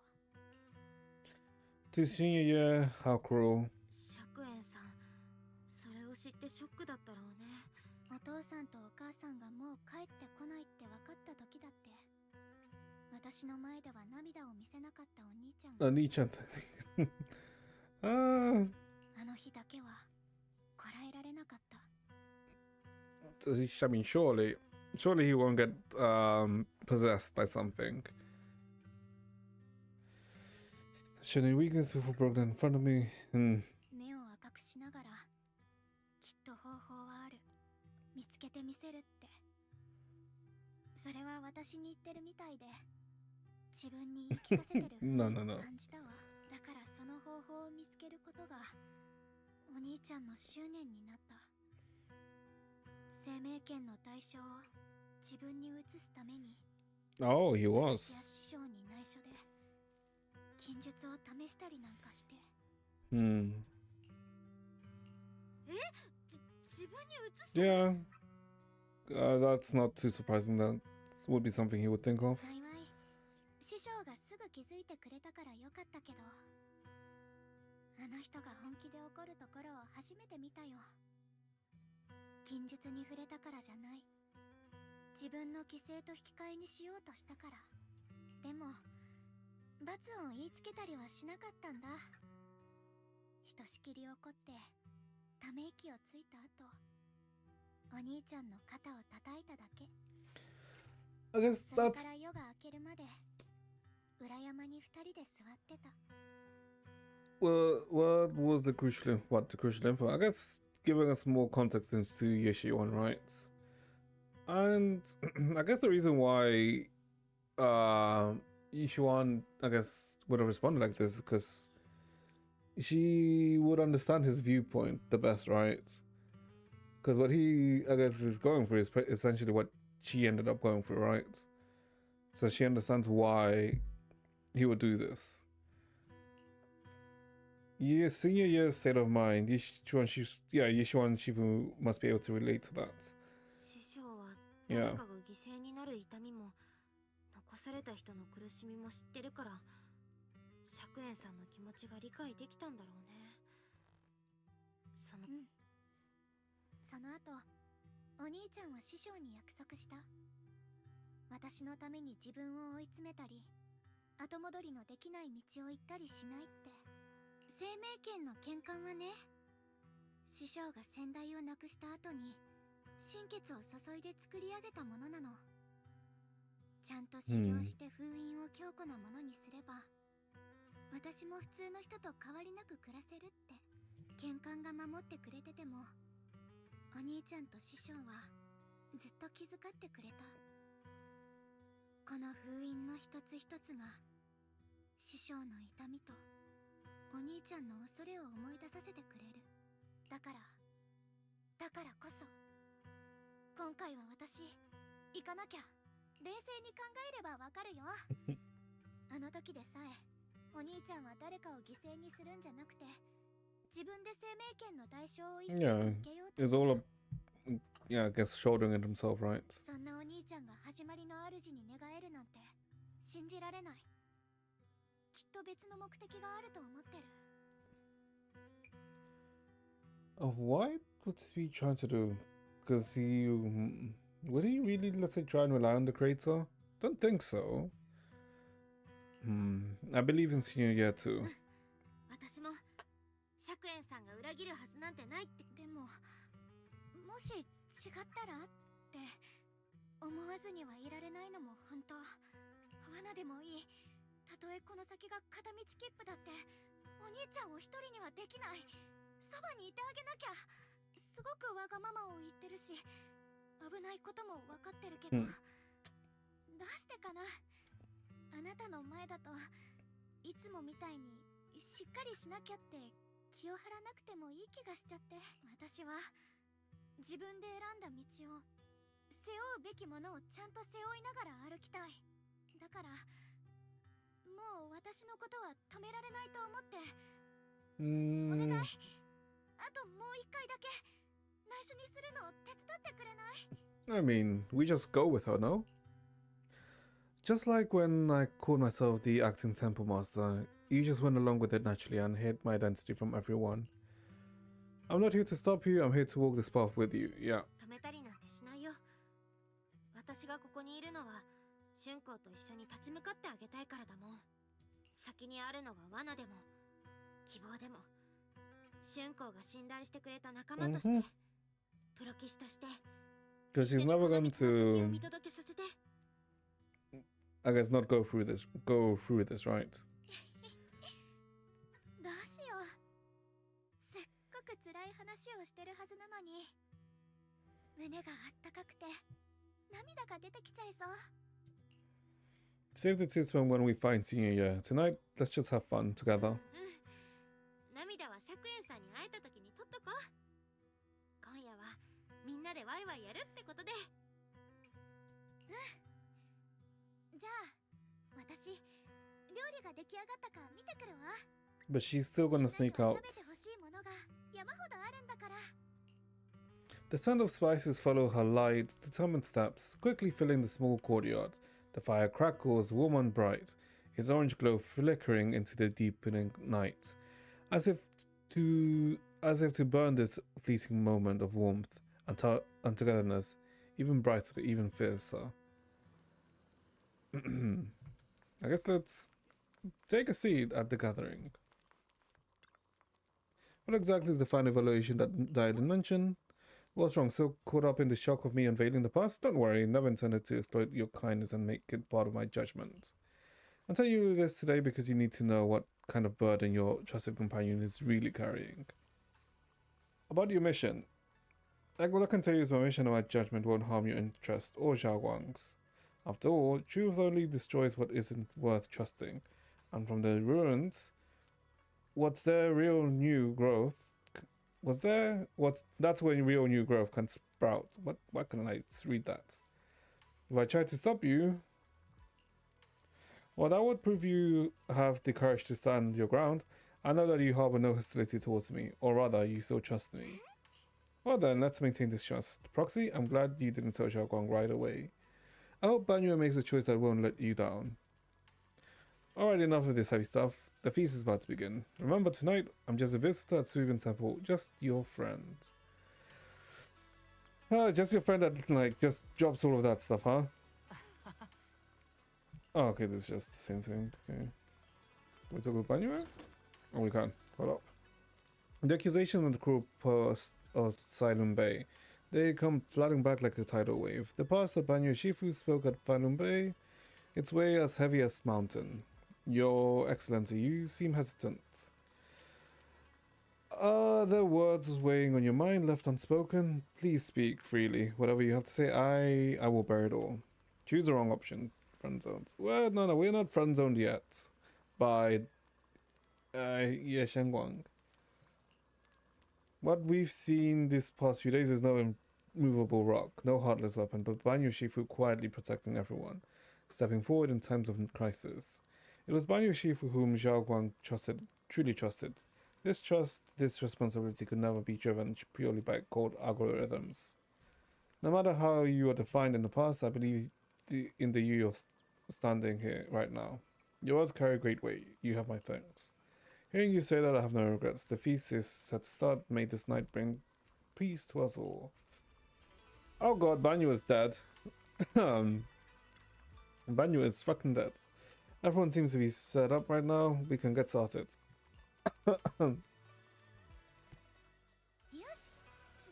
Speaker 1: To senior year, how cruel.
Speaker 3: 釈円さん、それを知ってショックだったろうね。
Speaker 2: お父さんとお母さんがもう帰ってこないって分かった時だって、私の前では涙を見せなかったお兄ちゃんが、
Speaker 1: Nichan.
Speaker 2: あの日だけはこらえられなかった。
Speaker 1: I mean, surely he won't get possessed by something. Showing weakness before broke down in front of me.
Speaker 2: 目を赤くしながら、きっと方法はある、見つけてみせるって。それは私に言ってるみたいで、自分に言い聞かせてる風に
Speaker 1: No, no, no.
Speaker 2: 感じたわ。だからその方法を見つけることがお兄ちゃんの執念になった。生命圏の対象を自分に移すために、
Speaker 1: Oh, he
Speaker 2: 私
Speaker 1: was.
Speaker 2: や師匠に内緒で禁術を試したりなんかして。
Speaker 3: 自分に移す。
Speaker 1: Yeah. That's not too surprising. That would be something he would think of.
Speaker 2: 幸い師匠がすぐ気づいてくれたからよかったけど、あの人が本気で怒るところを初めて見たよ。禁術に触れたからじゃない、自分の規制と引き換えにしようとしたから。でも罰を言いつけたりはしなかったんだ。ひとしきり怒ってため息をついた後、お兄ちゃんの肩を叩いただけ。
Speaker 1: I guess
Speaker 2: それ
Speaker 1: that's
Speaker 2: から夜が明けるまで裏山に二人で座ってた。
Speaker 1: what was the crucial info? I guess giving us more context into Yeshiwan, right? And I guess the reason why Yeshiwan, I guess, would have responded like this is because she would understand his viewpoint the best, right? Because what he, I guess, is going through is essentially what she ended up going through, right? So she understands why he would do this. Yeah, senior year state of mind. Yeshiwan Shifu must be able to relate to that.
Speaker 3: 師匠は誰かが犠牲になる痛みも残された人の苦しみも知ってるから、釈円さんの気持ちが理解できたんだろうね。その、
Speaker 2: その後、お兄ちゃんは師匠に約束した。私のために自分を追い詰めたり、後戻りのできない道を行ったりしないって。生命圏の献冠はね、師匠が先代を亡くした後に心血を注いで作り上げたものなの。ちゃんと修行して封印を強固なものにすれば、私も普通の人と変わりなく暮らせるって。献冠が守ってくれてても、お兄ちゃんと師匠はずっと気遣ってくれた。この封印の一つ一つが師匠の痛みとお兄ちゃんの恐れを思い出させてくれる。だからこそ、今回は私行かなきゃ。冷静に考えればわかるよ。あの時でさえお兄ちゃんは誰かを犠牲にするんじゃなくて、自分で生命圏の代償を一緒に受けようとした。
Speaker 1: It's all I guess shouldering it himself, right?
Speaker 2: そんなお兄ちゃんが始まりの主に願えるなんて信じられない。きっと別の目的があると思ってる。
Speaker 1: What would he be trying to do? Because would he really, let's say, try and rely on the creator? Don't think so. I believe in senior year too.
Speaker 3: 私も釈園さんが裏切るはずなんてないって。でももし違ったらって思わずにはいられないのも本当。罠でもいい。たとえこの先が片道切符だってお兄ちゃんを一人にはできない。そばにいてあげなきゃ。すごくわがままを言ってるし危ないことも分かってるけど、どうしてかな。あなたの前だといつもみたいにしっかりしなきゃって気を張らなくてもいい気がしちゃって。私は自分で選んだ道を背負うべきものをちゃんと背負いながら歩きたい。だからもう私のことは止められないと思って。お願い。あともう一回だけ内緒にするのを手伝ってくれない？
Speaker 1: I mean, we just go with her, no? Just like when I called myself the acting temple master, you just went along with it naturally and hid my identity from everyone. I'm not here to stop you, I'm here to walk this path with you, yeah.
Speaker 3: 止めたりなんてしないよ。私がここにいるのは春光と一緒に立ち向かってあげたいからだもん。先にあるのは罠でも希望でも春光が信頼してくれた仲間として、プロ棋士として。
Speaker 1: Because she's never going to, I guess, not go through this, right?
Speaker 3: どうしよう。すっごく辛い話をしてるはずなのに胸があったかくて涙が出てきちゃいそう。
Speaker 1: Save the tears from when we find senior year. Tonight, let's just have fun together.
Speaker 3: 涙は釈園さんに会えた時に取っとこう。今夜はみんなでワイワイやるってことで。じゃあ私料理が出来上がったか見てくるわ。
Speaker 1: But she's still gonna sneak out.
Speaker 3: 食べてほしいものが山ほどあるんだから。
Speaker 1: The scent of spices follow her light, determined steps, quickly filling the small courtyard. The fire crackles warm and bright, its orange glow flickering into the deepening night, as if to burn this fleeting moment of warmth and togetherness even brighter, even fiercer. I guess let's take a seat at the gathering. What exactly is the final evaluation that Dylan mentioned? What's wrong? So caught up in the shock of me unveiling the past? Don't worry, never intended to exploit your kindness and make it part of my judgment. I'm telling you this today because you need to know what kind of burden your trusted companion is really carrying. About your mission. Like what I can tell you is my mission and my judgment won't harm your interest or Zhao Guang's. After all, truth only destroys what isn't worth trusting. And from the ruins, what's there real new growth? That's when real new growth can sprout. Why can I read that? If I try to stop you, well, that would prove you have the courage to stand your ground. I know that you harbor no hostility towards me, or rather, you still trust me. Well then, let's maintain this trust. Proxy, I'm glad you didn't tell Zhao Guang right away. I hope Banyu makes a choice that won't let you down. Alright, enough of this heavy stuff. The feast is about to begin. Remember, tonight, I'm just a visitor at Suibin Temple. Just your friend. Just your friend that, like, just drops all of that stuff, huh? Oh, okay, this is just the same thing. Okay. Can we talk with Banyu? Oh, we can. Hold up. The accusation on the cruel past of Silent Bay. They come flooding back like a tidal wave. The past that Banyu Shifu spoke at Silent Bay, its way as heavy as mountain. Your Excellency, you seem hesitant. Are there words weighing on your mind left unspoken? Please speak freely. Whatever you have to say, I will bear it all. Choose the wrong option. Friend zones. Well, no, we're not friend zoned yet. By Ye Shengguang. What we've seen this past few days is no immovable rock, no heartless weapon, but Banyu Shifu quietly protecting everyone, stepping forward in times of crisis. It was Banyu Shifu whom Zhao Guang trusted, truly trusted. This trust, this responsibility could never be driven purely by cold algorithms. No matter how you are defined in the past, I believe in the you you're standing here right now. Your words carry great weight. You have my thanks. Hearing you say that, I have no regrets. The feast is set to start. May this night bring peace to us all. Oh god, Banyu is dead. Banyu is fucking dead. Everyone seems to be set up right now. We can get started.
Speaker 3: よし、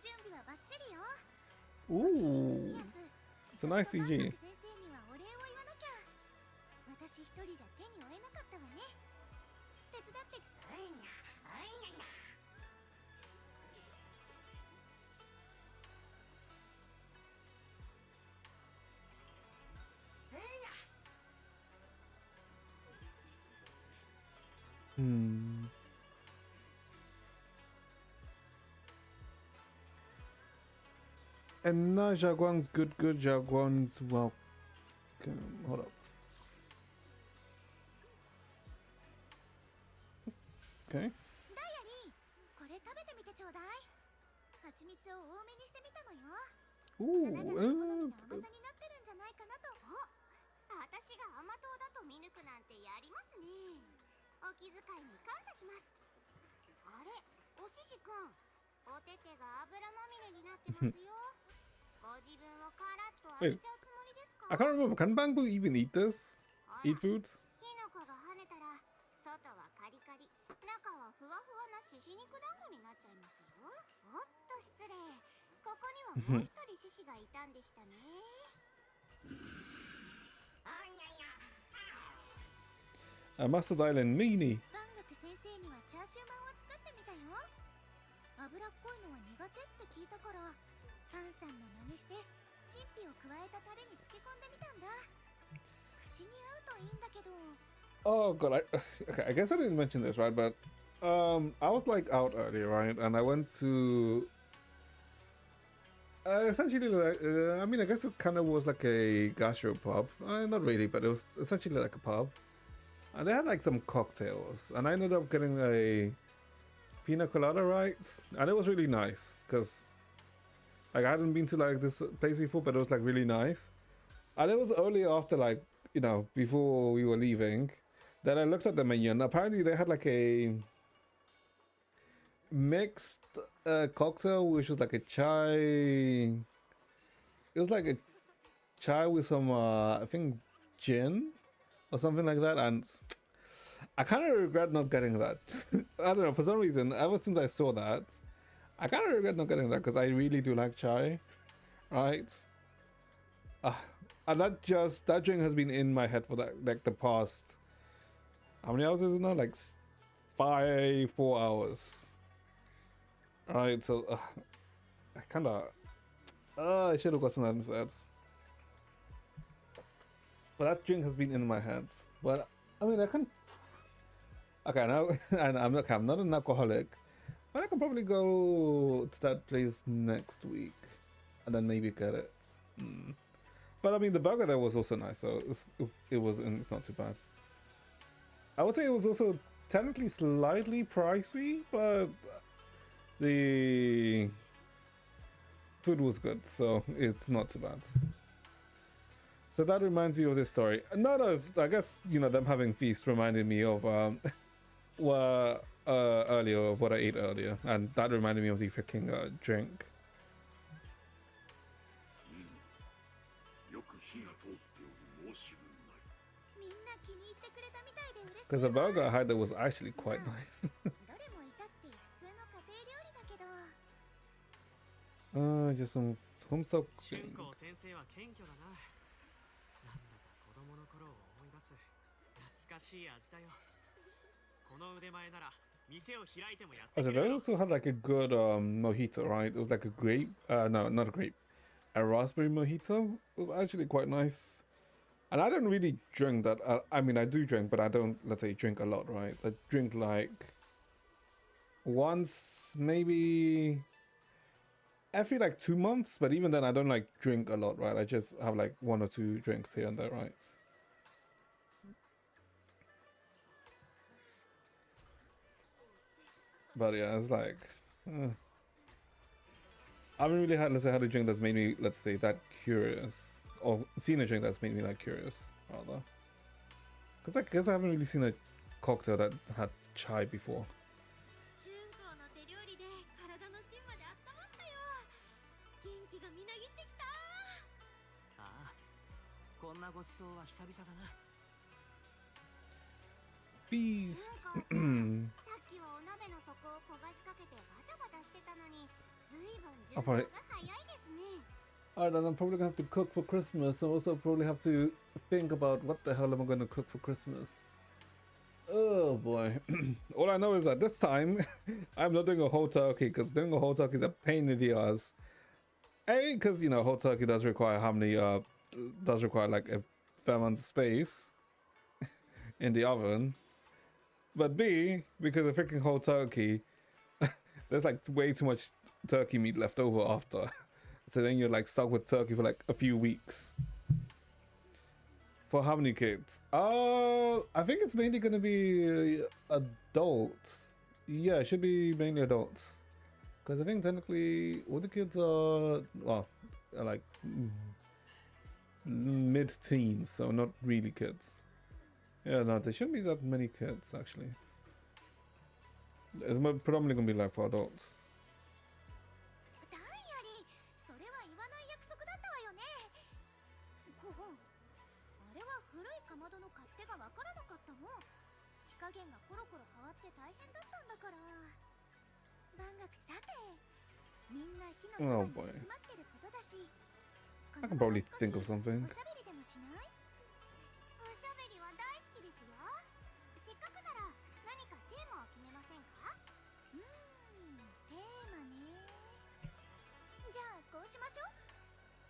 Speaker 3: 準備はバッチリよ。
Speaker 1: Ooh, it's a nice
Speaker 3: 先
Speaker 1: CG.
Speaker 3: 生にはお礼を言わなきゃ。私一人じゃ手に負えなかったわね。手伝って。
Speaker 1: Hmm. And now Jaguan's good, Jaguan's welcome. Hold up. Okay.
Speaker 3: ダイアリー、これ食べてみてちょうだい。蜂蜜を多めにしてみたのよ。あなたの好みの甘さになってるんじゃないかなと。私が甘党だと見抜くなんてやりますね。お気遣いに感謝します。あれ、おししくん、お手手が油まみれになってますよ。ご自分をカラッと浴びちゃうつもりですか？
Speaker 1: I can't remember. Can Bamboo even eat this? Eat food?
Speaker 3: 火の粉が跳ねたら、外はカリカリ、中はふわふわなしし肉団子になっちゃいますよ。おっと失礼。ここにはもう一人獅子がいたんでしたね。
Speaker 1: Mustard Island Meanie.
Speaker 3: 万学先生にはチャーシューマンを作ってみたよ。脂っこいのは苦手って聞いたから、パンさんの真似してチンピを加えたタレに漬け込んでみたんだ。口に合うといいんだけど。
Speaker 1: Oh god, okay, I guess I didn't mention this, right? But I was like out earlier, right? And I went to essentially like I mean, I guess it kind of was like a gastro pub. Not really, but it was essentially like a pub. And they had like some cocktails, and I ended up getting a pina colada, right? And it was really nice because like I hadn't been to like this place before, but it was like really nice. And it was only after like, you know, before we were leaving that I looked at the menu, and apparently they had like a mixed cocktail, which was like a chai. It was like a chai with some I think gin or something like that, and I kind of regret not getting that. I don't know, for some reason, ever since I saw that, I kind of regret not getting that because I really do like chai, right? And that drink has been in my head for like the past, how many hours is it now? Like 4 hours. Alright, so I kind of I should have gotten that instead. But that drink has been in my head. But I mean, I can. Okay, now and I'm not an alcoholic, but I can probably go to that place next week and then maybe get it. But I mean, the burger there was also nice, so it's not too bad. I would say it was also technically slightly pricey, but the food was good, so it's not too bad. So that reminds you of this story. No, I guess, you know, them having feast reminded me of earlier, of what I ate earlier, and that reminded me of the freaking drink. Because the burger I had there was actually quite nice. Just some homestuck.
Speaker 4: 春光先生は謙虚だな。なんだか子供の頃を思い出す懐かしい味だよ。この腕前なら店を開いてもやってくれ
Speaker 1: So
Speaker 4: る
Speaker 1: they
Speaker 4: よ。
Speaker 1: also had like a good mojito, right? It was like a grape. No, not a grape. A raspberry mojito. It was actually quite nice. And I don't really drink that. I mean, I do drink, but I don't, let's say, drink a lot, right? I drink like once, maybe every like 2 months. But even then, I don't like drink a lot, right? I just have like 1 or 2 drinks here and there, right? But yeah, it's like I haven't really had, let's say, had a drink that's made me, let's say, that curious, or seen a drink that's made me that curious, rather. Because I guess I haven't really seen a cocktail that had chai before.
Speaker 3: 春光の手料理で体の芯まで温まったよ。元気がみなぎってきた。
Speaker 4: ああ、こんなごちそうは久々だな。
Speaker 1: Beast.
Speaker 2: さっきはお鍋の底を焦がしかけてバタバタしてたのに、ずいぶん準備が早いですね。
Speaker 1: Alright, then I'm probably gonna have to cook for Christmas. I also probably have to think about what the hell am I gonna cook for Christmas. Oh boy. All I know is that this time I'm not doing a whole turkey because doing a whole turkey is a pain in the ass. A, because you know, whole turkey does require does require like a fair amount of space in the oven. But B, because a freaking whole turkey, there's like way too much turkey meat left over after. So then you're like stuck with turkey for like a few weeks. For how many kids? I think it's mainly gonna be adults. Yeah, it should be mainly adults. Because I think technically all the kids are, well, are like mid-teens, so not really kids. Yeah, no, there shouldn't be that many kids actually. It's predominantly gonna be like for adults.
Speaker 2: ダイアリン、それは言わない約束だったわよね。こう、あれは古いかまどの勝手がわからなかったの。火加減がコロコロ変わって大変だったんだから。万学さて、みんな火のそばに集まってることだし。
Speaker 1: I can probably think of something.
Speaker 2: おしゃべりでもしない？おしゃべりは大好きですよ。せっかくなら何かテーマを決めませんか？テーマね。じゃあこうしましょう。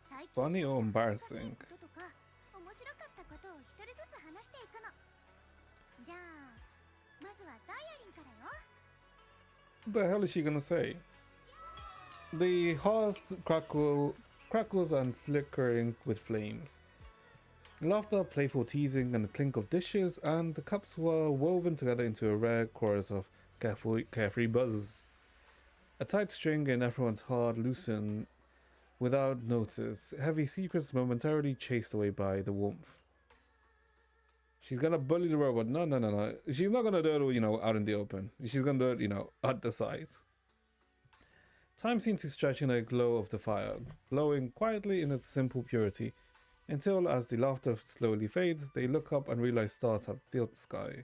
Speaker 2: 最近
Speaker 1: Funny or embarrassing?
Speaker 2: こととか面白かったことを一人ずつ話していくの。じゃあまずはダイアリンからよ。
Speaker 1: What the hell is she gonna say? The hearth crackles and flickering with flames. Laughter, playful teasing, and the clink of dishes, and the cups were woven together into a rare chorus of carefree buzz. A tight string in everyone's heart loosened without notice, heavy secrets momentarily chased away by the warmth. She's gonna bully the robot. No. She's not gonna do it, you know, out in the open. She's gonna do it, you know, at the side. Time seemed to stretch in a glow of the fire, flowing quietly in its simple purity, until as the laughter slowly fades, they look up and realize stars have filled the sky.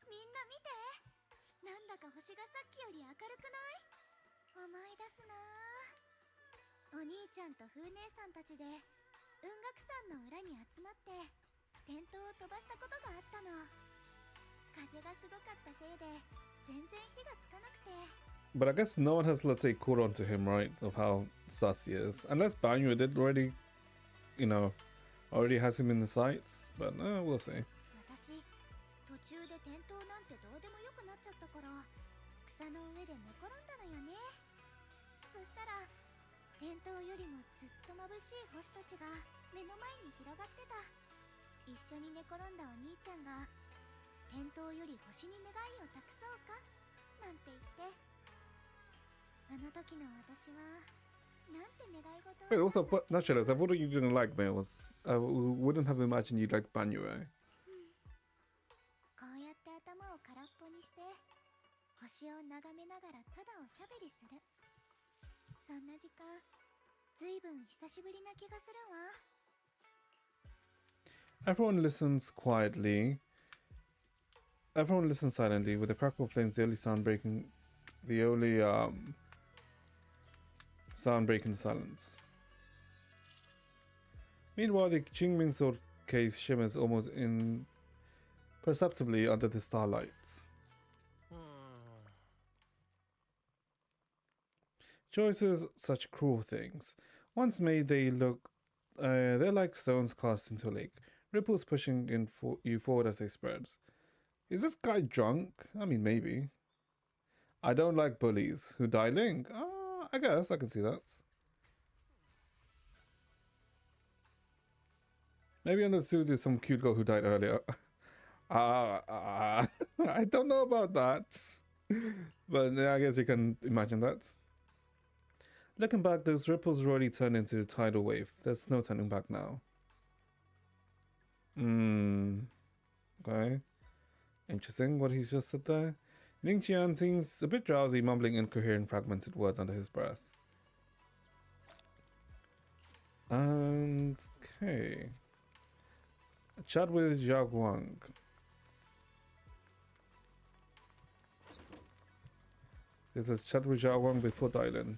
Speaker 2: みんな見て。なんだか星がさっきより明るくない？思い出すな。お兄ちゃんと風姉さんたちで雲岳山の裏に集まってテントを飛ばしたことがあったの。風がすごかったせいで全然火がつかなくて。
Speaker 1: But I guess no one has, let's say, caught on to him, right? Of how sus he is. Unless Banyu did already, you know, already has him in the sights. But we'll see.
Speaker 2: 私、途中で転倒なんてどうでもよくなっちゃったから草の上で寝転んだのよね。そしたら転倒よりもずっと眩しい星たちが目の前に広がってた。一緒に寝転んだお兄ちゃんが転倒より星に願いを託そうかなんて言って、あの時の私はなんて願い事を
Speaker 1: Wait,
Speaker 2: したん
Speaker 1: also,
Speaker 2: だっけ。
Speaker 1: naturally, I thought you didn't like me. I wouldn't have imagined you liked Banyu, eh?
Speaker 2: こうやって頭を空っぽにして星を眺めながらただおしゃべりする。そんな時間ずいぶん久しぶりな気がするわ。
Speaker 1: Everyone listens quietly. Everyone listens silently, with the crackle of flames, the only sound breaking the silence. Meanwhile, the Qingming sword case shimmers almost imperceptibly under the starlights. Choices, such cruel things. Once made, they're like stones cast into a lake, ripples pushing you forward as they spread. Is this guy drunk? I mean, maybe. I don't like bullies. Who die Ling? I guess I can see that. Maybe understood is some cute girl who died earlier. I don't know about that. But yeah, I guess you can imagine that. Looking back, those ripples already turned into a tidal wave. There's no turning back now. Okay. Interesting what he's just said there. Ning Qian seems a bit drowsy, mumbling incoherent fragmented words under his breath. And okay. Chat with Zhao Guang. This is chat with Zhao Guang before dialing.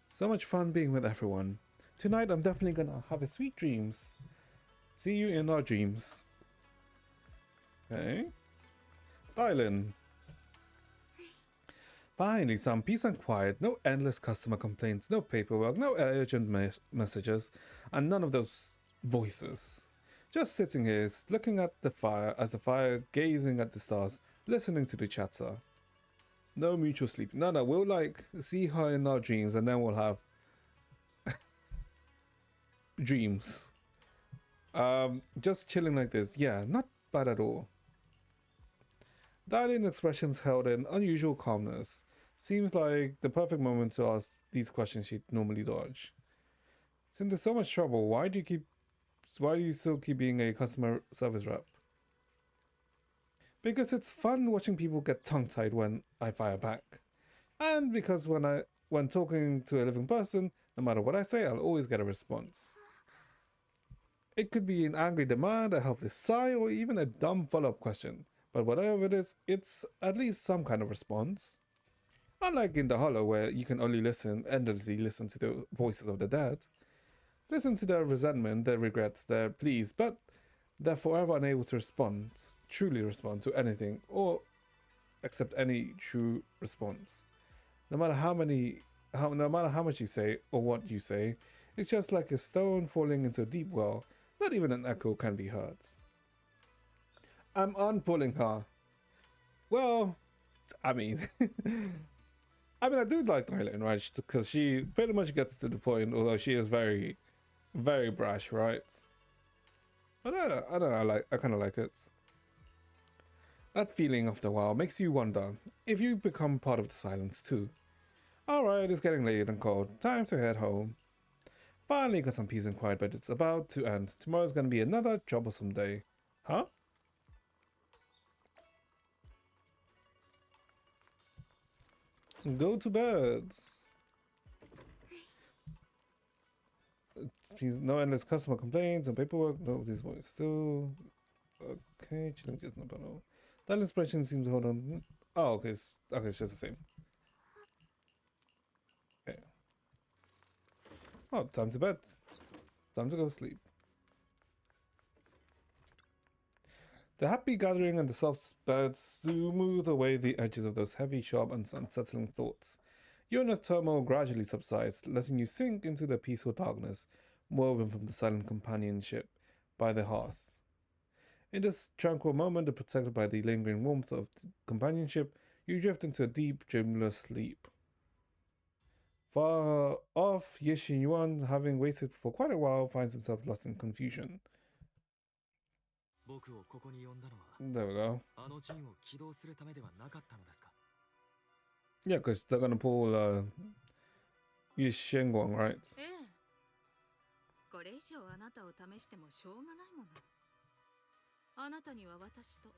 Speaker 1: So much fun being with everyone. Tonight I'm definitely gonna have a sweet dreams. See you in our dreams. Okay. Dialing. Finally, some peace and quiet. No endless customer complaints, no paperwork, no urgent messages, and none of those voices. Just sitting here, looking at the fire, gazing at the stars, listening to the chatter. No mutual sleep. No, we'll like see her in our dreams, and then we'll have dreams. Just chilling like this. Yeah, not bad at all. Dialing expressions held in unusual calmness. Seems like the perfect moment to ask these questions she'd normally dodge. Since there's so much trouble, why do you still keep being a customer service rep? Because it's fun watching people get tongue-tied when I fire back. And because when talking to a living person, no matter what I say, I'll always get a response. It could be an angry demand, a helpless sigh, or even a dumb follow-up question. But whatever it is, it's at least some kind of response. Unlike in the Hollow, where you can only endlessly listen to the voices of the dead. Listen to their resentment, their regrets, their pleas, but they're forever unable to truly respond to anything, or accept any true response. No matter how much you say, or what you say, it's just like a stone falling into a deep well. Not even an echo can be heard. I'm unpulling her. Well, I mean, I do like Nylan, right? Because she pretty much gets to the point, although she is very, very brash, right? But I don't know, I kind of like it. That feeling after a while makes you wonder if you become part of the silence too. Alright, it's getting late and cold. Time to head home. Finally got some peace and quiet, but it's about to end. Tomorrow's gonna be another troublesome day. Huh? Go to bed. Please, no endless customer complaints and paperwork. No, this one is still okay. Chilling, just no. That inspiration seems to hold on. Oh, okay. It's just the same. Okay. Oh, time to bed. Time to go sleep. The happy gathering and the soft beds smooth away the edges of those heavy, sharp, and unsettling thoughts. Your inner turmoil gradually subsides, letting you sink into the peaceful darkness woven from the silent companionship by the hearth. In this tranquil moment, protected by the lingering warmth of companionship, you drift into a deep, dreamless sleep. Far off, Yishin Yuan, having waited for quite a while, finds himself lost in confusion. There we go. Yeah, because they're gonna pull Yishin Guang, right?
Speaker 2: これ以上あなたを試してもしょうがないもの。あなたには私と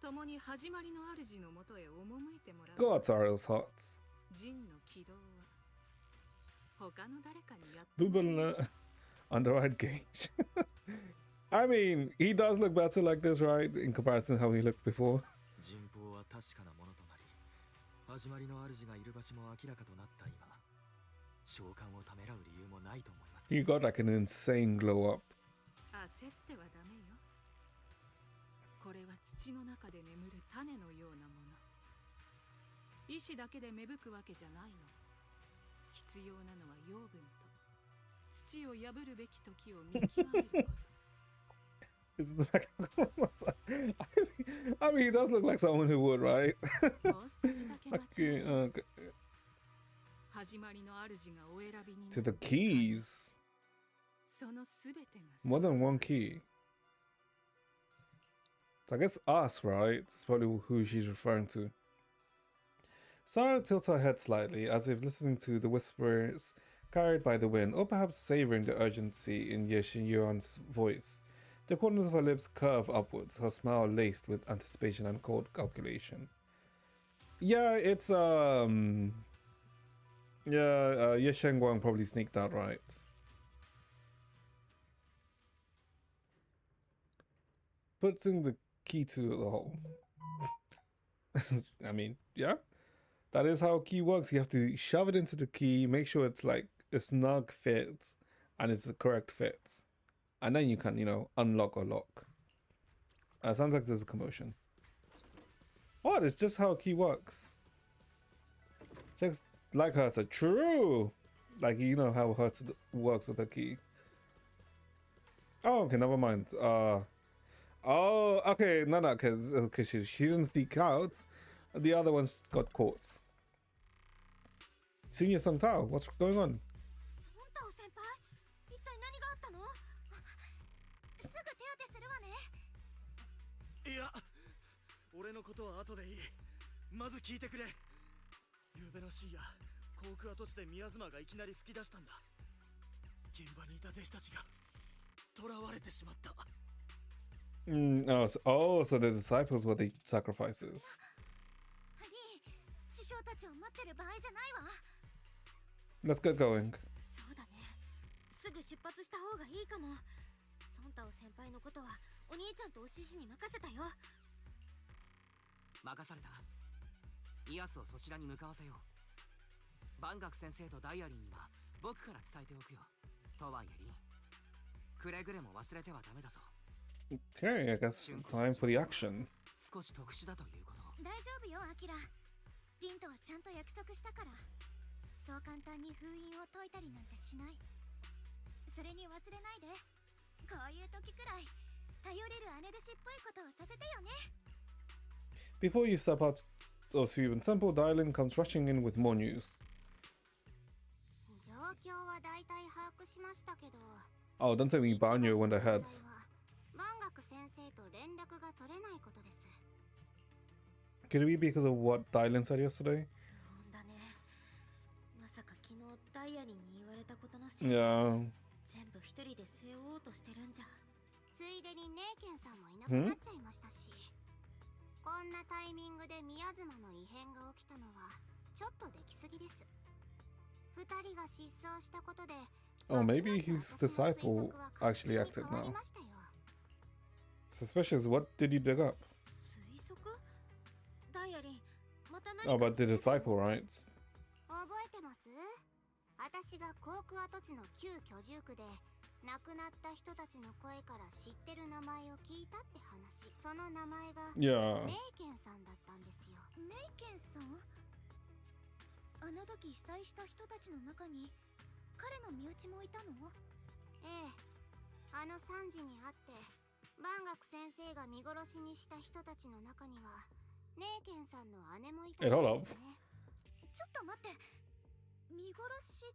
Speaker 2: 共に始まりの主のもとへ赴いてもらう。
Speaker 1: Go out to Ariel's hearts.
Speaker 2: 陣の軌道は他の誰かにやってもらうでしょ。
Speaker 1: Under-eyed gauge. I mean, he does look better like this, right? In comparison to how he looked before. You got like an insane glow up.
Speaker 2: 焦ってはダメよ。これは土の中で眠る種のようなもの。意志だけで芽吹くわけじゃないの。必要なのは養分と土を破るべき時を見極めること。
Speaker 1: Is the back I mean, he does look like someone who would, right? Okay. To the keys. More than one key. So I guess us, right? That's probably who she's referring to. Sarah tilts her head slightly, as if listening to the whispers carried by the wind, or perhaps savoring the urgency in Yeshin Yuan's voice. The corners of her lips curve upwards, her smile laced with anticipation and cold calculation. Yeah, it's Ye Shengguang probably sneaked out right. Putting the key to the hole. I mean, yeah. That is how a key works. You have to shove it into the key, make sure it's like a snug fit and it's the correct fit. And then you can, you know, unlock or lock. Sounds like there's a commotion. What? It's just how a key works. Checks like Hertha. True! Like, you know how Hertha works with a key. Oh, okay, never mind. Oh, okay. No, because she didn't sneak out. The other ones got caught. Senior Sung Tao, what's going on?
Speaker 3: ソンタオ先輩、一体何があったの？すぐ手当てするわね。
Speaker 4: いや、俺のことは後でいい。まず聞いてくれ。夕べの深夜、航空跡地で宮妻がいきなり吹き出したんだ。現場にいた弟子たちが囚われてしまった。
Speaker 1: So the disciples were the sacrifices.
Speaker 3: 師匠たちを待ってる場合じゃないわ。
Speaker 1: Let's get going.
Speaker 3: そうだね。すぐ出発した方がいいかも。ソンタオ先輩のことはお兄ちゃんとお獅子に任せたよ。
Speaker 7: 任された。イアスをそちらに向かわせよう。万学先生とダイアリーには僕から伝えておくよ。とはいえリン、くれぐれも忘れてはダメだぞ。
Speaker 1: Okay, I guess time for the action.
Speaker 7: 少し特殊だということ。
Speaker 3: 大丈夫よ、アキラ。リンとはちゃんと約束したから。そう簡単に封印を解いたりなんてしない。それに忘れないで。こういう時くらい頼れる姉弟子っぽいことをさせてよね。
Speaker 1: Before you step out of Suiban Temple, Dylan comes rushing in with more news.
Speaker 3: 状況は大体把握しましたけど。
Speaker 1: Oh, don't tell me Banyo went ahead.
Speaker 3: 万学先生と連絡が取れないことです。
Speaker 1: Could it be because of what Dylan said yesterday?
Speaker 3: だね。まさか昨日ダイアリーに言われたことのせいで
Speaker 1: Yeah.
Speaker 3: 全部一人で背負おうとしてるんじゃ。ついでにネイケンさんもいなくなっちゃいましたし。こんなタイミングで宮妻の異変が起きたのはちょっとできすぎです。二人が失踪したことで。
Speaker 1: Oh, maybe his disciple actually acted now. Suspicious. What did he dig up?
Speaker 3: 推測？ダイアリー、また何か
Speaker 1: Oh, but the disciple, right?
Speaker 3: 覚えてます？私が航空跡地の旧居住区で亡くなった人たちの声から知ってる名前を聞いたって話。その名前が
Speaker 1: Yeah.
Speaker 3: ネイケンさんだったんですよ。ネイケンさん？あの時被災した人たちの中に彼の身内もいたの？ええ。あの惨事にあって万学先生が見殺しにした人たちの中にはネイケンさんの姉もいたんですね。ちょっと待って。見殺しっ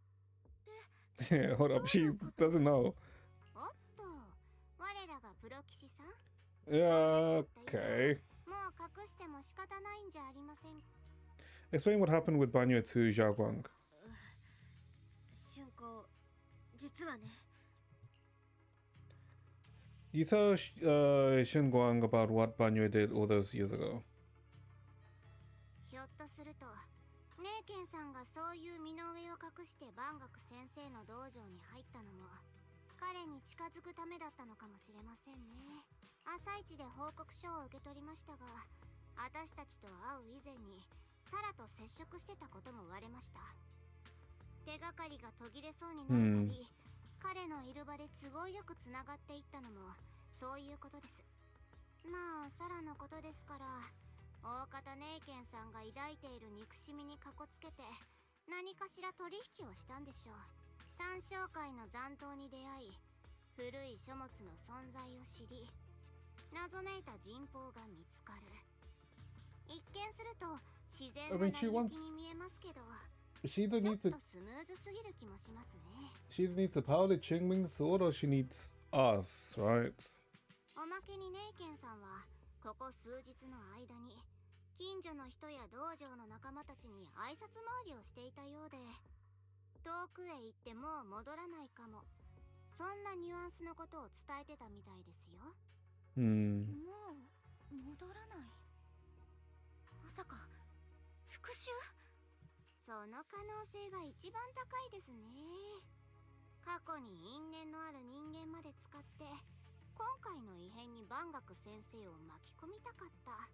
Speaker 3: て
Speaker 1: Yeah, hold up. She doesn't know.
Speaker 3: おっと、我らがプロ騎士さん。
Speaker 1: Yeah, okay.
Speaker 3: もう隠しても仕方ないんじゃありません。
Speaker 1: Explain what happened with Banyo to Zhao Guang.
Speaker 3: 春子、実はね。
Speaker 1: You tell Shin Guang about what Banyo did all those years ago.
Speaker 3: ひょっとすると、ネイケンさんがそういう身の上を隠して万学先生の道場に入ったのも彼に近づくためだったのかもしれませんね。朝一で報告書を受け取りましたが、私たちと会う以前にサラと接触してたことも割れました。手がかりが途切れそうになるたび、彼のいる場で都合よくつながっていったのもそういうことです。まあサラのことですから、大方ネイケンさんが抱いている憎しみにかこつけて何かしら取引をしたんでしょう。三商会の残党に出会い、古い書物の存在を知り、謎めいた人望が見つかる。一見すると自然な成り行きに見えますけど、
Speaker 1: She
Speaker 3: ち
Speaker 1: either
Speaker 3: ょっ
Speaker 1: needs
Speaker 3: と
Speaker 1: a
Speaker 3: スムーズすぎる気もしますね。
Speaker 1: she either needs a powerful Qingming sword or she needs us, right?
Speaker 3: おまけにネイケンさんはここ数日の間に近所の人や道場の仲間たちに挨拶回りをしていたようで、遠くへ行ってもう戻らないかも、
Speaker 2: そんなニュアンスのことを伝えてたみたいですよ。
Speaker 1: Hmm.
Speaker 3: もう戻らない。まさか復讐？
Speaker 2: その可能性が一番高いですね。過去に因縁のある人間まで使って今回の異変に万学先生を巻き込みたかった。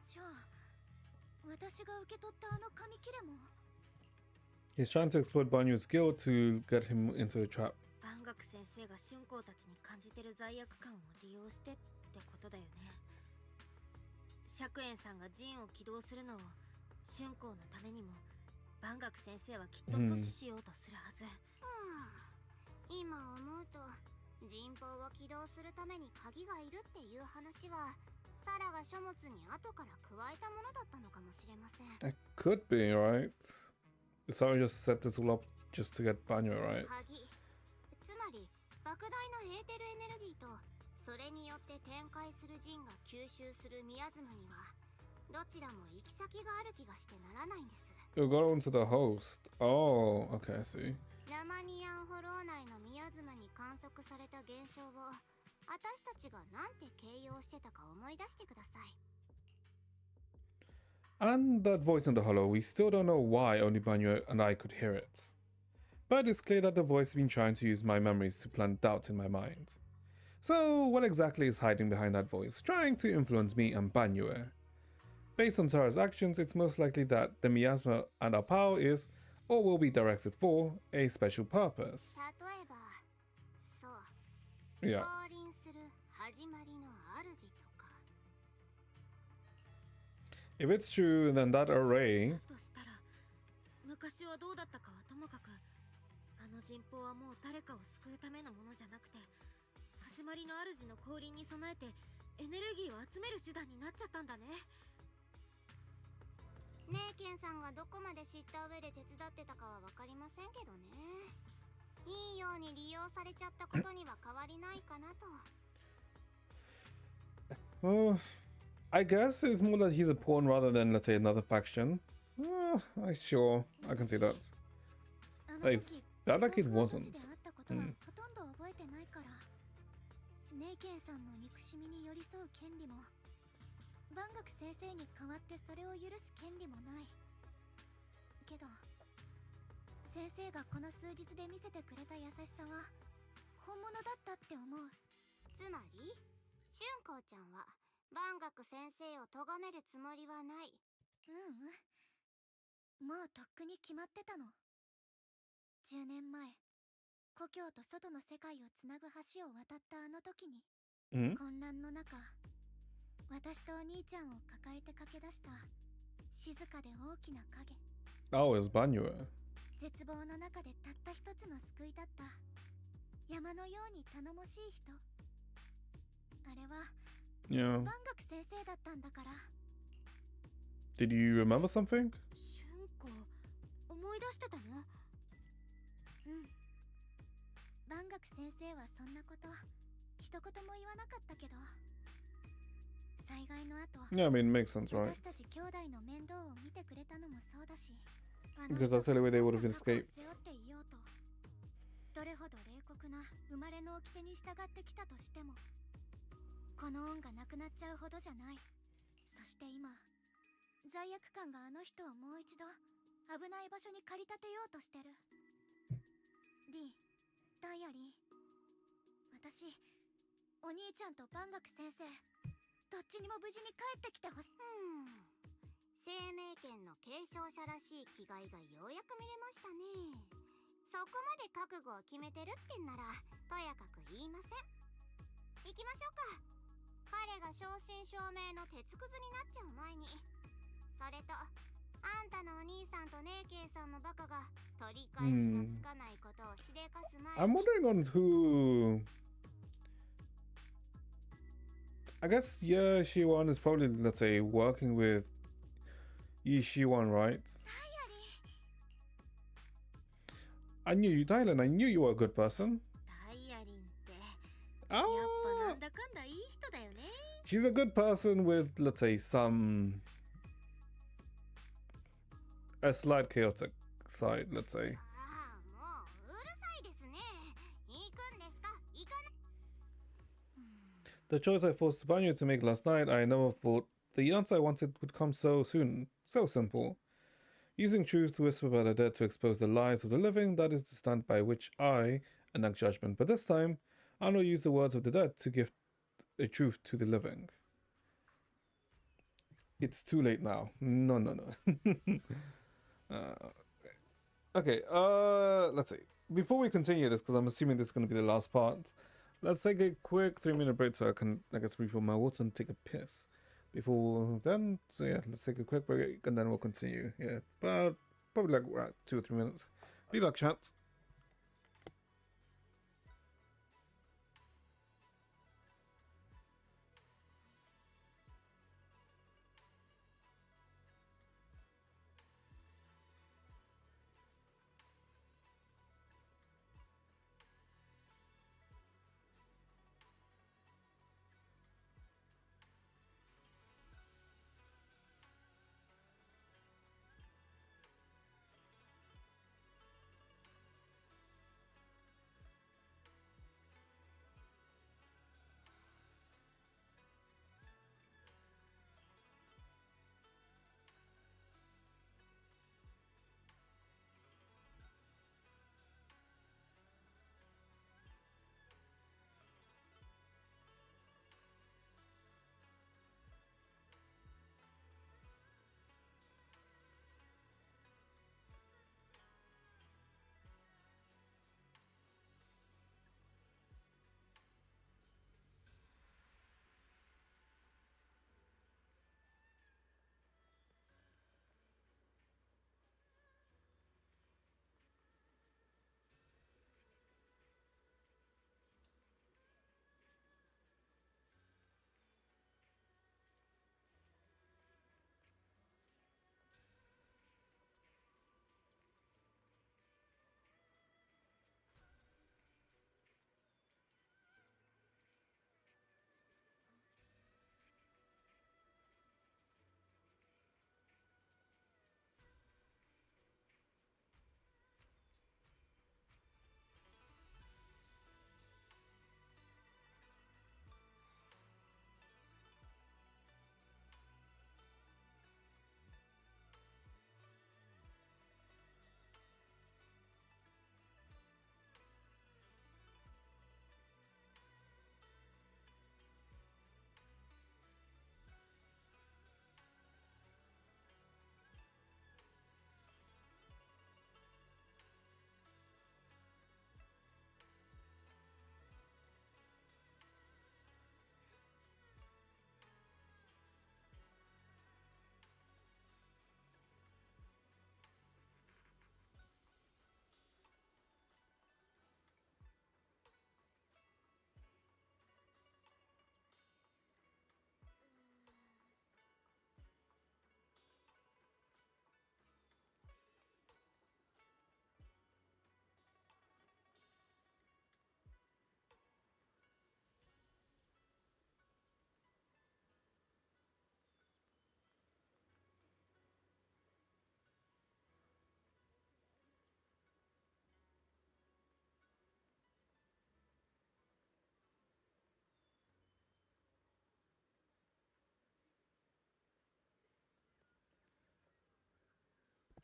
Speaker 3: じゃあ私が受け取ったあの紙切れも。
Speaker 1: He's trying to exploit Banyu's skill to get him into a trap.
Speaker 3: 万学先生が春光たちに感じてる罪悪感を利用してってことだよね。釈炎さんが陣を起動するのを春光のためにも万学先生はきっと阻止しようとするはず。
Speaker 2: 今思うと陣法を起動するために鍵がいるっていう話はサラが書物に後から加えたものだったのかもしれません。
Speaker 1: It could be, right? So I just set this all up just to get Banyu, right?
Speaker 2: 鍵、つまり莫大なエーテルエネルギーとそれによって展開する陣が吸収する宮妻にはどちらも行き先がある気がしてならないんです。
Speaker 1: You got onto the host. Oh, okay, I see.
Speaker 2: ラマニアンホロー内の宮妻に観測された現象を私たちがなんて形容してたか思い出してください。
Speaker 1: And that voice in the hollow, we still don't know why only Banyu and I could hear it. But it's clear that the voice has been trying to use my memories to plant doubt in my mind. So, what exactly is hiding behind that voice, trying to influence me and Banyu? Based on Tara's actions, it's most likely that the miasma and our power is, or will be directed for, a special purpose.
Speaker 2: 例えば、そう、
Speaker 1: Yeah.
Speaker 2: 降臨する始まりの主とか。
Speaker 1: If it's true, then that array...
Speaker 3: としたら昔はどうだったかはともかく、あの陣法はもう誰かを救うためのものじゃなくて、始まりの主の降臨に備えてエネルギーを集める手段になっちゃったんだね。
Speaker 2: ネーケンさんがどこまで知った上で手伝ってたかは分かりませんけどね。いいように利用されちゃったことには変わりないかなと。
Speaker 1: I guess it's more that he's a pawn rather than, let's say, another faction. Sure, I can see that.
Speaker 3: あの
Speaker 1: Like,
Speaker 3: 時
Speaker 1: that like it
Speaker 3: 航空
Speaker 1: wasn't.
Speaker 3: 基地で会ったことはほとんど覚えてないから、ネイケンさんの憎しみに寄り添う権利も万学先生に代わってそれを許す権利もないけど、先生がこの数日で見せてくれた優しさは本物だったって思う。
Speaker 2: つまり、春光ちゃんは万学先生を咎めるつもりはない。
Speaker 3: もうとっくに決まってたの。10年前、故郷と外の世界をつなぐ橋を渡ったあの時に、混乱の中、私とお兄ちゃんを抱えて駆け出した静かで大きな影。
Speaker 1: Oh, it's Banyu.
Speaker 3: 絶望の中でたった一つの救いだった山のように頼もしい人。あれは
Speaker 1: Yeah.
Speaker 3: 万学先生だったんだから。
Speaker 1: Did you remember something?
Speaker 3: 春子、思い出してたの？万学先生はそんなこと一言も言わなかったけど、災害の後、
Speaker 1: Yeah, I mean, it makes sense, right?
Speaker 3: 私たち兄弟の面倒を見てくれたのもそうだし、
Speaker 1: Because that's the only way they would have
Speaker 3: どんな過去を
Speaker 1: escaped.
Speaker 3: 背負っていようと、どれほど冷酷な生まれの掟に従ってきたとしても、この恩がなくなっちゃうほどじゃない。そして今、罪悪感があの人をもう一度危ない場所に駆り立てようとしてる。リー、ダイアリー、私、お兄ちゃんと万学先生、どっちにも無事に帰ってきてほしい。
Speaker 2: 生命権の継承者らしい気概がようやく見れましたね。そこまで覚悟を決めてるってんならとやかく言いません。行きましょうか。彼が正真正銘の鉄くずになっちゃう前に。それとあんたのお兄さんとネーケンさんのバカが取り返しのつかないことをしでかす前に。
Speaker 1: I'm wondering on who... I guess, yeah, Shiwan is probably, let's say, working with Shiwan, right? I knew you, Dylan, I knew you were a good person.
Speaker 3: ダイアリンって、やっ
Speaker 1: Ah,
Speaker 3: ぱなんだかんだいい人だよね。
Speaker 1: she's a good person with, let's say, some... a slight chaotic side, let's say.
Speaker 2: ああ、もううるさいですね。行くんです。
Speaker 1: The choice I forced Banyo to make last night, I never thought the answer I wanted would come so soon. So simple. Using truth to whisper by the dead to expose the lies of the living, that is the stand by which I enact judgment. But this time, I will use the words of the dead to give a truth to the living. It's too late now. No, no, no. Okay, let's see. Before we continue this, because I'm assuming this is going to be the last part, let's take a quick 3-minute break so I can, I guess, refill my water and take a piss. Before then, so yeah, let's take a quick break and then we'll continue. Yeah, but probably like 2 or 3 minutes. Be back, chat.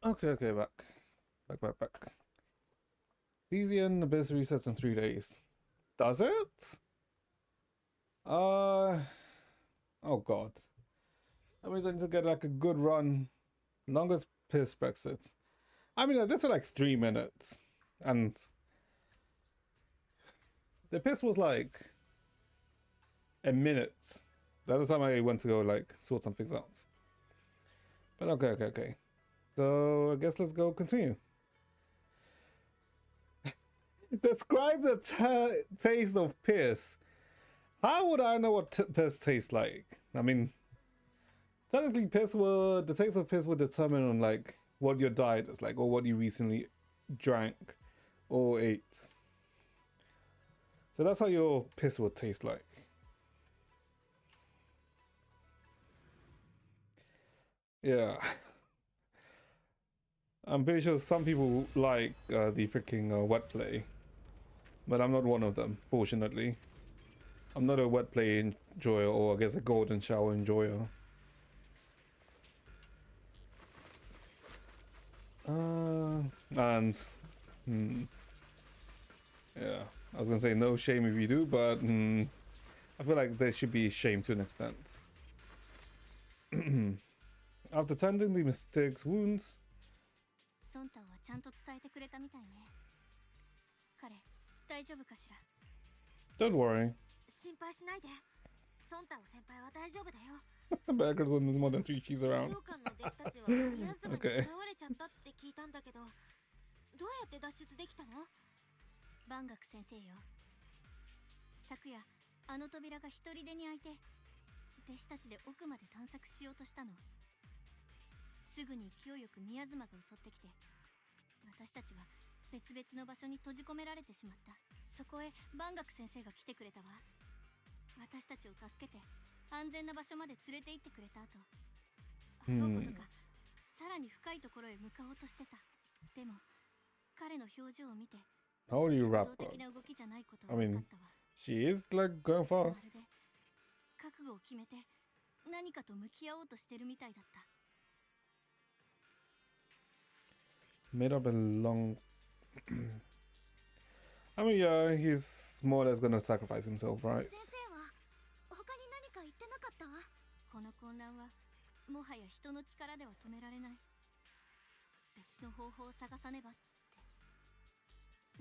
Speaker 1: Okay, okay, back. Back. Thesian Abyss resets in 3 days. Does it? Oh god. That means I need to get like a good run. Longest piss Brexit. I mean, this is like 3 minutes. And the piss was like a minute. The other time I went to go like sort some things out. But okay. So I guess let's go continue. Describe the taste of piss. How would I know what piss tastes like? I mean, technically, the taste of piss would determine on like what your diet is like, or what you recently drank or ate. So that's how your piss would taste like. Yeah. I'm pretty sure some people like the freaking wet play, but I'm not one of them, fortunately. I'm not a wet play enjoyer, or I guess a golden shower enjoyer. And yeah, I was gonna say no shame if you do, but I feel like there should be shame to an extent. After tending the mistake's wounds,
Speaker 3: ソンタはちゃんと伝えてくれたみたいね。彼、大丈夫かしら。
Speaker 1: don't worry.
Speaker 3: 心配しないで。ソンタオ先輩は大丈夫だよ。
Speaker 1: Beggars with more than 3 cheese
Speaker 3: 武
Speaker 1: around.
Speaker 3: 道館の弟子たちは宮妻に
Speaker 1: Okay.
Speaker 3: 囚われちゃったって聞いたんだけど、どうやって脱出できたの？万学先生よ。昨夜、あの扉が一人でに開いて、弟子たちで奥まで探索しようとしたの。すぐに勢いよく宮妻が襲ってきて、私たちは別々の場所に閉じ込められてしまった。そこへ万学先生が来てくれたわ。私たちを助けて安全な場所まで連れて行ってくれた後、あろうことかさらに深いところへ向かおうとしてた。でも彼の表情を見て
Speaker 1: How do you
Speaker 3: 衝
Speaker 1: rap
Speaker 3: 動的な
Speaker 1: words?
Speaker 3: 動きじゃないこと
Speaker 1: I
Speaker 3: は
Speaker 1: mean,
Speaker 3: 分かったわ。
Speaker 1: she is like going
Speaker 3: まる
Speaker 1: fast.
Speaker 3: で覚悟を決めて何かと向き合おうとしてるみたいだった。
Speaker 1: Made up a long. I mean, yeah, he's more or less gonna sacrifice himself, right?
Speaker 3: 先生は他に何か言ってなかったわ。この混乱はもはや人の力では止められない。別の方法を探さねばって。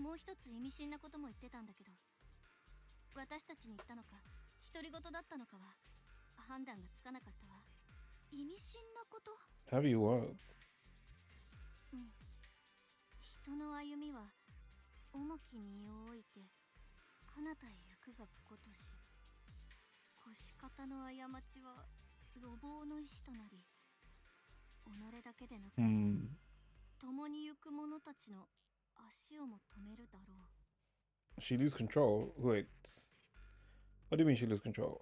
Speaker 3: もう一つ意味深なことも言ってたんだけど、私たちに言ったのか独り言だったのかは判断がつかなかったわ。意味深なこと？
Speaker 1: Heavy words.
Speaker 3: うん。人の歩みは重き身を置いて彼方へ行くがごとし、腰方の過ちは路傍の石となり、己だけでなく、共に行く者たちの足をも止めるだろう。
Speaker 1: She lose control. Wait. What do you mean she lose control?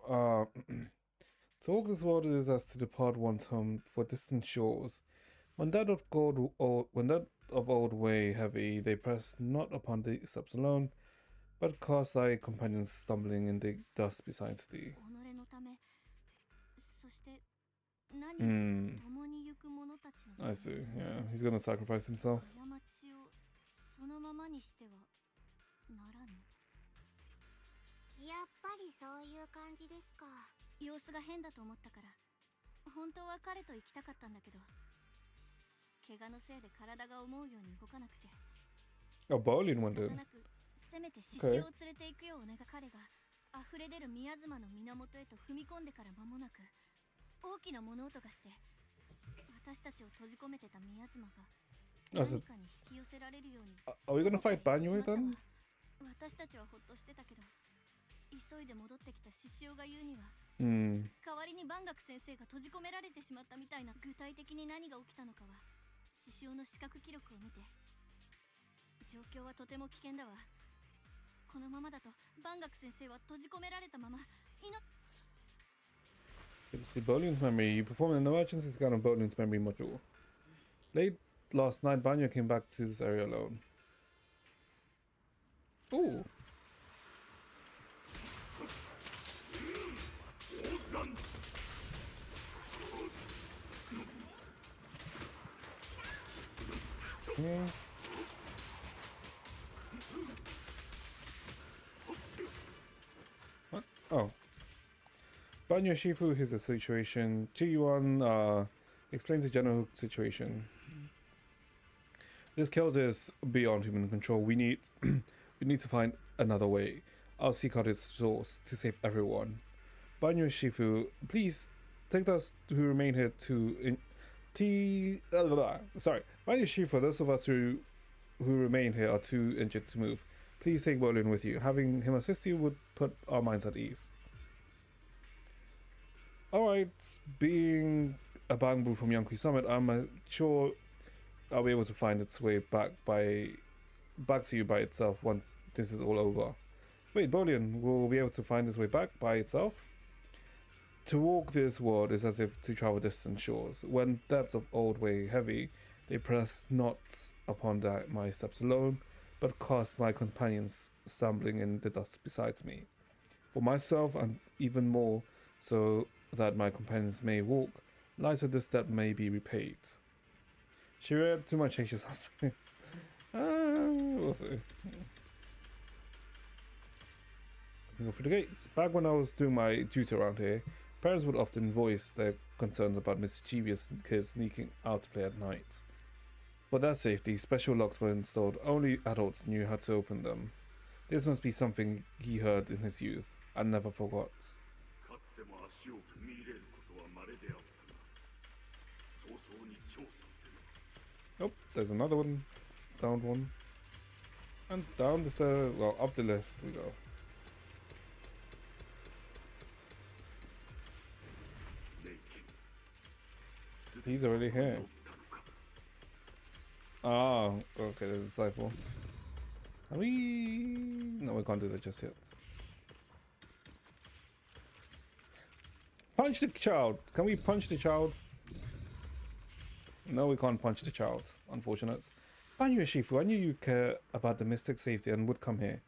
Speaker 1: To walk this world is as to depart one's home for distant shores. When that of old weigh heavy, they press not upon the steps alone, but cause thy companions stumbling in the dust beside thee.
Speaker 3: 己のため、そして何より共に行く者たちのため
Speaker 1: I see. Yeah, he's gonna sacrifice himself.
Speaker 3: 過ちをそのままにしてはならぬ。やっぱりそういう感じですか。様子が変だと思ったから、本当は彼と行きたかったんだけど、怪我のせいで体が思うように動かなくて。
Speaker 1: Oh, bowling one
Speaker 3: 仕
Speaker 1: did.
Speaker 3: 方なくせめて獅子を連れて行くようお願い。彼が溢れ出る宮妻の源へと踏み込んでから間もなく、大きな物音がして、私たちを閉じ込めてた宮妻が
Speaker 1: That's
Speaker 3: 何かに引き寄せられるように。
Speaker 1: Are we gonna fight Banyo then?
Speaker 3: 私たちはほっとしてたけど、急いで戻ってきた獅子王が言うには、 代わりに万学先生が閉じ込められてしまったみたいな。具体的に何が起きたのかは獅子王の視覚記録を見て、状況はとても危険だわ。このままだと万学先生は閉じ込められたまま
Speaker 1: See Bolin's memory. You performed an emergency scan on Bolin's memory module. Late last night, Banyo came back to this area alone. Ooh. Yeah. What? Oh. Banyo Shifu, here's the situation. G1 explains the general situation. This chaos is beyond human control. We need to find another way. I'll seek out its source to save everyone. Banyo Shifu, please take those who remain here to sorry. Banyo Shifu, those of us who remain here are too injured to move. Please take Bolin with you. Having him assist you would put our minds at ease. Alright, being a Bangbu from Yankee Summit, I'm sure I'll be able to find its way back to you by itself once this is all over. Wait, Bolian will be able to find its way back by itself? To walk this world is as if to travel distant shores. When depths of old weigh heavy, they press not upon my steps alone, but cast my companions stumbling in the dust beside me. For myself, and even more so that my companions may walk, lies with this debt may be repaid. She read too much anxious aspects. We'll see. Go through the gates. Back when I was doing my duty around here, parents would often voice their concerns about mischievous kids sneaking out to play at night. For their safety, special locks were installed. Only adults knew how to open them. This must be something he heard in his youth and never forgot.
Speaker 5: かつても足を踏み入れることは稀であったが、早々に調査せよ。
Speaker 1: Oh, there's another one. Down one. And down the stairs. Well, up the lift we go. He's already here. Ah, okay, the disciple. Can we... No, we can't do that just yet. Punch the child! Can we punch the child? No, we can't punch the child. Unfortunate. Banyu Shifu, I knew you care about the mystic safety and would come here.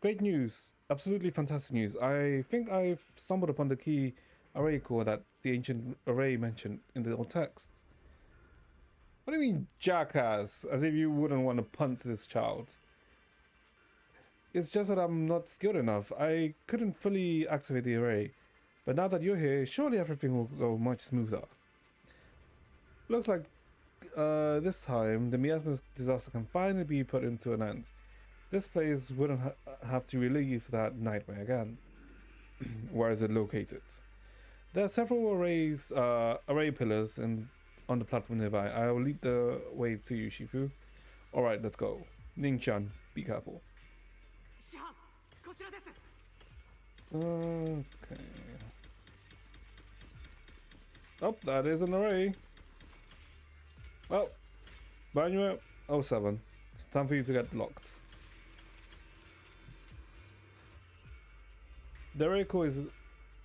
Speaker 1: Great news. Absolutely fantastic news. I think I've stumbled upon the key array core that the ancient array mentioned in the old text. What do you mean, jackass? As if you wouldn't want to punch this child. It's just that I'm not skilled enough. I couldn't fully activate the array. But now that you're here, surely everything will go much smoother. Looks like this time the miasma disaster can finally be put into an end. This place wouldn't have to relieve that nightmare again. Where is it located? There are several array pillars on the platform nearby. I will lead the way to you, Shifu. Alright, let's go. Ning-chan, be careful. Okay. Oh, that is an array. Well, Banyu 07. Time for you to get locked. The array core is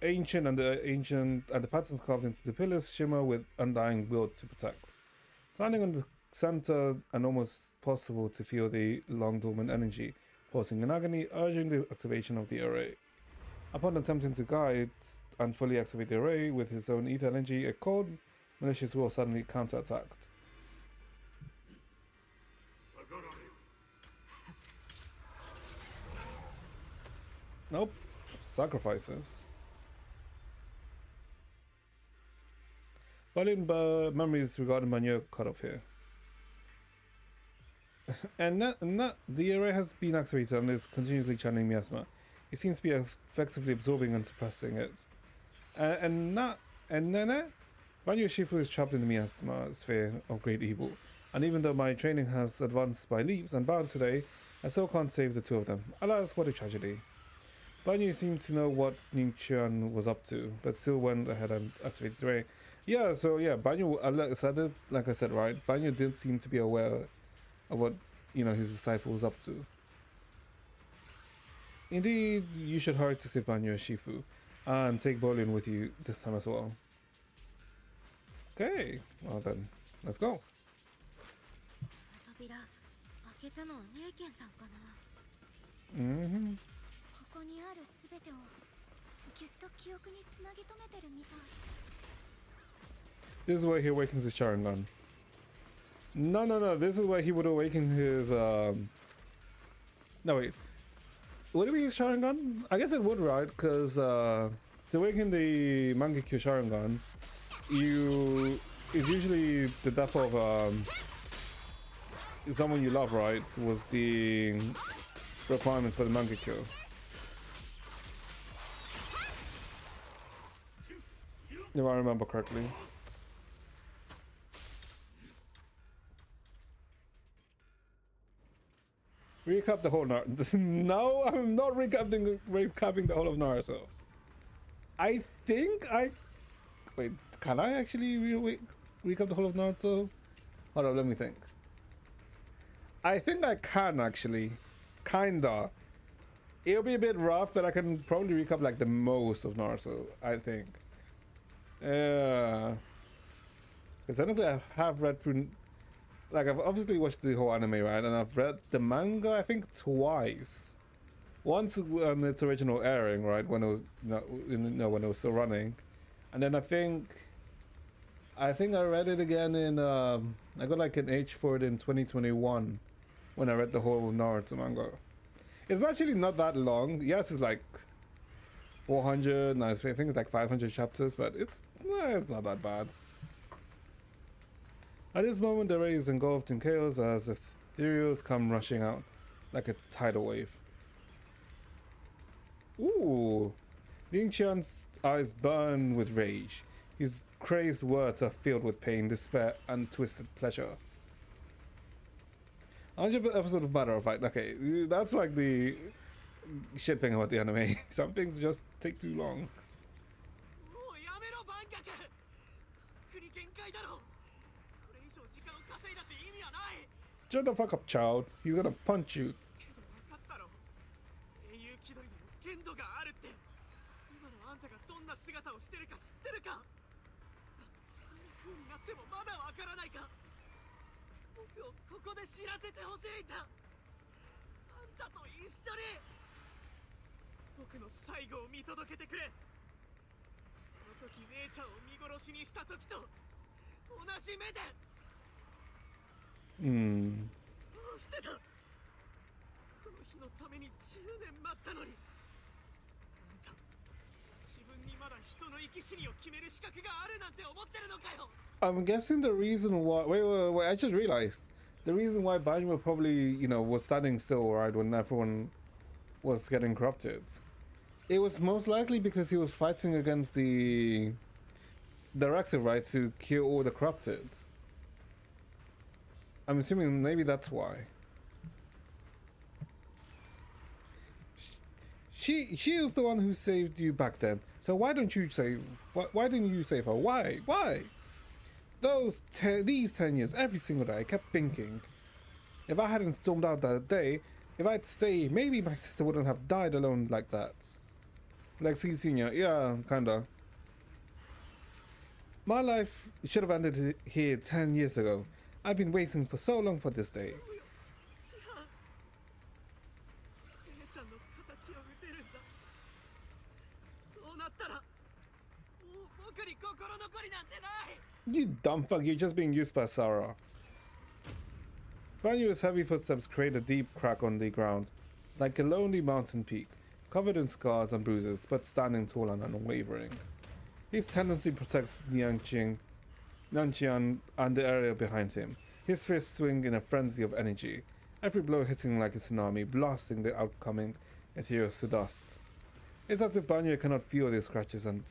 Speaker 1: ancient and the patterns carved into the pillars shimmer with undying will to protect. Standing on the center and almost possible to feel the long dormant energy pulsing in agony, urging the activation of the array. Upon attempting to guide and fully activate the array with his own ether energy, a cold, malicious will suddenly counterattacked. Nope. Sacrifices. Violent memories regarding Banyu cut off here. and the array has been activated and is continuously channeling miasma. It seems to be effectively absorbing and suppressing it. Banyu Shifu is trapped in the miasma sphere of great evil. And even though my training has advanced by leaps and bounds today, I still can't save the two of them. Alas, what a tragedy. Banyu seemed to know what Ning-chan was up to, but still went ahead and activated the array. Yeah, so yeah, Banyu, like I said, right, Banyu did seem to be aware of what, his disciple was up to. Indeed, you should hurry to save Banyu Shifu, and take Bolin with you this time as well. Okay, well then, let's go.
Speaker 3: 扉開けたのはネイケンさんかな。
Speaker 1: Mm-hmm.
Speaker 2: ここにあるすべてをぎゅっと記憶につなぎ止めてるみたい。
Speaker 1: This is where he awakens his Sharingan. No. This is where he would awaken his. No wait. Would it be his Sharingan? I guess it would, right? Because to awaken the Mangekyo Sharingan, it's usually the death of someone you love, right? Was the requirements for the Mangekyo. If I remember correctly. Recap the whole Naruto. No, I'm not recapping the whole of Naruto. I think wait, can I actually recap the whole of Naruto? Hold on, let me think. I think I can actually. Kinda. It'll be a bit rough, but I can probably recap like the most of Naruto, I think. Yeah. Because technically I have read through... Like, I've obviously watched the whole anime, right? And I've read the manga, I think, twice. once on its original airing, right, when it was when it was still running, and then I think I read it again in I got like an H for it in 2021 when I read the whole Naruto manga. It's actually not that long. Yes, it's like 400. No, I think it's like 500 chapters, but it's not that bad. At this moment, the ray is engulfed in chaos as ethereals come rushing out like a tidal wave. Ooh, Ling Qian's eyes burn with rage. His crazed words are filled with pain, despair, and twisted pleasure. 100th episode of Matter of Fact. Okay, that's like the shit thing about the anime. Some things just take too long. Shut the fuck up, child. He's gonna punch you. Hmm. I'm guessing the reason why. Wait! I just realized the reason why Banjo probably, was standing still, right, when everyone was getting corrupted. It was most likely because he was fighting against the directive, right, to kill all the corrupted. I'm assuming maybe that's why. She was the one who saved you back then. So why don't you save? Why didn't you save her? Why? These 10 years, every single day, I kept thinking, if I hadn't stormed out that day, if I'd stayed, maybe my sister wouldn't have died alone like that. Like C Senior, yeah, kinda. My life should have ended here 10 years ago. I've been waiting for so long for this day. You dumb fuck, you're just being used by Sarah. Banyu's heavy footsteps create a deep crack on the ground, like a lonely mountain peak, covered in scars and bruises, but standing tall and unwavering. His tendency protects Nianqian and the area behind him. His fists swing in a frenzy of energy, every blow hitting like a tsunami, blasting the outcoming ethereals to dust. It's as if Banyu cannot feel the scratches and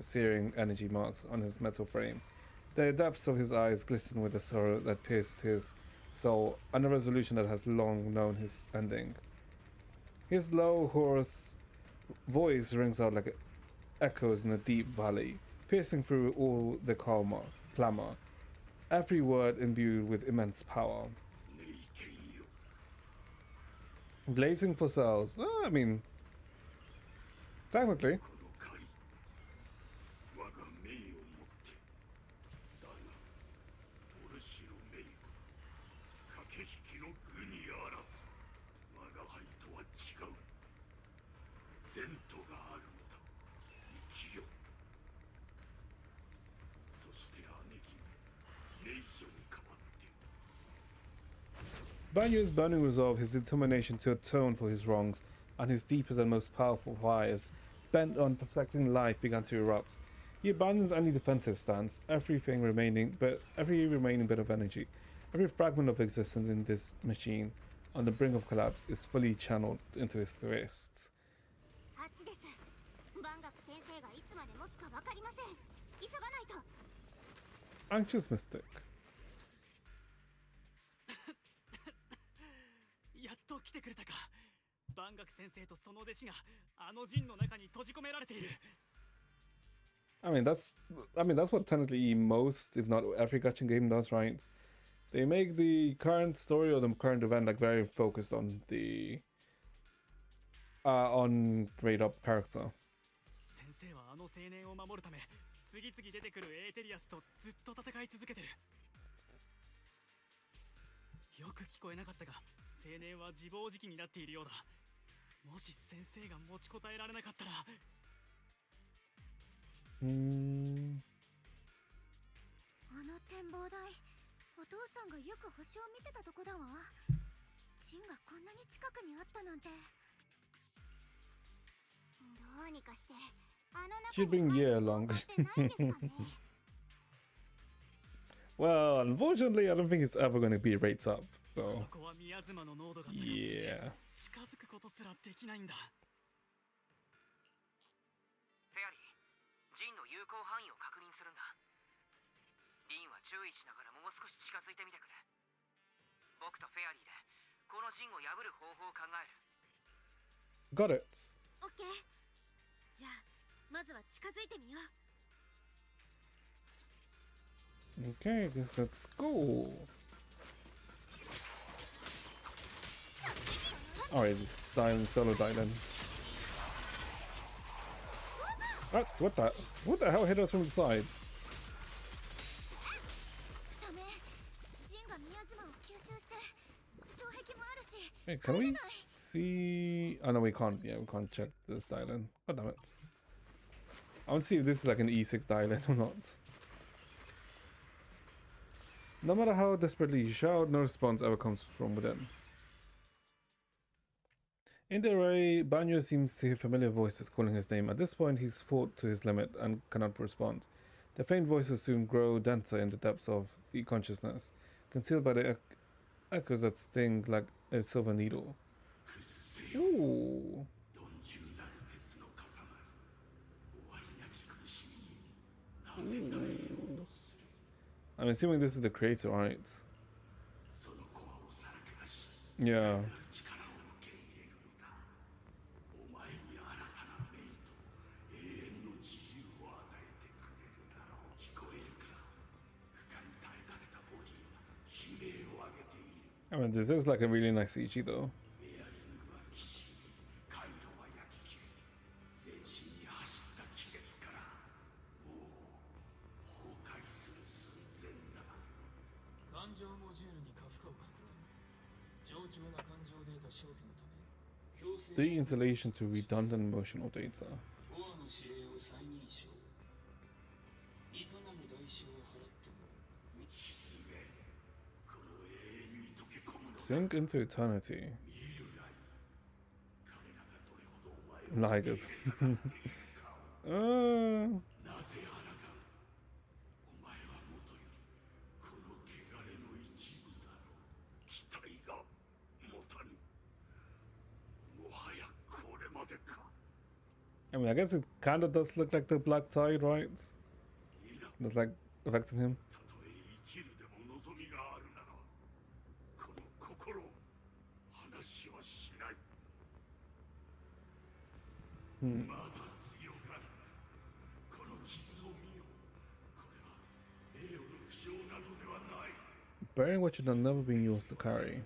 Speaker 1: searing energy marks on his metal frame. The depths of his eyes glisten with the sorrow that pierces his soul, and a resolution that has long known his ending. His low, hoarse voice rings out like echoes in a deep valley, piercing through all the clamor, every word imbued with immense power. Glazing for cells. I mean, technically. Banyu's burning resolve, his determination to atone for his wrongs, and his deepest and most powerful fires, bent on protecting life, began to erupt. He abandons any defensive stance, every remaining bit of energy, every fragment of existence in this machine, on the brink of collapse, is fully channeled into his fists. Anxious Mystic.
Speaker 4: やっと来てくれたか。万学先生とその弟子があの陣の中に閉じ込められている。
Speaker 1: I mean that's what technically most, if not every gacha game does, right? They make the current story or the current event like very focused on the on grade up character.
Speaker 4: 先生はあの青年を守るため次々出てくるエーテリアスとずっと戦い続けてる。よく聞こえなかったが、青年は自暴自棄になっているようだ。もし先生が持ちこたえられなかったら。
Speaker 3: あの展望台、お父さんがよく星を見てたとこだわ。ジンがこんなに近くにあったなんて。どうにかしてあの中
Speaker 1: Should
Speaker 3: に
Speaker 1: bring
Speaker 3: 入
Speaker 1: Ye
Speaker 3: る方
Speaker 1: along.
Speaker 3: 法ってないですかね。
Speaker 1: Well, unfortunately, I don't think it's ever going to be rates up.
Speaker 4: あ
Speaker 1: So
Speaker 4: そこは宮妻の濃度が高すぎて
Speaker 1: yeah.
Speaker 4: 近づくことすらできないんだ。
Speaker 7: フェアリー、ジンの有効範囲を確認するんだ。リンは注意しながらもう少し近づいてみてくれ。僕とフェアリーでこのジンを破る方法を考える。
Speaker 1: Got it.
Speaker 3: オッケー。じゃあまずは近づいてみよう。
Speaker 1: Okay, I guess let's go. Alright, just dying, solo dying. What the? What the hell hit us from the side?
Speaker 3: ダメ。ジンが宮妻を吸収して障壁もあるし。
Speaker 1: Hey, can we see? Oh no, we can't. Yeah, we can't check this dial-in. God damn it! I want to see if this is like an E6 dial-in or not. No matter how desperately you shout, no response ever comes from within. In the array, Banyo seems to hear familiar voices calling his name. At this point, he's fought to his limit and cannot respond. The faint voices soon grow denser in the depths of the consciousness, concealed by the echoes that sting like a silver needle. Ooh. Ooh. I'm assuming this is the creator, right? Yeah. I mean, this is like a really nice CG though. The installation to redundant emotional data. Sink into eternity. Like it's I mean, I guess it kind of does look like the Black Tide, right? That's like affecting him. Bearing what should have never been used to carry.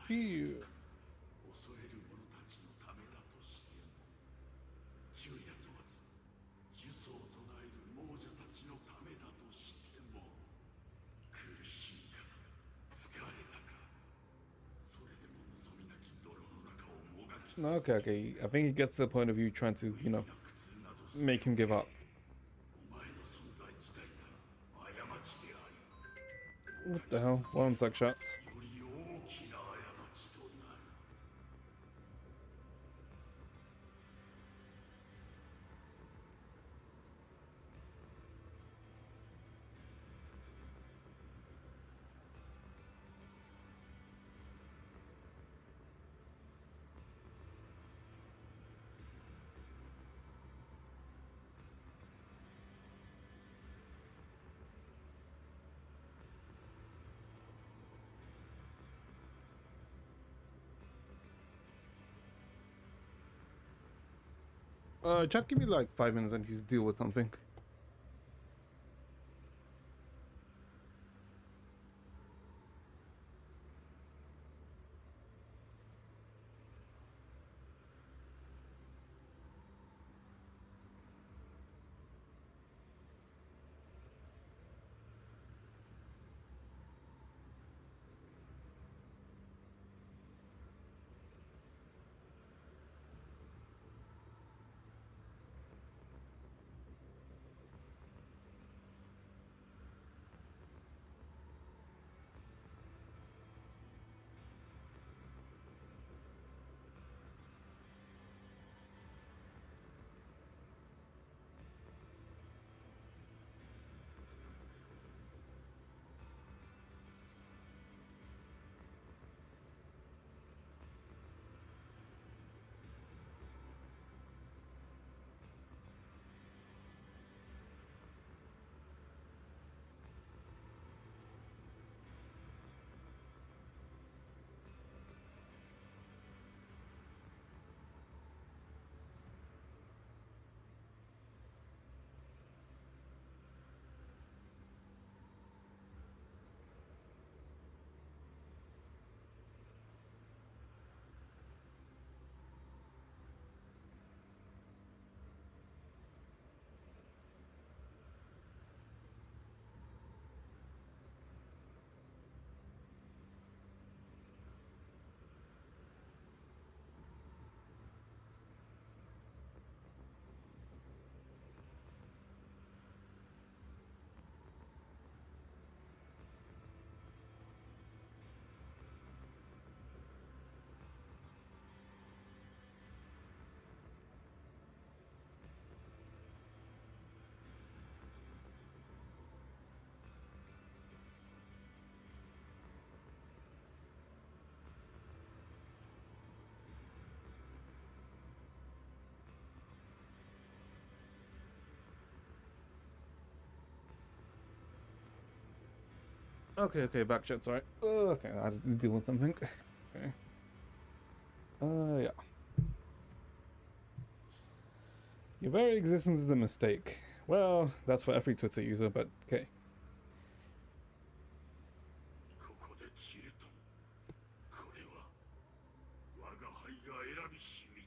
Speaker 1: Phew. Okay, okay. I think he gets to the point of you trying to, you know, make him give up. What the hell? One sec shots. Chat, give me like 5 minutes and he's deal with something. Okay, back chat, sorry. Okay, I just deal with something. Okay. Yeah. Your very existence is a mistake. Well, that's for every Twitter user, but okay.
Speaker 5: ここで散るとこれは我が輩が選びし道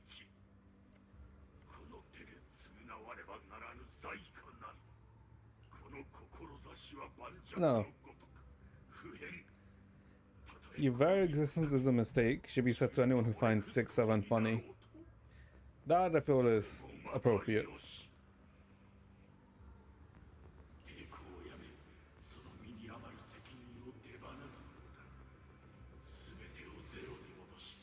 Speaker 5: この手で償わねばならぬ罪かなりこの志は盤石のごとく不変
Speaker 1: Your very existence is a mistake should be said to anyone who finds 6-7 funny. That I feel is appropriate.
Speaker 5: 抵抗をやめその身に余る責任を手放すのだ全てをゼロに戻し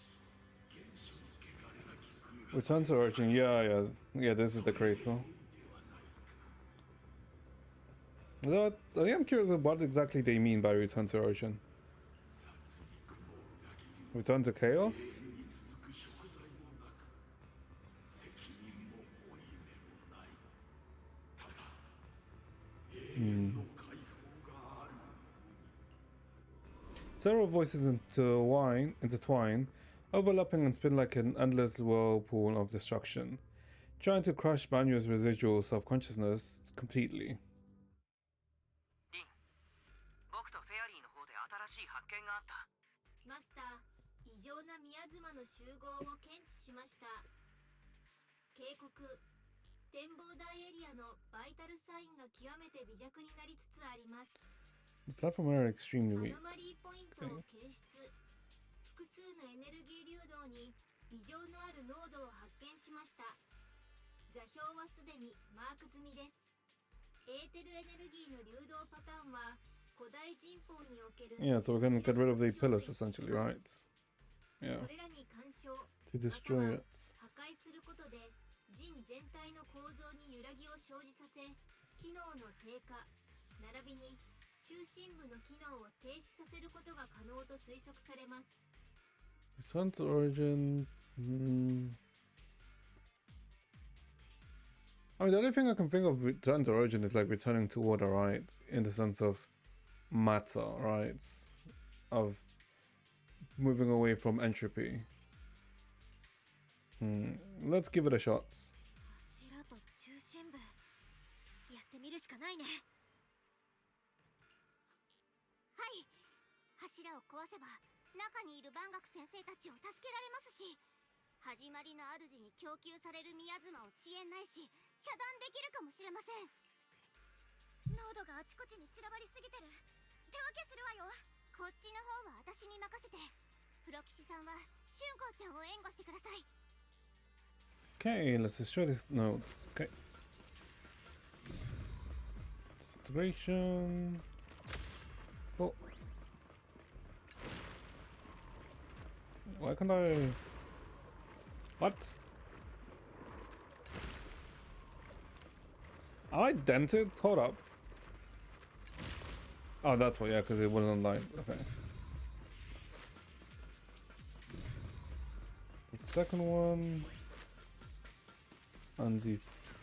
Speaker 5: 原初の汚れなき空白
Speaker 1: Return to origin, yeah, this is the creator. Though, I think I'm curious of what exactly they mean by return to origin. Return to chaos?
Speaker 5: に続く贖罪もなく責任も負い目もないただ永遠の解放がある
Speaker 1: Several voices intertwine, overlapping and spin like an endless whirlpool of destruction, trying to crush Manuel's residual self-consciousness completely.
Speaker 7: リン、僕とフェアリーの方で新しい発見があった。
Speaker 3: マスター、異常な宮妻の集合を検知しました。警告、展望台エリアのバイタルサインが極めて微弱になりつつあります。
Speaker 1: The platform are extremely
Speaker 3: ア
Speaker 1: weak.
Speaker 3: ノマリーポイントを検出。複数のエネルギー流動に異常のある濃度を発見しました。座標はすでにマーク済みです。エーテルエネルギーの流動パターンは古代人口における
Speaker 1: Yeah, so we're gonna get rid of the pillars essentially, right? Yeah,
Speaker 3: これらに干渉
Speaker 1: to destroy it.
Speaker 3: 破壊することで人全体の構造に揺らぎを生じさせ機能の低下並びに中心部の機能を停止させることが可能と推測されます。
Speaker 1: Return to origin. I mean, the only thing I can think of return to origin is like returning to order, right? In the sense of matter, right? Of moving away from entropy. Let's give it a shot.
Speaker 3: 見るしかないね。
Speaker 2: はい。柱を壊せば中にいる万学先生たちを助けられますし、始まりの主に供給される宮妻を遅延ないし遮断できるかもしれません。
Speaker 3: 濃度があちこちに散らばりすぎてる。手分けするわよ。
Speaker 2: こっちの方は私に任せて、プロ騎士さんは春光ちゃんを援護してください。
Speaker 1: Okay, let's destroy the nodes. Okay. Disintegration. Oh. Why can't I? What? I dented? Hold up. Oh, that's why, yeah, because it wasn't online. Okay. The second one. And the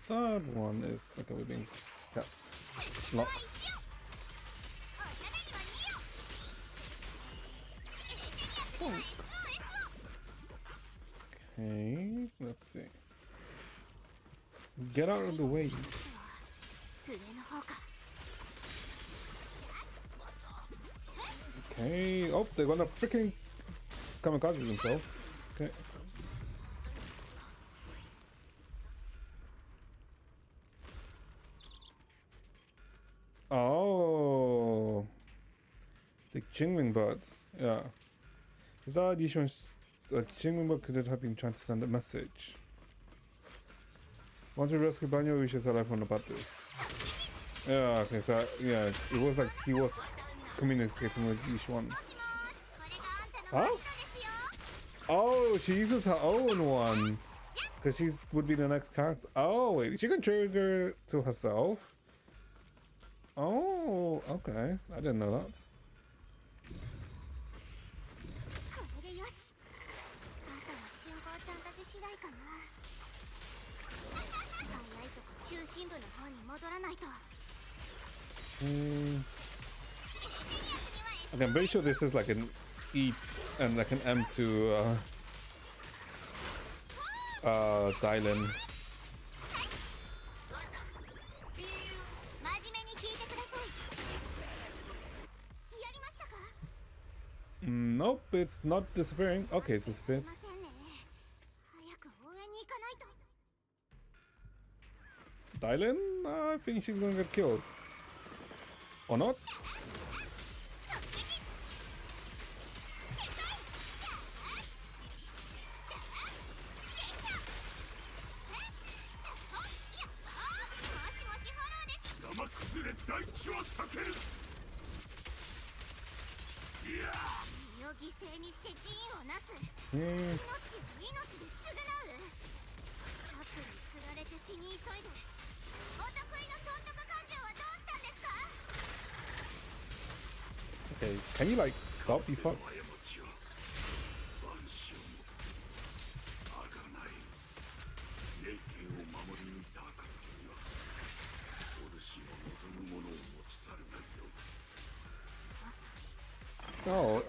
Speaker 1: third one is okay, we're being kept locked. Oh. Okay, let's see. Get out of the way. Okay. Oh, they're gonna freaking kamikaze themselves. Okay. Oh, the Qingming birds. Yeah. Is that usual? Qingming bird could have been trying to send a message. Once we rescue Banyo, we should tell everyone about this. Yeah. Okay. So yeah, it was like he was communicating with each one. Huh? Oh, she uses her own one because she would be the next character. Oh wait, she can trigger to herself. Oh, okay. I didn't know that. Okay, I'm very sure this is like an E and like an M to Dylan. Nope, it's not disappearing. Okay, it's disappeared. Dylan? I think she's gonna get killed. Or not? Okay, can you like stop, you fuck?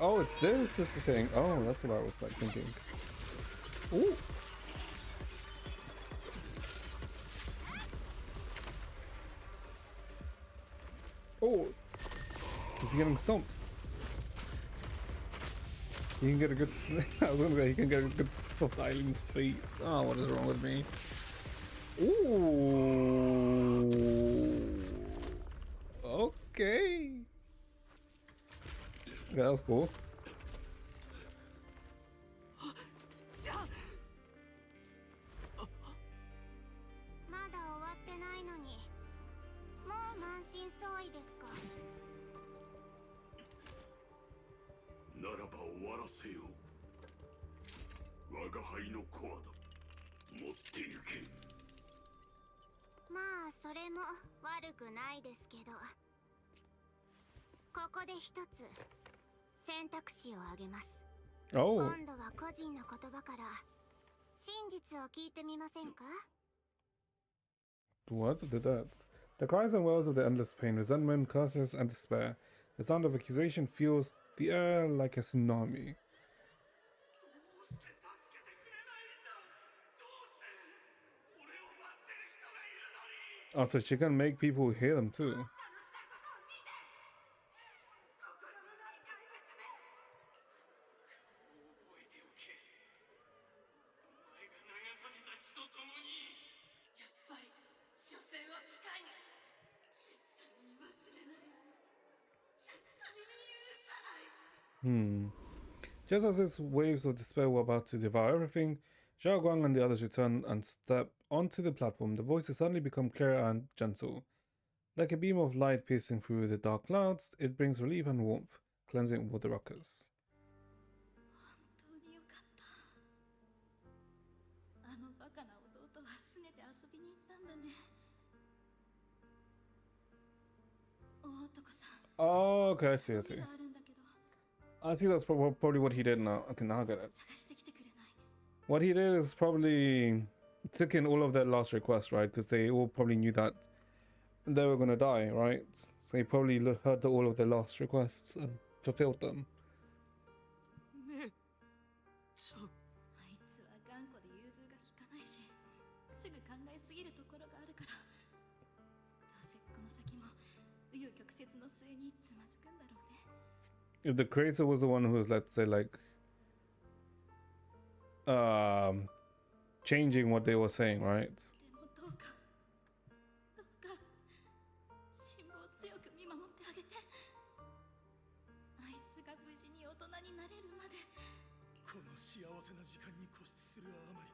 Speaker 1: Oh, it's this is the thing. Oh, that's what I was like thinking. Ooh. Oh, is he getting stumped? He can get a good. I was gonna say he can get a good stuffed island's feet. Oh, what is wrong with me? Ooh. Okay. Yeah, that was cool. Oh. The words of the dead. The cries and wails of the endless pain, resentment, curses, and despair. The sound of accusation fills the air like a tsunami. Oh, so she can make people hear them too.
Speaker 8: あんたのしたことを見て心のない怪物め
Speaker 5: 覚えておけ。お前が流させた血と共に。
Speaker 8: やっぱり所詮は機械が絶対に忘れない絶対に許さない
Speaker 1: Just as his waves of despair were about to devour everything, Zhao Guang and the others return and step onto the platform. The voices suddenly become clearer and gentle. Like a beam of light piercing through the dark clouds, it brings relief and warmth, cleansing all the rockers.
Speaker 8: 本当によかったあのバカな弟は拗ねて遊びに行ったんだね大男さん
Speaker 1: Oh, okay, I see, I
Speaker 8: 目
Speaker 1: see.
Speaker 8: があるんだけど
Speaker 1: I see that's probably what he did now. Okay, now I get it.
Speaker 8: 探してきてくれない
Speaker 1: What he did is probably took in all of their last requests, right? Because they all probably knew that they were gonna die, right? So he probably heard all of their last requests and fulfilled them.
Speaker 4: 姉ちゃん。
Speaker 8: あいつは頑固で融通が利かないしすぐ考えすぎるところがあるからどうせこの先も紆余曲折の末につまずくんだろうね
Speaker 1: If the creator was the one who was, let's say, like, changing what they were saying, right?
Speaker 8: でもどうか辛抱強く見守ってあげてあいつが無事に大人になれるまで
Speaker 5: この幸せな時間に固執するあまり、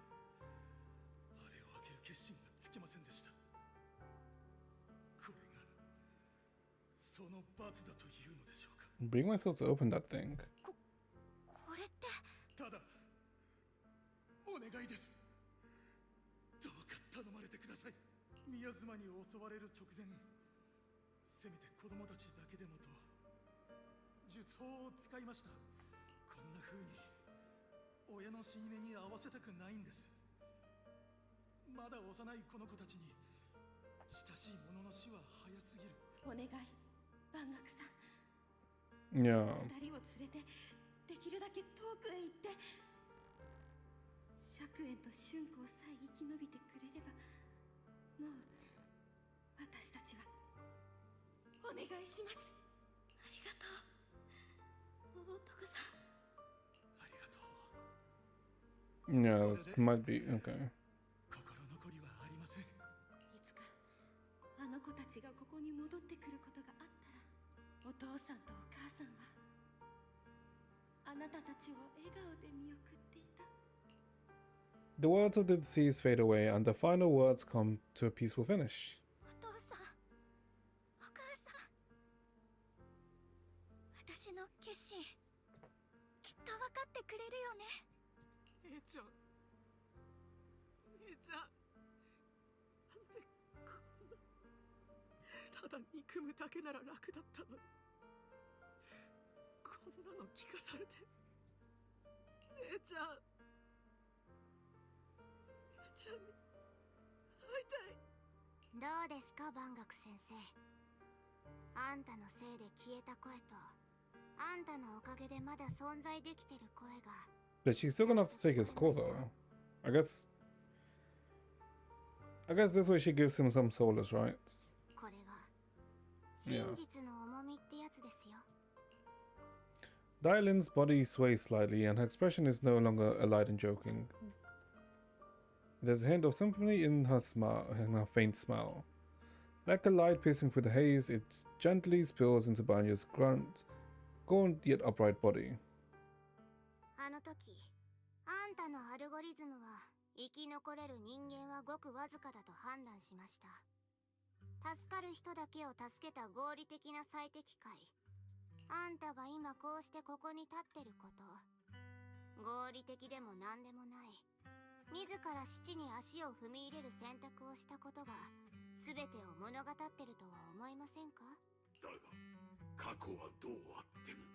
Speaker 5: あれを開ける決心がつきませんでした。これがその罰だというのでしょうか。
Speaker 1: Bring myself to open that thing.
Speaker 3: これって
Speaker 5: ただお願いです。どうか頼まれてください。宮妻に襲われる直前、せめて子供たちだけでもと術法を使いました。こんな風に親の死に目に合わせたくないんです。まだ幼いこの子たちに親しい者の死は早すぎる。
Speaker 8: お願い万学さん
Speaker 1: Yeah.
Speaker 8: 二人を連れてできるだけ遠くへ行って釈園と春光さえ生き延びてくれればもう私たちはお願いします。ありがとう大男さん。
Speaker 5: ありがとう。
Speaker 1: Yeah, this might be okay.
Speaker 5: 心残りはありません。
Speaker 8: いつかあの子たちがここに戻ってくることがあったらお父さんとお母さんはあなたたちを笑顔で見送っていた。
Speaker 1: The words of the deceased fade away, and the final words come to a peaceful finish.
Speaker 3: お父さんお母さん私の決心きっと分かってくれるよね。
Speaker 4: 姉ちゃん。姉ちゃん。なんでこんな。ただ憎むだけなら楽だったのに。こんなの聞かされて。姉ちゃん。姉ちゃんに会いたい。
Speaker 3: どうですか万学先生。あんたのせいで消えた声とあんたのおかげでまだ存在できてる声が
Speaker 1: But she's still gonna have to take his call, though. I guess this way she gives him some solace, right?
Speaker 3: これが真実の重みってやつですよ。
Speaker 1: Dylan's body sways slightly, and her expression is no longer light and joking. There's a hint of sympathy in her smile, in her faint smile. Like a light piercing through the haze, it gently spills into Banya's gaunt yet upright body.
Speaker 3: あの時あんたのアルゴリズムは生き残れる人間はごくわずかだと判断しました。助かる人だけを助けた合理的な最適解。あんたが今こうしてここに立ってること、合理的でも何でもない。自ら死地に足を踏み入れる選択をしたことが全てを物語ってるとは思いませんか？
Speaker 5: だが過去はどうあっても。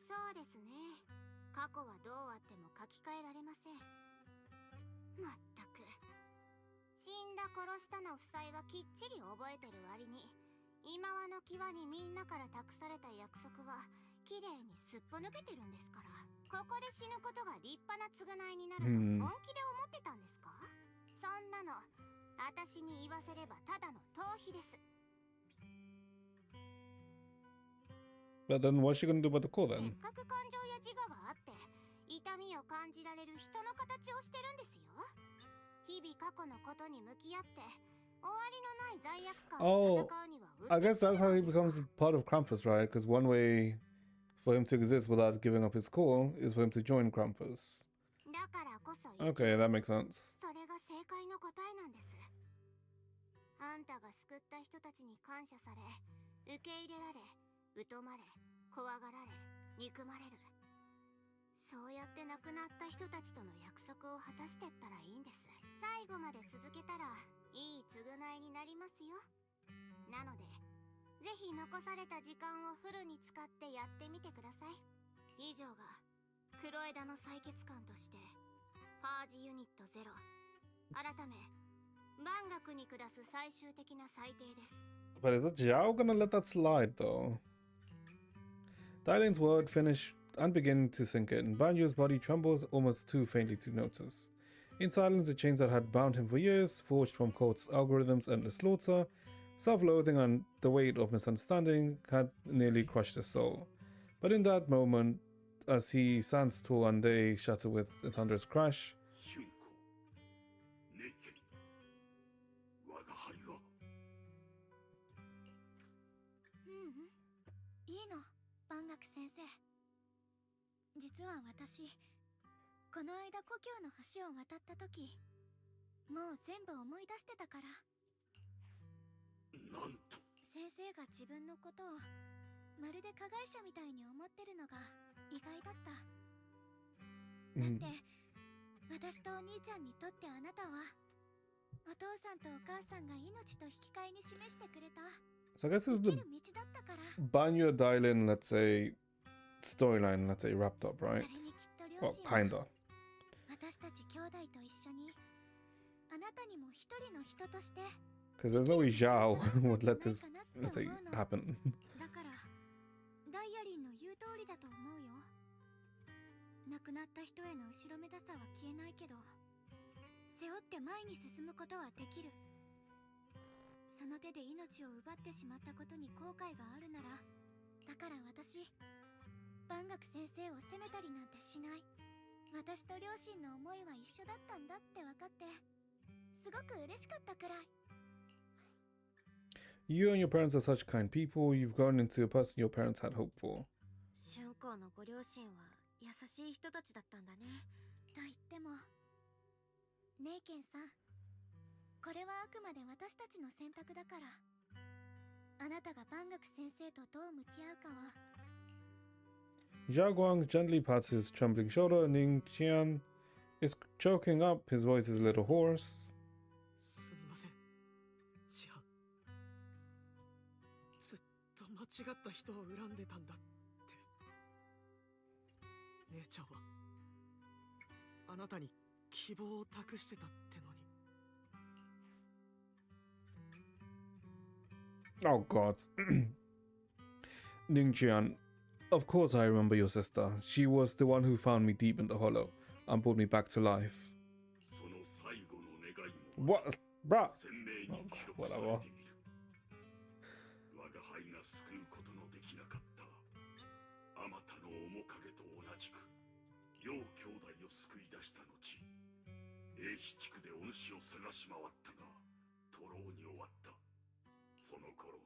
Speaker 3: そうですね。過去はどうあっても書き換えられません。まったく。死んだ殺したの夫妻はきっちり覚えてる割に、今はの際にみんなから託された約束は綺麗にすっぽ抜けてるんですから。ここで死ぬことが立派な償いになると本気で思ってたんですか？そんなの
Speaker 2: 私に言わせればただの逃避です。
Speaker 1: But then what's she gonna do about the call
Speaker 2: せっ
Speaker 1: then?
Speaker 2: かく感情や自我があって痛みを感じられる人の形をしてるんですよ。日々過去のことに向き合って終わりのない罪悪感と戦うには
Speaker 1: I guess that's how he becomes part of Krampus, right? Because one way for him to exist without giving up his call is for him to join Krampus.
Speaker 2: だからこそ
Speaker 1: Okay, that makes sense.
Speaker 2: それが正解の答えなんです。あんたが救った人たちに感謝され、受け入れられ、疎まれ、怖がられ、憎まれる。そうやって亡くなった人たちとの約束を果たしてったらいいんです。最後まで続けたらいい償いになりますよ。なので、ぜひ残された時間をフルに使ってやってみてください。以上が黒枝の採血官としてパージユニット0改め万学に下す最終的な裁定です。
Speaker 1: But is that Zhao gonna let that slide though? Dylan's word finish and begin to sink in. Banyo's body trembles almost too faintly to notice. In silence, the chains that had bound him for years, forged from Colt's algorithms' endless slaughter, self-loathing and the weight of misunderstanding, had nearly crushed his soul. But in that moment, as he stands tall and they shatter with a thunderous crash,
Speaker 5: 春子、ネイケン、我が輩は。
Speaker 3: いいの、万学先生。実は私、この間故郷の橋を渡った時、もう全部思い出してたから。
Speaker 5: なんと。
Speaker 3: 先生が自分のことをまるで加害者みたいに思ってるのが意外だった。だって私とお兄ちゃんにとってあなたはお父さんとお母さんが命と引き換えに示してくれた
Speaker 1: so I guess this is
Speaker 3: 生
Speaker 1: the
Speaker 3: きる道だったから。
Speaker 1: Banyo Dylan, let's say, storyline, let's say, wrapped up,
Speaker 3: そ
Speaker 1: right?
Speaker 3: れにきっと両
Speaker 1: Well,
Speaker 3: 親は
Speaker 1: kinda.
Speaker 3: 私たち兄弟と一緒にあなたにも一人の人として
Speaker 1: Because there's no way Zhao would let this, let's say, happen.
Speaker 3: だからダイアリンの言う通りだと思うよ。亡くなった人への後ろめたさは消えないけど、背負って前に進むことはできる。その手で命を奪ってしまったことに後悔があるなら、だから私、万学先生を責めたりなんてしない。私と両親の思いは一緒だったんだって分かって、すごく嬉しかったくらい。
Speaker 1: You and your parents are such kind people. You've grown into a person your parents had hoped for.
Speaker 3: 春光のご両親は優しい人たちだったんだね。と言っても、ネイケンさん、これはあくまで私たちの選択だから。あなたが万学先生とどう向き合うかは。
Speaker 1: Zhao Guang gently pats his trembling shoulder. Ning Qian is choking up. His voice is a little hoarse.
Speaker 4: すみません、師範。ずっと間違った人を恨んでたんだって。姉ちゃんはあなたに希望を託してたってのに。
Speaker 1: Oh God. Ning Qian, of course I remember your sister. She was the one who found me deep in the hollow and brought me back to life.
Speaker 5: その最後の願いも
Speaker 1: What? Bruh!
Speaker 5: 鮮明に記録されている。我が輩が救うことのできなかったあまたの面影と同じく両兄弟を救い出した後、英飛地区でお主を探し回ったが徒労に終わった。その頃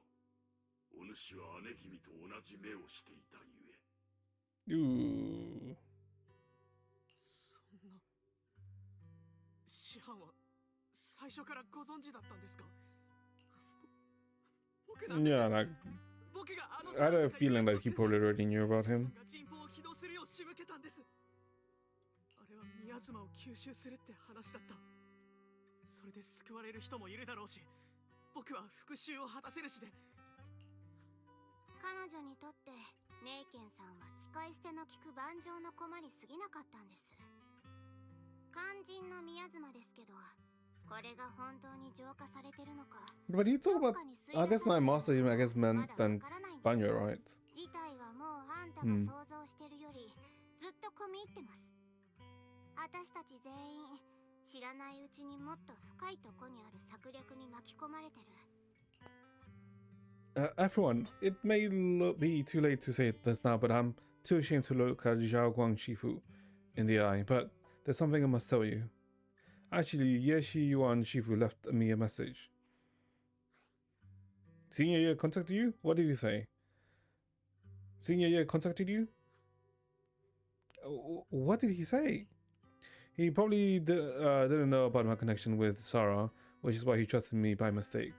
Speaker 5: お主は姉君と同じ目をしていたゆえ。
Speaker 1: Ooh.
Speaker 4: そんな。師範は最初からご存知だったんですか？僕なんです。
Speaker 1: Yeah, like,
Speaker 4: 僕があの
Speaker 1: I had a feeling that he probably already knew about him.
Speaker 4: 人望を起動するよう仕向けたんです。あれは宮妻を吸収するって話だった。それで救われる人もいるだろうし、僕は復讐を果たせるしで。
Speaker 2: 彼女にとってネイケンさんは使い捨ての利く盤上の駒に過ぎなかったんです。肝心の宮妻ですけど、これが本当に浄化されてるのか。
Speaker 1: But he talk about, I guess my master even, I guess, meant than Banyo, right?
Speaker 2: 事態はもうあんたが想像してるよりずっと込み入ってます。私たち全員知らないうちにもっと深いとこにある策略に巻き込まれてる。
Speaker 1: Everyone, it may be too late to say this now, but I'm too ashamed to look at Zhao Guang Shifu in the eye. But there's something I must tell you. Actually, Yeshi Yuan Shifu left me a message. Senior Year contacted you? What did he say? Senior Year contacted you? What did he say? He probably didn't know about my connection with Sarah, which is why he trusted me by mistake.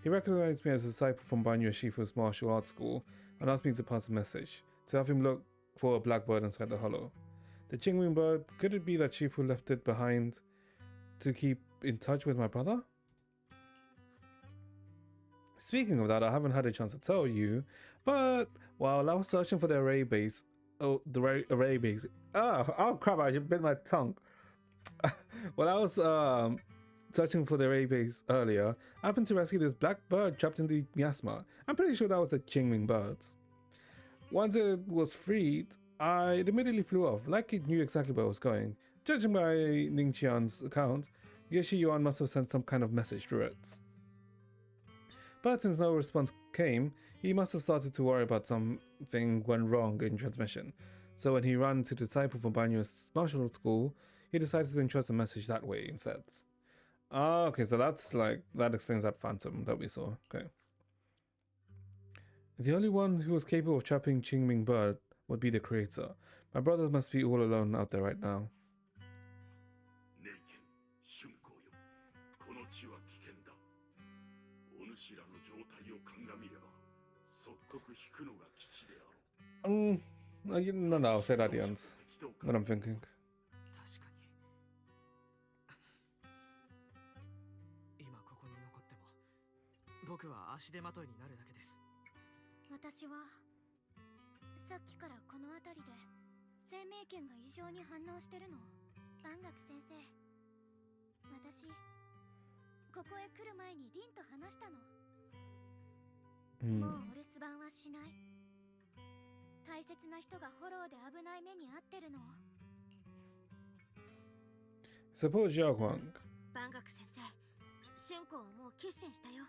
Speaker 1: He recognized me as a disciple from Banyu Shifu's martial arts school and asked me to pass a message, to have him look for a blackbird inside the hollow. The Qingwing bird, could it be that Shifu left it behind to keep in touch with my brother? Speaking of that, I haven't had a chance to tell you, but while I was searching for the array base, array base. Oh crap, I just bit my tongue. While I was searching for the array base earlier, I happened to rescue this black bird trapped in the miasma. I'm pretty sure that was the Qingming bird. Once it was freed, it immediately flew off, like it knew exactly where it was going. Judging by Ning Qian's account, Yeshi Yuan must have sent some kind of message through it. But since no response came, he must have started to worry about something went wrong in transmission. So when he ran to the disciple from Banyu's martial school, he decided to entrust a message that way instead. Ah, okay, so that explains that phantom that we saw. Okay. The only one who was capable of trapping Qingming bird would be the creator. My brother must be all alone out there right now. No, I'll say that at the end. What I'm thinking.
Speaker 6: 確かに。今ここに残っても、僕は足手まといになるだけです。
Speaker 3: 私はさっきからこの辺りで生命圏が異常に反応してるの。万学先生、私ここへ来る前にリンと話したの。もうお留守番はしない。大切な人がフォローで危ない目に遭ってるの。
Speaker 1: Suppose Zhao Huang.
Speaker 3: 万学先生、春子はもう決心したよ。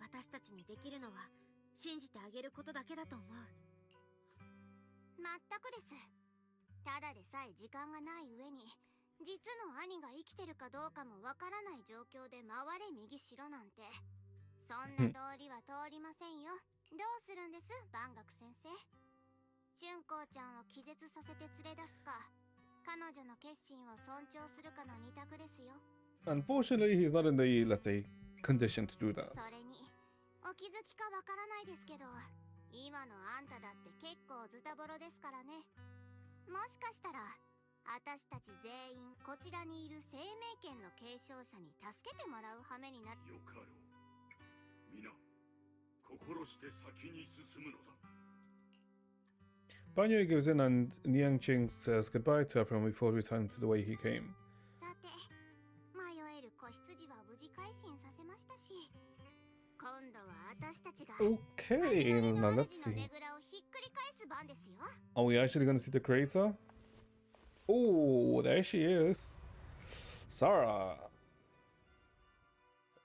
Speaker 3: 私たちにできるのは信じてあげることだけだと思う。
Speaker 2: 全くです。ただでさえ時間がない上に、実の兄が生きてるかどうかもわからない状況で回れ右しろなんて、そんな通りは通りませんよ。どうするんです、万学先生。春光ちゃんを気絶させて連れ出すか、彼女の決心を尊重するかの二択ですよ。
Speaker 1: Unfortunately, he's not in the, let's say, condition to do that.
Speaker 2: それに、お気づきかわからないですけど、今のあんただって結構ズタボロですからね。もしかしたら、私たち全員こちらにいる生命圏の継承者に助けてもらう羽目になる。よかろう。皆、心して先に進むのだ。
Speaker 1: Banyu gives in and Niang Qing says goodbye to everyone before returning to the way he came.
Speaker 2: さて、迷える子羊は無事改心させましたし、今度は私たちが
Speaker 1: Okay, now let's see.
Speaker 2: ねぐらをひっくり返す番ですよ。
Speaker 1: Are we actually going to see the creator? Oh, there she is. Sarah.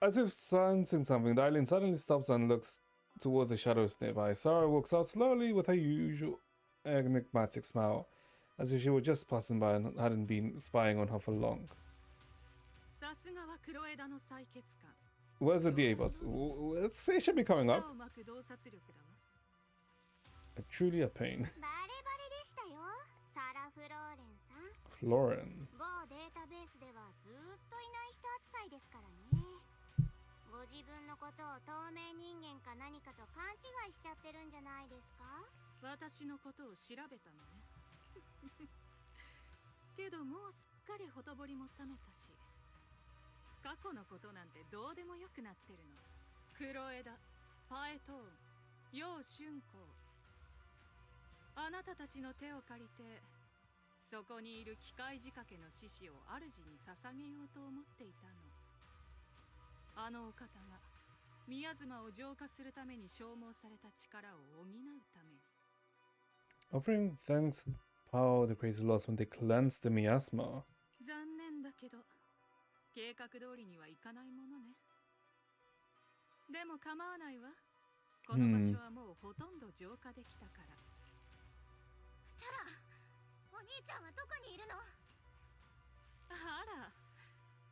Speaker 1: As if sensing something, the island suddenly stops and looks towards the shadows nearby. Sarah walks out slowly with her usual enigmatic smile, as if she were just passing by and hadn't been spying on her for long. Where's the DA boss? It should be coming up. Truly a pain.
Speaker 2: バレバレでしたよ、サラ・フローレンさん。
Speaker 1: Florin.
Speaker 2: 某データベースではずっといない人扱いですからね。ご自分のことを透明人間か何かと勘違いしちゃってるんじゃないですか？
Speaker 9: 私のことを調べたのね。けどもうすっかりほとぼりも冷めたし、過去のことなんてどうでもよくなってるの。黒枝、パエトーン、楊春光、あなたたちの手を借りて、そこにいる機械仕掛けの獅子を主に捧げようと思っていたの。あのお方が宮妻を浄化するために消耗された力を補うために。
Speaker 1: Offering thanks to the power the creators lost when they cleansed the miasma.
Speaker 9: 残念だけど計画通りにはいかないものね。でも構わないわ。この場所はもうほとんど浄化できたから。
Speaker 3: サラ、お兄ちゃんはどこにいるの？
Speaker 9: あら、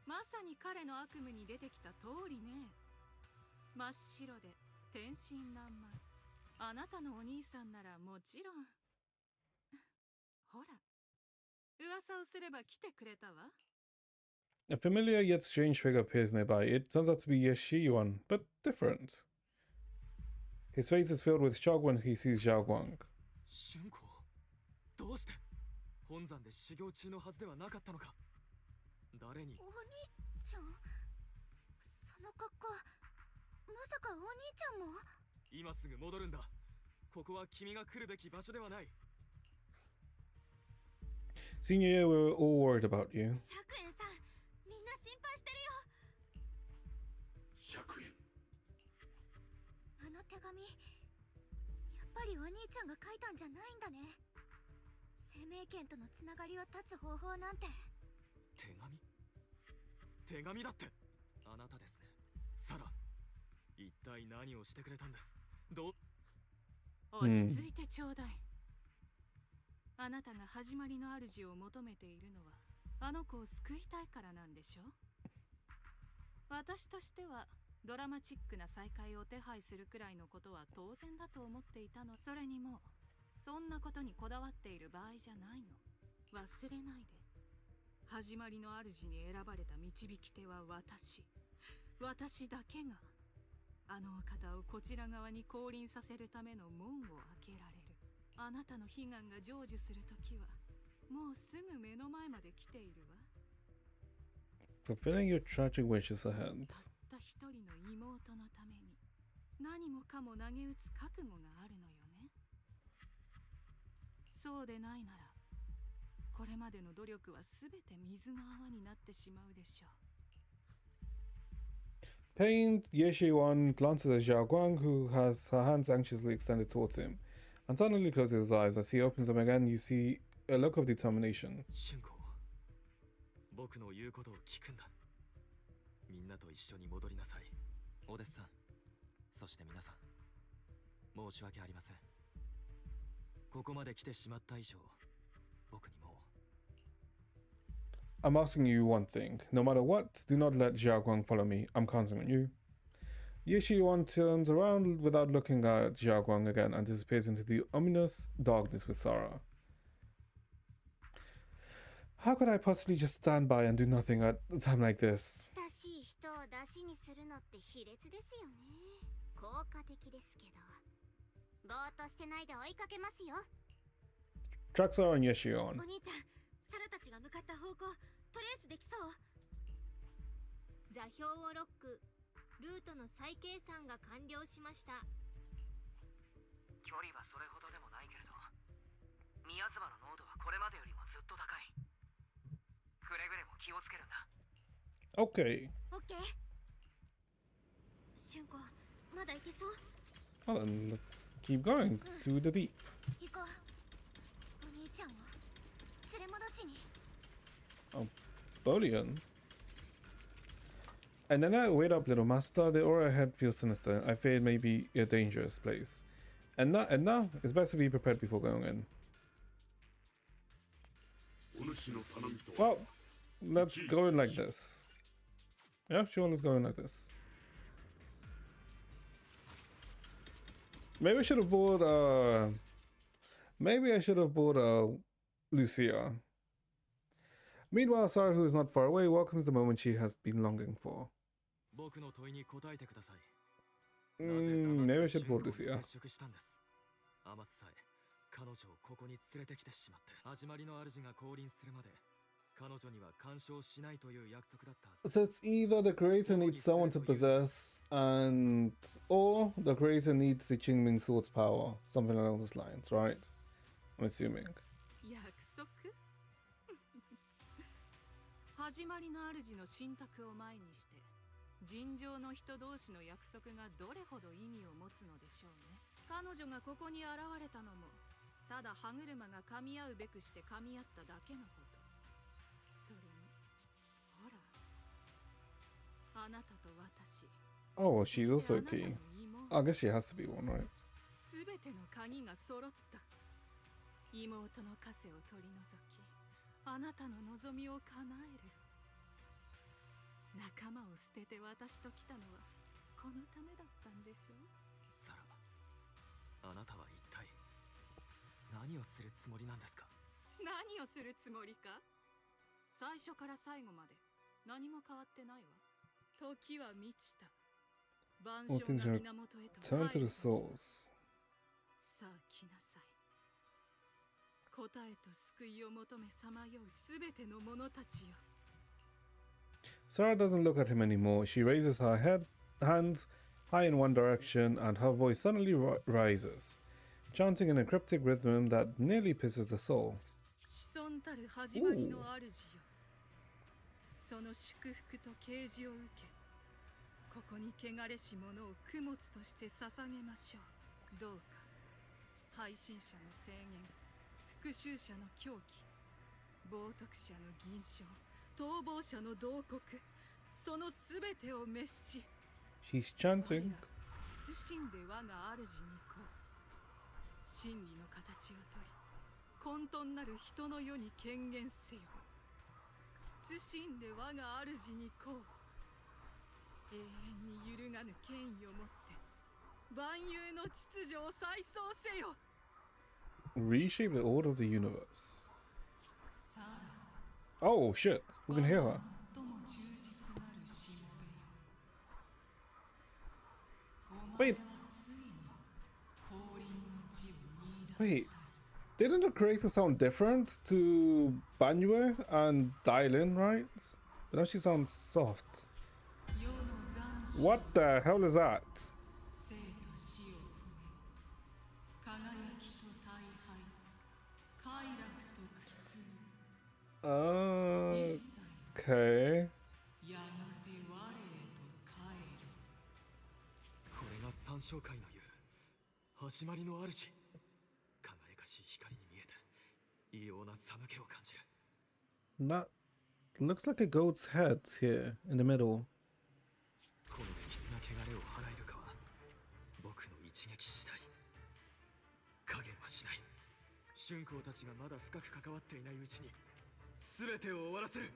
Speaker 9: まさに彼の悪夢に出てきた通りね。真っ白で天真爛漫。あなたのお兄さんならもちろん。ほら、噂をすれば来てくれたわ。
Speaker 1: A familiar yet strange figure appears nearby. It turns out to be Yeshiyuan, but different. His face is filled with shock when he sees Zhao Guang.
Speaker 6: 春光、どうして本山で修行中のはずではなかったのか。誰に。
Speaker 3: お兄ちゃん、その格好、まさかお兄ちゃんも。
Speaker 6: 今すぐ戻るんだ。ここは君が来るべき場所ではない。
Speaker 1: Senior year, we were all worried about you.
Speaker 3: 釈園さん、みんな心配してるよ。
Speaker 5: 釈園。
Speaker 3: あの手紙、やっぱりお兄ちゃんが書いたんじゃないんだね。生命圏とのつながりを断つ方法なんて。
Speaker 6: 手紙。手紙だって。あなたですね、サラ。一体何をしてくれたんです。どう。
Speaker 9: 落ち着いてちょうだい。あなたが始まりの主を求めているのはあの子を救いたいからなんでしょ。私としてはドラマチックな再会を手配するくらいのことは当然だと思っていたの。それにもそんなことにこだわっている場合じゃないの。忘れないで。始まりの主に選ばれた導き手は私だけがあのお方をこちら側に降臨させるための門を開けられる。あなたの悲願が成就するときはもうすぐ目の前まで来ているわ。
Speaker 1: Fulfilling your tragic wishes ahead.
Speaker 9: たった一人の妹のために何もかも投げ打つ覚悟があるのよね。そうでないならこれまでの努力はすべて水の泡になってしまうでしょう。
Speaker 1: Pained, Yeshiyuan glances at Zhao Guang, who has her hands anxiously extended towards him, and suddenly closes his eyes. As he opens them again, you see a look of determination.
Speaker 6: 春光、僕の言うことを聞くんだ。みんなと一緒に戻りなさい。お弟子さん、そして皆さん、申し訳ありません。ここまで来てしまった以上、僕にも。
Speaker 1: I'm asking you one thing. No matter what, do not let Zhao Guang follow me. I'm counting on you. Yeshiyuan turns around without looking at Zhao Guang again and disappears into the ominous darkness with Sarah. How could I possibly just stand by and do nothing at a time like this?
Speaker 3: 親しい人を出しにするのって卑劣ですよね。効果的ですけど。ぼーっとしてないで追いかけますよ。
Speaker 1: Tracks are on Yeshiyuan.
Speaker 3: お兄ちゃん、サラたちが向かった方向、トレースできそう。座標をロック。ルートの再計算が完了しました。
Speaker 7: 距離はそれほどでもないけれど、宮妻の濃度はこれまでよりもずっと高い。くれぐれも気をつけるんだ。
Speaker 1: Okay.
Speaker 3: オッケー。春子、まだ行けそう？
Speaker 1: Well then, let's keep going to the deep.
Speaker 3: 行こう。お兄ちゃんを連れ戻しに。
Speaker 1: Oh, Bolian. And then wait up, little master. The aura ahead feels sinister. I fear it may be a dangerous place. And now, it's best to be prepared before going in. Well, let's go in like this. Yeah, sure, let's go in like this. Maybe I should have bought, maybe I should have bought, Lucia. Meanwhile, Sarah, who is not far away, welcomes the moment she has been longing for. Maybe I should bought Lucia.
Speaker 6: 天津さえ彼女をここに連れてきてしまって、始まりの主が降臨するまで彼女には干渉しないという約束だったはず。
Speaker 1: So it's either the creator needs someone to possess, or the creator needs the Qingming sword's power, something along those lines, right? I'm assuming.
Speaker 9: 約束始まりの主の信託を前にして尋常の人同士の約束がどれほど意味を持つのでしょうね。彼女がここに現れたのもただ歯車が噛み合うべくして噛み合っただけのこと。それにほら、あなたと私、
Speaker 1: Oh, well, she's
Speaker 9: そして
Speaker 1: also
Speaker 9: あなたの
Speaker 1: key.
Speaker 9: 妹
Speaker 1: I guess she has to be one, right?
Speaker 9: すべての鍵が揃った。妹の枷を取り除き、あなたの望みを叶える。仲間を捨てて私と来たのはこのためだったんでしょう。
Speaker 6: サラ、あなたは一体何をするつもりなんですか？
Speaker 9: 何をするつもりか？最初から最後まで何も変わってないわ。時は満ちた。万
Speaker 1: All
Speaker 9: 象
Speaker 1: things
Speaker 9: が
Speaker 1: are
Speaker 9: 源へと
Speaker 1: turn
Speaker 9: 帰
Speaker 1: to
Speaker 9: る
Speaker 1: the source.
Speaker 9: さあ来なさい。答えと救いを求めさまようすべての者たちよ。
Speaker 1: Sarah doesn't look at him anymore. She raises her hands high in one direction, and her voice suddenly rises, chanting in a cryptic rhythm that nearly pisses the soul.
Speaker 9: 子孫たる始まりの主よ。その祝福と啓示を受け、ここに汚れし者を供物として捧げましょう。どうか配信者の制限、復讐者の狂気、冒涜者の銀賞、逃亡者の慟哭、そのすべてを滅し、
Speaker 1: She's chanting.
Speaker 9: 慎んで我が主にこう。真理の形をとり、混沌なる人の世に権限せよ。慎んで我が主にこう。永遠に揺るがぬ権威をもって万有の秩序を再創せよ。
Speaker 1: Reshape the order of the universe. Oh shit, we can hear her. Wait. Wait. Didn't the creator sound different to Banue and Dylan, right? But now she sounds soft. What the hell is that? Okay.
Speaker 6: これが三章会の言う始まりの主。輝かしい光に見えて異様な寒気を感じる。
Speaker 1: That looks like a goat's head here in the middle.
Speaker 6: この不吉な汚れを払えるかは僕の一撃次第。加減はしない。春光たちがまだ深く関わっていないうちに全てを終わらせる。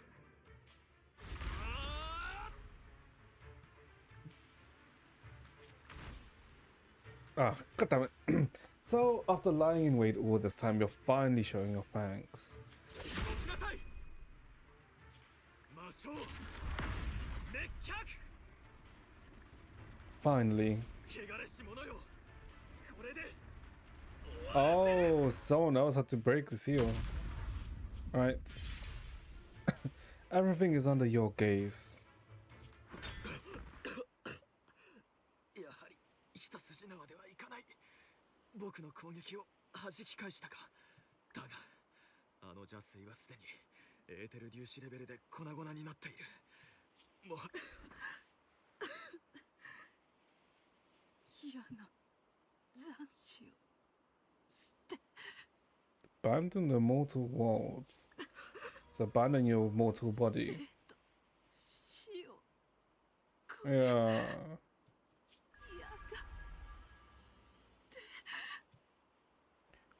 Speaker 1: Ah, god damn it. So, after lying in wait all this time, you're finally showing your fangs. Finally. Oh, someone else had to break the seal. Right. Everything is under your gaze.
Speaker 6: やはり一筋縄ではいかない。僕の攻撃を弾き返したか。だがあの邪水はすでにエーテル粒子レベルで粉々になっている。もは
Speaker 9: 嫌な残死を捨て。
Speaker 1: Abandon the mortal worlds. So abandon your mortal body. Yeah.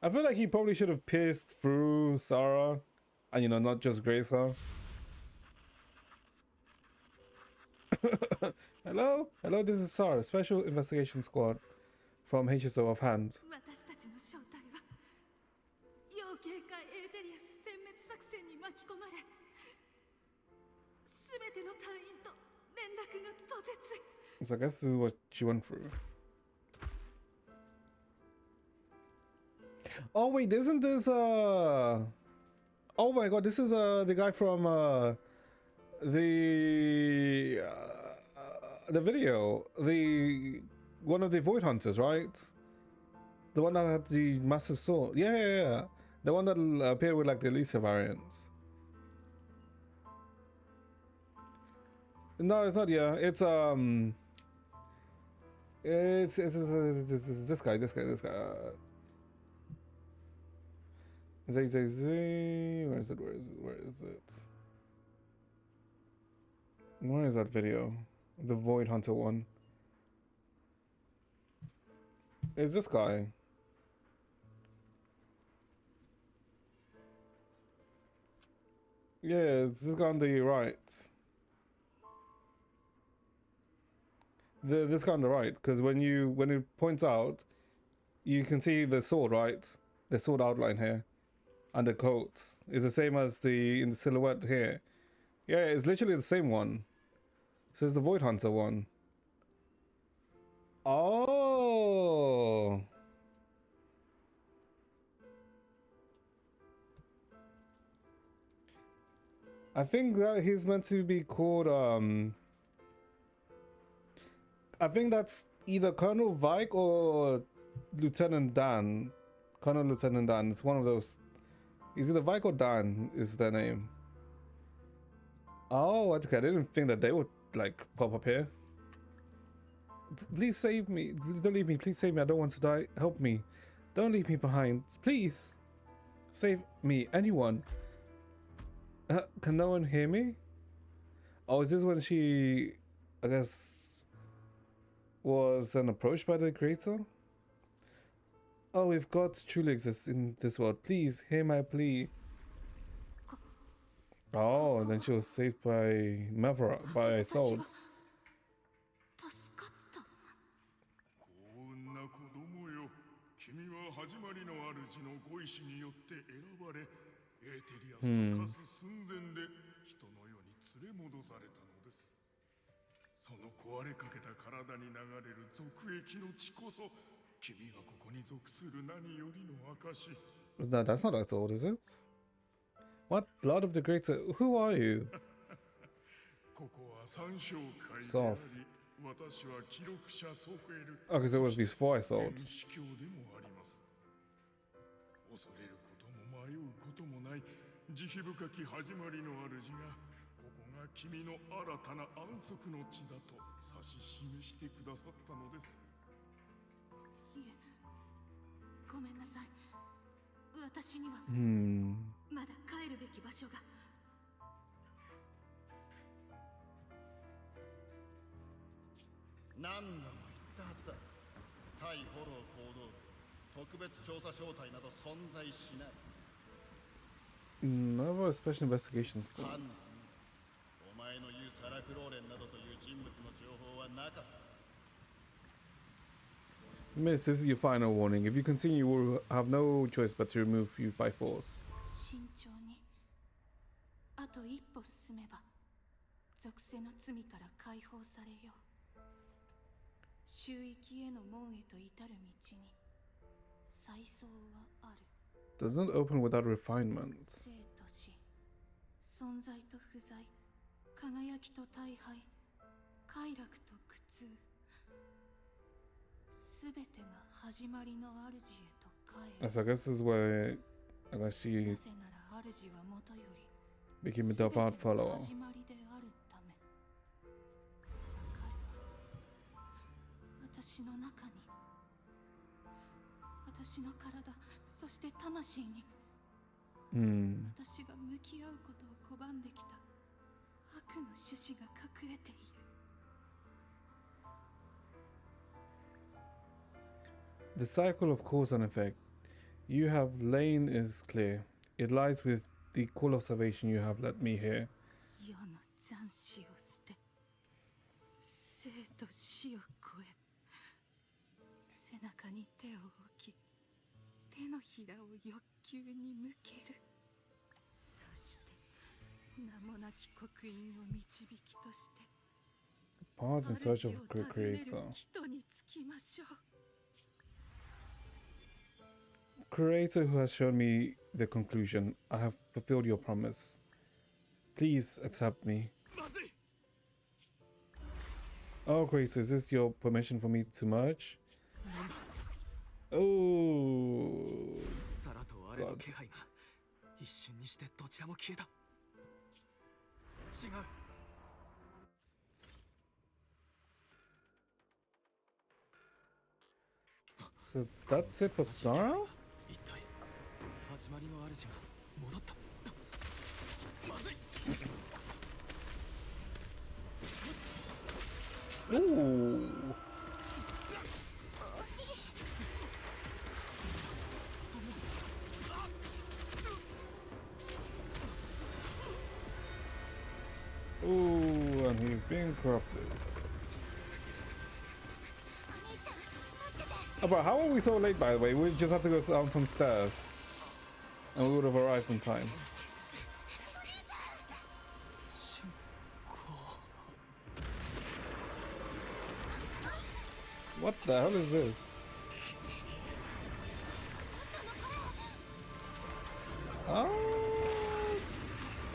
Speaker 1: I feel like he probably should have pierced through Sarah and, you know, not just graze her. Hello? Hello, this is Sarah, Special Investigation Squad from HSO of Hand.
Speaker 9: 私たちの正体は要警戒エーテリアス殲滅作戦に巻き込まれ、すべての隊員と連絡が途絶。
Speaker 1: So I guess this is what she went through. Oh wait, isn't this oh my god, this is the guy from the video, the one of the Void Hunters, right? The one that had the massive sword. Yeah. The one that appeared with like the Elisa variants. No, it's not. Yeah, it's this guy. ZZZ. Where is it? Where is that video? The Void Hunter one. Is this guy? Yeah, it's this guy on the right. This guy on the right, because when it points out, you can see the sword, right? The sword outline here, and the coat is the same as in the silhouette here. Yeah, it's literally the same one. So it's the Void Hunter one. Oh. I think that he's meant to be called I think that's either Colonel Vike or Lieutenant Dan. Colonel Lieutenant Dan. It's one of those. Is either Vike or Dan is their name. Oh, okay. I didn't think that they would like pop up here. Please save me. Don't leave me. Please save me. I don't want to die. Help me. Don't leave me behind. Please. Save me. Anyone. Can no one hear me? Oh, is this when she, I guess, was then approached by the creator? Oh, if God truly exists in this world, please hear my plea. Oh, and then she was saved by by Soul.
Speaker 5: 幸運な子供よ。君は始まりの主のご意志によって選ばれ、エーテリアスと化す寸前で人の世に連れ戻されたのです。その壊れかけた体に流れる俗液の血こそ、君がここに属する何よりの証。
Speaker 1: That's not as old, is it? What? Blood of the Greater? Who are you?
Speaker 5: ここは三章会で
Speaker 1: Soft.
Speaker 5: あり、私は記録者ソフェル。
Speaker 1: Oh, because it was before I sold.
Speaker 5: 司教でもあります。恐れることも迷うこともない慈悲深き始まりの主が、ここが君の新たな安息の地だと指し示してくださったのです。
Speaker 8: いえ、ごめんなさい。私にはまだ帰るべき場所が。
Speaker 10: 何度も言ったはずだ。対フォロー行動部、特別調査小隊など存在しない。
Speaker 1: Never a special investigation squad.
Speaker 10: 犯人にお前の言うサラ・フローレンなどという人物の情報はなかった。
Speaker 1: Miss, this is your final warning. If you continue, we'll have no choice but to remove you by force.
Speaker 8: 慎重に。あと一歩進めば、属性の罪から解放されよう。周域への門へと至る道に再走はある。
Speaker 1: Doesn't open without refinement.
Speaker 8: 生と死、存在と不在、輝きと大敗、快楽と苦痛。すべてが始まりの主へと帰る。
Speaker 1: So I guess this is where I guess she
Speaker 8: なぜなら主はもとより
Speaker 1: became a devout follower.
Speaker 8: 始まりであるため。彼は私の中に、私の体、そして魂に、私が向き合うことを拒んできた悪の種子が隠れている。
Speaker 1: The cycle of cause and effect you have lain is clear. It lies with the call of salvation you have led me here.
Speaker 8: 世の残死を捨て、生と死を超え、背中に手を置き、手のひらを欲求に向ける。そして名もなき刻印を導きとして
Speaker 1: Path in search of a creator.
Speaker 8: 人につきましょう。
Speaker 1: Creator who has shown me the conclusion, I have fulfilled your promise. Please accept me. Oh, Creator, is this your permission for me to merge? Oh.
Speaker 6: サラとアレの気配が一瞬にしてどちらも消えた。違う。
Speaker 1: So that's it for Sarah?
Speaker 6: 一体始まりの主が戻った。まずい。
Speaker 1: Ooh. Ooh, and he's being corrupted. Oh, but how are we so late, by the way? We just had to go down some stairs. And we would have arrived in time. What the hell is this?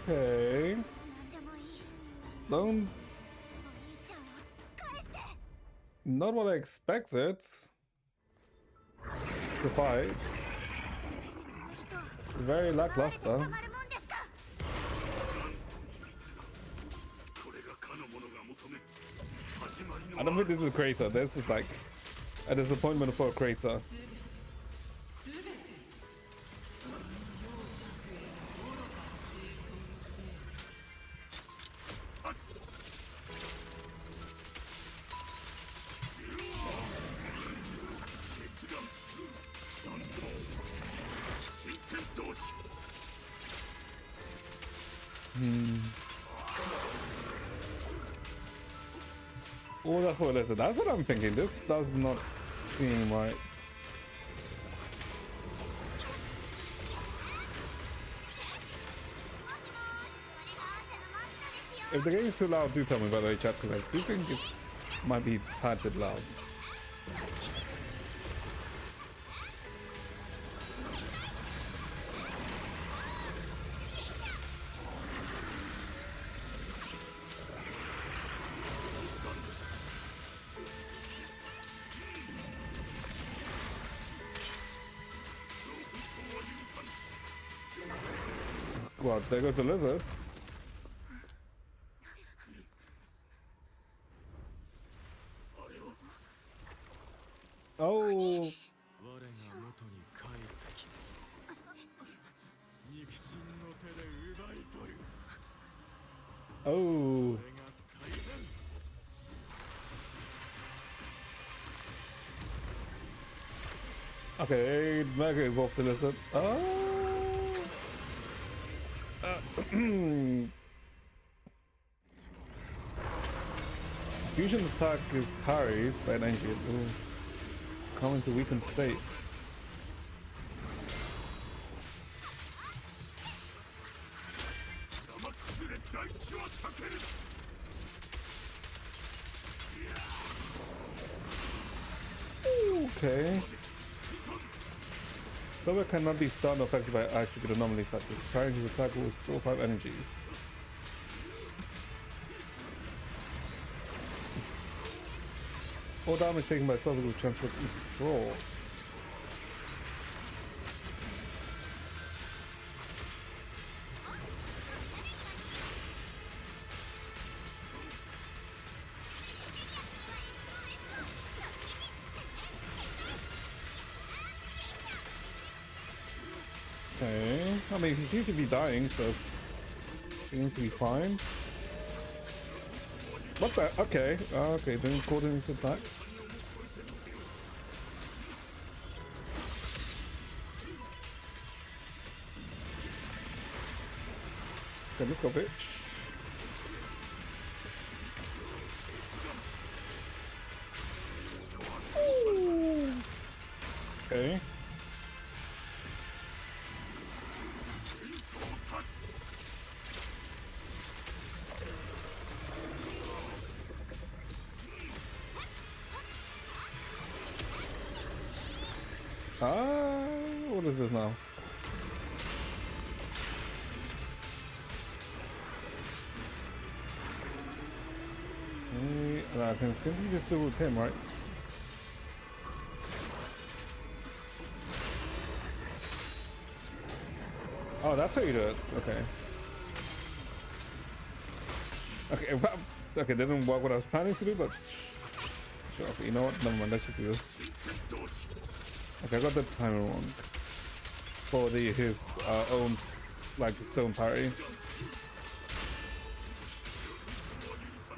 Speaker 1: Okay. Don't. Not what I expected. The fight. Very lackluster. I don't think this is a creator. This is like a disappointment for a creator. Oh, that's what it is. That's what I'm thinking. This does not seem right. If the game is too loud, do tell me, by the way, chat, because I do think it might be a tad bit loud. Well, there goes the lizard. Oh. Oh. Okay, mega evolved the lizard. Oh. Fusion attack is parried by an engine. Ooh. Come into weakened state. Okay. Sober cannot be stunned or affected by attribute anomalies such as parrying his attack will restore 5 energies. All damage taken by Sober will transfer to each roll. Okay, I mean, he seems to be dying, so it seems to be fine. What the? Okay, okay, then coordinates attack. Okay, look of it. Okay. What is this now? I can continue to still with him, right? Oh, that's how you do it. Okay. Okay, well, okay, didn't work what I was planning to do, but sure. Okay, you know what? Never mind. Let's just do this. Okay, I got the timer wrong for his own, like, the stone parry.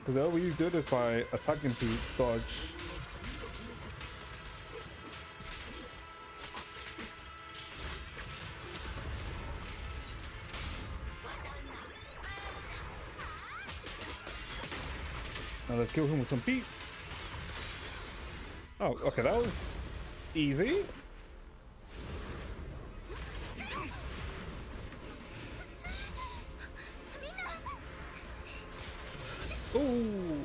Speaker 1: Because they always do this by attacking to dodge. Now let's kill him with some beats. Oh, okay, that was easy. Ooh.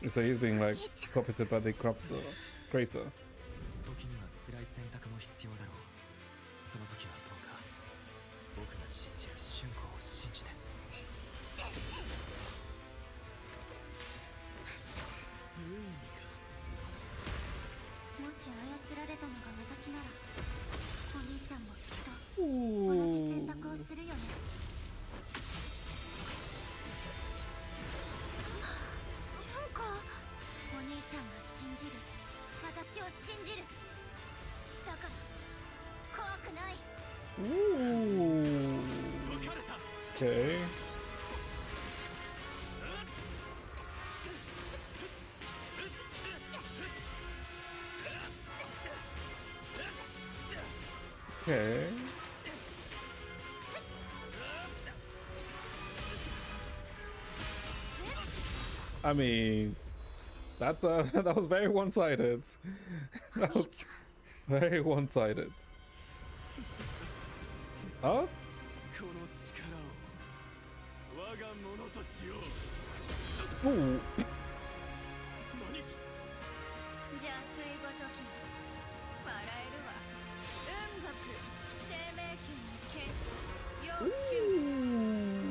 Speaker 1: So he's being like puppeted by the creator.
Speaker 6: 時には辛い選択も必要だろう。その時はどうか僕が信じる春光を信じて。ついにか。
Speaker 2: もし操られたのが私なら、お兄ちゃんもきっと同じ選択をするよね。春光、お兄ちゃんが信じる、私を信じる。だから怖くない。
Speaker 1: Ooh. Okay. Okay. I mean, that was very one-sided. That was very one-sided. Huh?
Speaker 4: この力を我がものとしよう。
Speaker 1: Ooh.
Speaker 4: 何？
Speaker 2: じゃあ水ごとき笑えるわ。運極生命権の剣士陽春、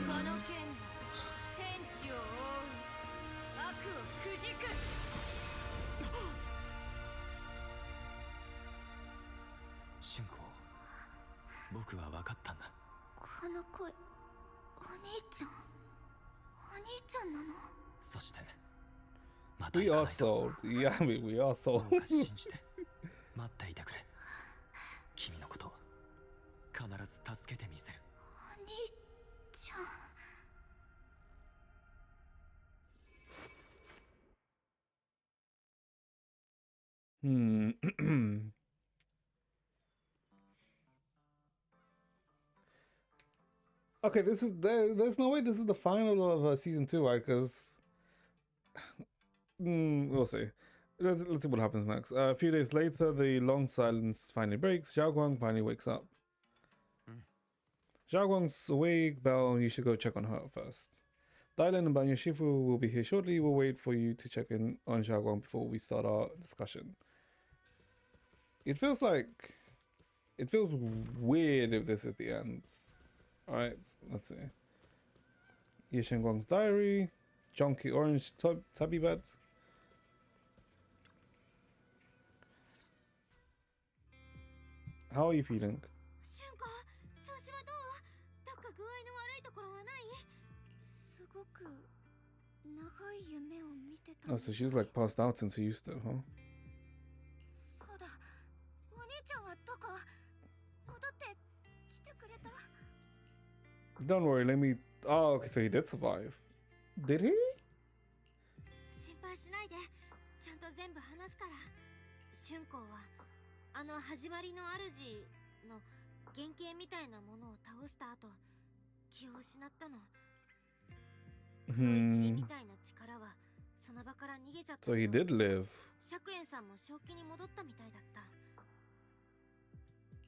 Speaker 2: この剣が天地を覆う悪をくじく。
Speaker 6: 春光、僕は分かったんだ。
Speaker 2: この声、お兄ちゃん、お兄ちゃんなの？
Speaker 6: そしてまた
Speaker 1: We
Speaker 6: 行か
Speaker 1: are
Speaker 6: ないと。
Speaker 1: sold. Yeah, I mean, we are
Speaker 6: ど
Speaker 1: sold.
Speaker 6: うか信じて待っていてくれ。君のこと必ず助けてみせる。
Speaker 2: お兄ちゃん。
Speaker 1: Hmm. Okay, there's no way this is the final of season 2, right? Because we'll see. Let's see what happens next. A few days later, the long silence finally breaks. Xiao Guang finally wakes up. Xiao Guang's awake. Belle, you should go check on her first. Dylan and Banya Shifu will be here shortly. We'll wait for you to check in on Xiao Guang before we start our discussion. It feels weird if this is the end. Alright, let's see. Ye Guang's diary. Chunky orange tubby bed. How are you feeling?
Speaker 3: 春光、調子はどう？どっか具合の悪いところはない？
Speaker 2: すごく長い夢を見てた。
Speaker 1: Oh, so she's like passed out since she used to, huh?
Speaker 2: そうだ。お兄ちゃんはどこ？戻って来てくれた？
Speaker 1: Don't worry, let me... Oh, okay, so he did survive. Did he?
Speaker 3: 心配しないで、ちゃんと全部話すから。春光はあの始まりの主の原型みたいなものを倒した後、気を失ったの。黒い霧みたいな力はその場から逃げちゃった。
Speaker 1: So he did live.
Speaker 3: 釈園さんも正気に戻ったみたいだった。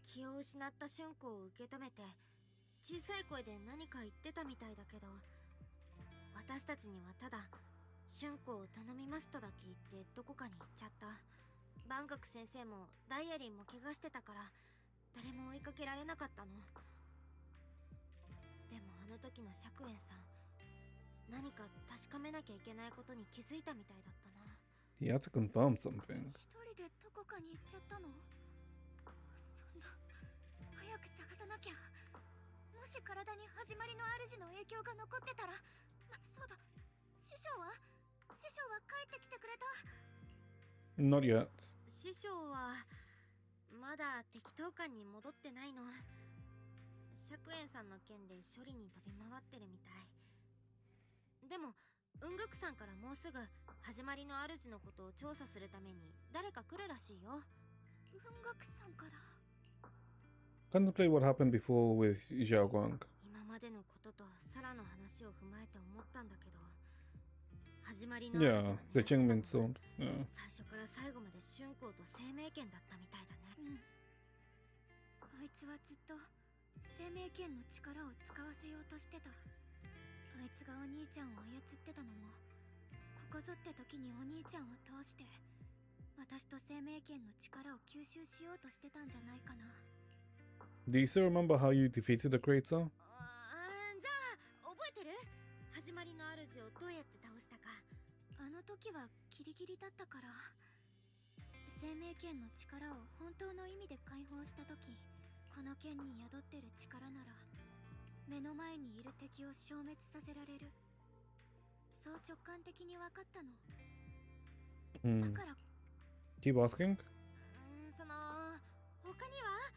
Speaker 3: 気を失った春光を受け止めて小さい声で何か言ってたみたいだけど、私たちにはただ春光を頼みますとだけ言ってどこかに行っちゃった。万学先生もダイアリンも怪我してたから誰も追いかけられなかったの。でもあの時の釈園さん、何か確かめなきゃいけないことに気づいたみたいだったな。
Speaker 1: He had to confirm something.
Speaker 2: 一人でどこかに行っちゃったの？そんな、早く探さなきゃ。もし体に始まりの主の影響が残ってたら、そうだ、師匠は帰ってきてくれた？
Speaker 1: Not yet.
Speaker 3: 師匠はままだ適当感に戻ってないの。釈園さんの件で処理に飛び回ってるみたい。でも雲岳さんからもうすぐ始まりの主のことを調査するために誰か来るらしいよ。
Speaker 8: 雲岳さんから。
Speaker 1: Contemplate what happened before with Zhao Guang.
Speaker 3: 今までのこととサラの話を踏まえて思ったんだけど、始まりの主
Speaker 1: Yeah,
Speaker 3: が
Speaker 1: the
Speaker 3: 狙ってたの
Speaker 1: Qingming
Speaker 3: は
Speaker 1: sword. Yeah.
Speaker 3: 最初から最後まで春光と生命剣だったみたいだね。
Speaker 8: あいつはずっと生命剣の力を使わせようとしてた。あいつがお兄ちゃんを操ってたのも、ここぞって時にお兄ちゃんを通して私と生命剣の力を吸収しようとしてたんじゃないかな。
Speaker 1: Do you still remember how you defeated the creator?
Speaker 3: じゃあ覚えてる？始まりの主をどうやって倒したか。
Speaker 8: あの時はギリギリだったから。生命剣の力を本当の意味で解放した時、この剣に宿ってる力なら目の前にいる敵を消滅させられる。そう直感的に分かったの。だから
Speaker 1: Keep asking.
Speaker 3: その他には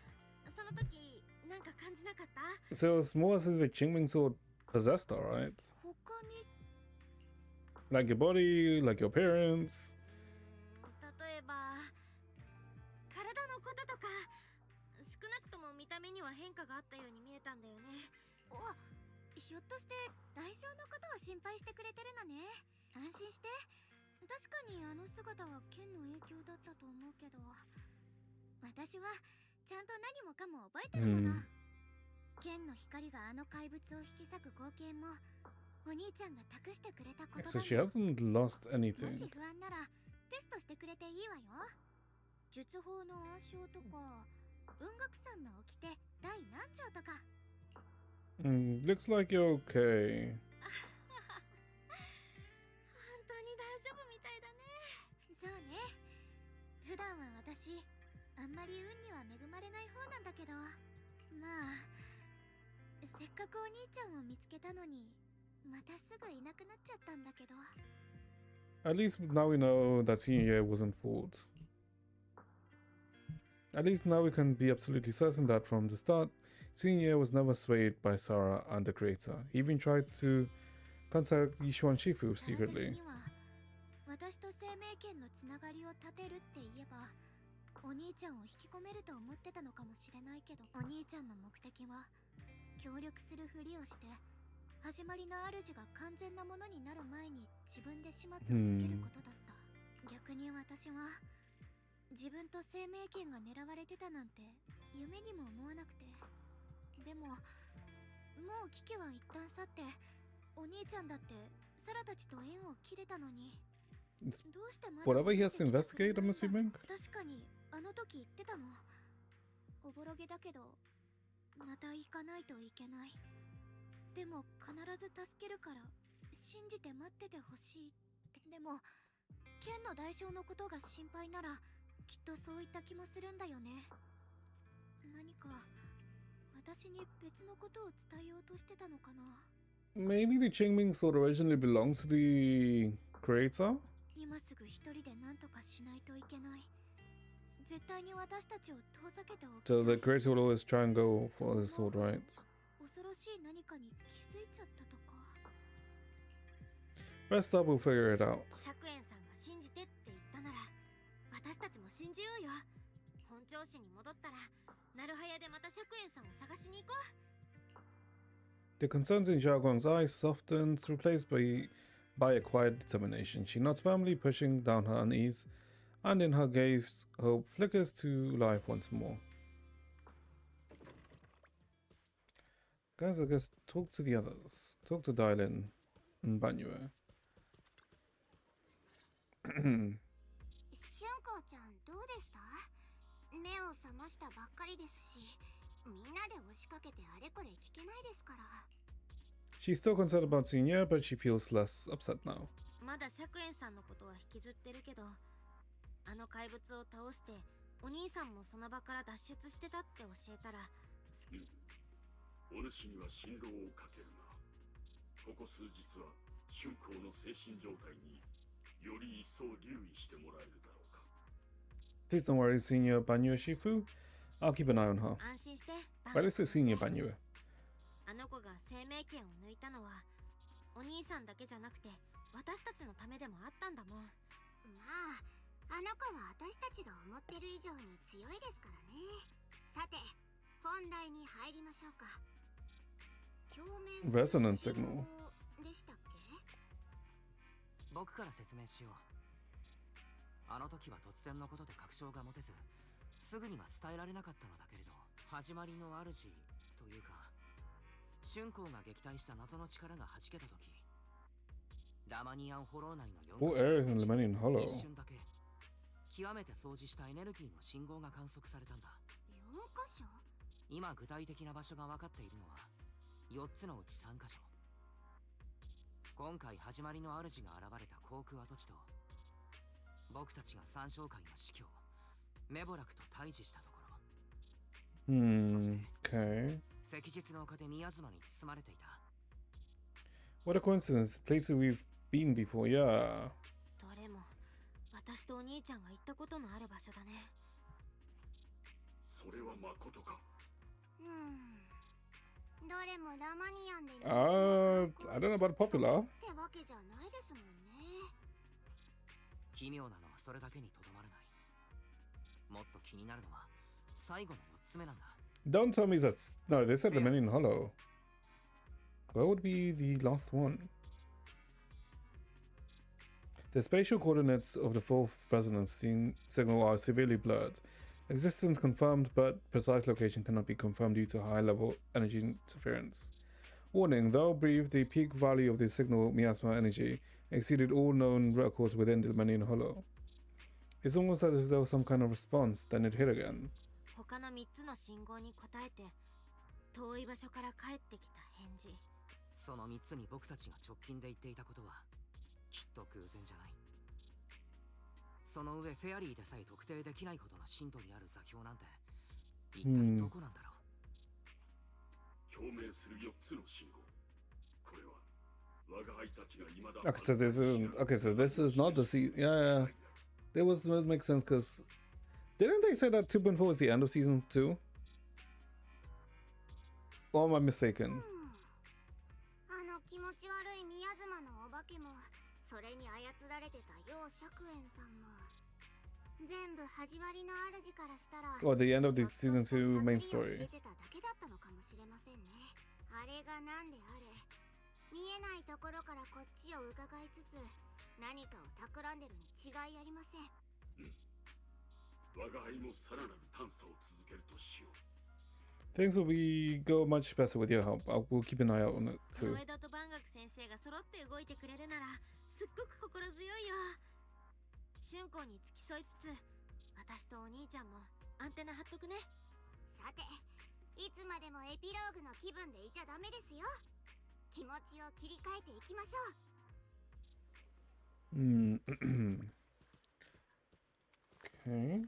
Speaker 3: その時なんか感じなかった？
Speaker 1: So it's more as if the Qingming sword possessed her, right?
Speaker 8: 他に
Speaker 1: Like your body, like your appearance.
Speaker 3: 例えば体のこととか、少なくとも見た目には変化があったように見えたんだよね。
Speaker 8: あ、ひょっとして代償のことを心配してくれてるのね。安心して。確かにあの姿は剣の影響だったと思うけど、私はちゃんと何もかも覚えてるもの。剣の光があの怪物を引き裂く光景もお兄ちゃんが託してくれた言葉。
Speaker 1: So she hasn't lost
Speaker 8: も
Speaker 1: anything.
Speaker 8: し不安ならテストしてくれていいわよ。術法の暗唱とか雲岳山の掟第何条とか。
Speaker 1: Looks like you're okay.
Speaker 3: 本当に大丈夫みたいだね。
Speaker 8: そうね。普段は私あんまり運には恵まれない方なんだけど、まあせっかくお兄ちゃんを見つけたのにまたすぐいなくなっちゃったんだけど。
Speaker 1: At least now we know that senior year wasn't fault. At least now we can be absolutely certain that from the start, senior year was never swayed by Sarah and the creator. He even tried to contact Yishuan Shifu
Speaker 8: サラ的
Speaker 1: secretly.
Speaker 8: には私と生命剣のつながりを立てるって言えばお兄ちゃんを引き込めると思ってたのかもしれないけど、お兄ちゃんの目的は協力するふりをして始まりの主が完全なものになる前に自分で始末をつけることだった。逆に私は自分と生命剣が狙われてたなんて夢にも思わなくて。でももう危機は一旦去って、お兄ちゃんだってサラたちと縁を切れたのに、
Speaker 1: It's
Speaker 8: どうしてまだ
Speaker 1: whatever he has to
Speaker 8: 戻ってきてくれ
Speaker 1: investigate,
Speaker 8: ない
Speaker 1: I'm
Speaker 8: んだ。
Speaker 1: assuming.
Speaker 8: 確かにあの時言ってたの。おぼろげだけどまた行かないといけない。でも必ず助けるから信じて待っててほしいって。でも剣の代償のことが心配ならきっとそういった気もするんだよね。何か私に別のことを伝えようとしてたのかな。
Speaker 1: Maybe the Qingming sword originally belonged to the creator?
Speaker 8: 今すぐ一人で何とかしないといけない。絶対に私たちを遠ざけておきた
Speaker 1: So
Speaker 8: い。
Speaker 1: the creator will always try and go for the sword, right?
Speaker 8: 恐ろしい何かに気づいちゃったとか。
Speaker 1: Rest up, we'll figure it out.
Speaker 3: 釈園さんが信じてって言ったなら私たちも信じようよ。本調子に戻ったらなるはやでまた釈園さんを探しに行こう。
Speaker 1: The concerns in Zhao Guang's eyes softens, replaced by a quiet determination. She nods firmly, pushing down her unease, and in her gaze, hope flickers to life once more. Guys, I guess talk to the others. Talk to Dylan and Banyue.
Speaker 8: 春光ちゃんどうでした？目を覚ましたばっかりですし、みんなで押しかけてあれこれ聞けないですから。
Speaker 1: She's still concerned about Senior, but she feels less upset now.
Speaker 3: まだ釈園さんのことは引きずってるけど、あの怪物を倒してお兄さんもその場から脱出してたって教えたら、
Speaker 5: お主には心労をかけるが、ここ数日は春光の精神状態により一層留意してもらえるだろうか。
Speaker 1: Please don't worry, Senior Banyue Shifu. I'll keep an eye on her.
Speaker 3: 安心して。
Speaker 1: Right, let's say senior Banyue.
Speaker 3: あの子が生命権を抜いたのはお兄さんだけじゃなくて私たちのためでもあったんだもん。
Speaker 2: まああの子は私たちが思ってる以上に強いですからね。さて本題に入りましょうか。共鳴
Speaker 1: Resonance signal.
Speaker 2: でしたっけ？
Speaker 7: 僕から説明しよう。あの時は突然のことで確証が持てず、すぐには伝えられなかったのだけれど、始まりの主というか春光が撃退した謎の力が弾けた時、ラマニアンホロー内の
Speaker 1: 4 areas in Lemanian Hollow.
Speaker 7: 一瞬だけ極めて掃除したエネルギーの信号が観測されたんだ。
Speaker 2: 4箇所？
Speaker 7: 今具体的な場所が分かっているのは4つのうち3箇所。今回始まりの主が現れた航空跡地と、僕たちが三将会の司教メボラクと対峙したところ、
Speaker 1: Okay.
Speaker 7: 赤日の丘で宮妻に包まれていた。
Speaker 1: What a coincidence. Places we've been before, yeah.
Speaker 3: どれも私とお兄ちゃんが行ったことのある場所だね。
Speaker 5: それはまことか。
Speaker 2: どれもラマニアンで
Speaker 1: I don't know about popular.
Speaker 2: ってわけじゃないですもんね。
Speaker 7: 奇妙なのはそれだけにとどまらない。もっと気になるのは最後の4つ目なんだ。
Speaker 1: Don't tell me that's... No, they said Lemanian Hollow. Where would be the last one? The spatial coordinates of the fourth resonance signal are severely blurred. Existence confirmed, but precise location cannot be confirmed due to high-level energy interference. Warning, though brief, the peak value of the signal miasma energy exceeded all known records within the Lemanian Hollow. It's almost as if there was some kind of response, then it hit again.
Speaker 3: 他の3つの信号に答えて遠い場所から帰ってきた返事。
Speaker 7: その3つに僕たちが直近で言っていたことはきっと偶然じゃない。その上フェアリーでさえ特定できないほどの深度にある座標なんて一体どこなんだろう。
Speaker 5: 共鳴する4つの信号。これは我が輩たちが未だ
Speaker 1: Okay, so this isn't... Okay, so this is not the season... Yeah, that makes sense, because... Didn't they say that 2.4 was the end of season 2? Or am I mistaken?
Speaker 2: あの気持ち悪い宮妻のお化けもそれに操られてた楊釈園さんも全部始まりの主からしたら
Speaker 1: Or the end of the season 2 main story.
Speaker 2: 入れてただけだったのかもしれませんね。あれがなんであれ見えないところからこっちを伺いつつ何かを企んでるに違いありません。
Speaker 5: 我が輩もさらなる探査を続けるとしよう。
Speaker 1: Things will go much better with your help. We'll keep an eye out on it
Speaker 3: 黒
Speaker 1: too.
Speaker 3: 枝と万学先生が揃って動いてくれるならすっごく心強いよ。春光に付き添いつつ私とお兄ちゃんもアンテナ張っとくね。
Speaker 2: さていつまでもエピローグの気分でいちゃダメですよ。気持ちを切り替えていきましょう。
Speaker 1: Okay.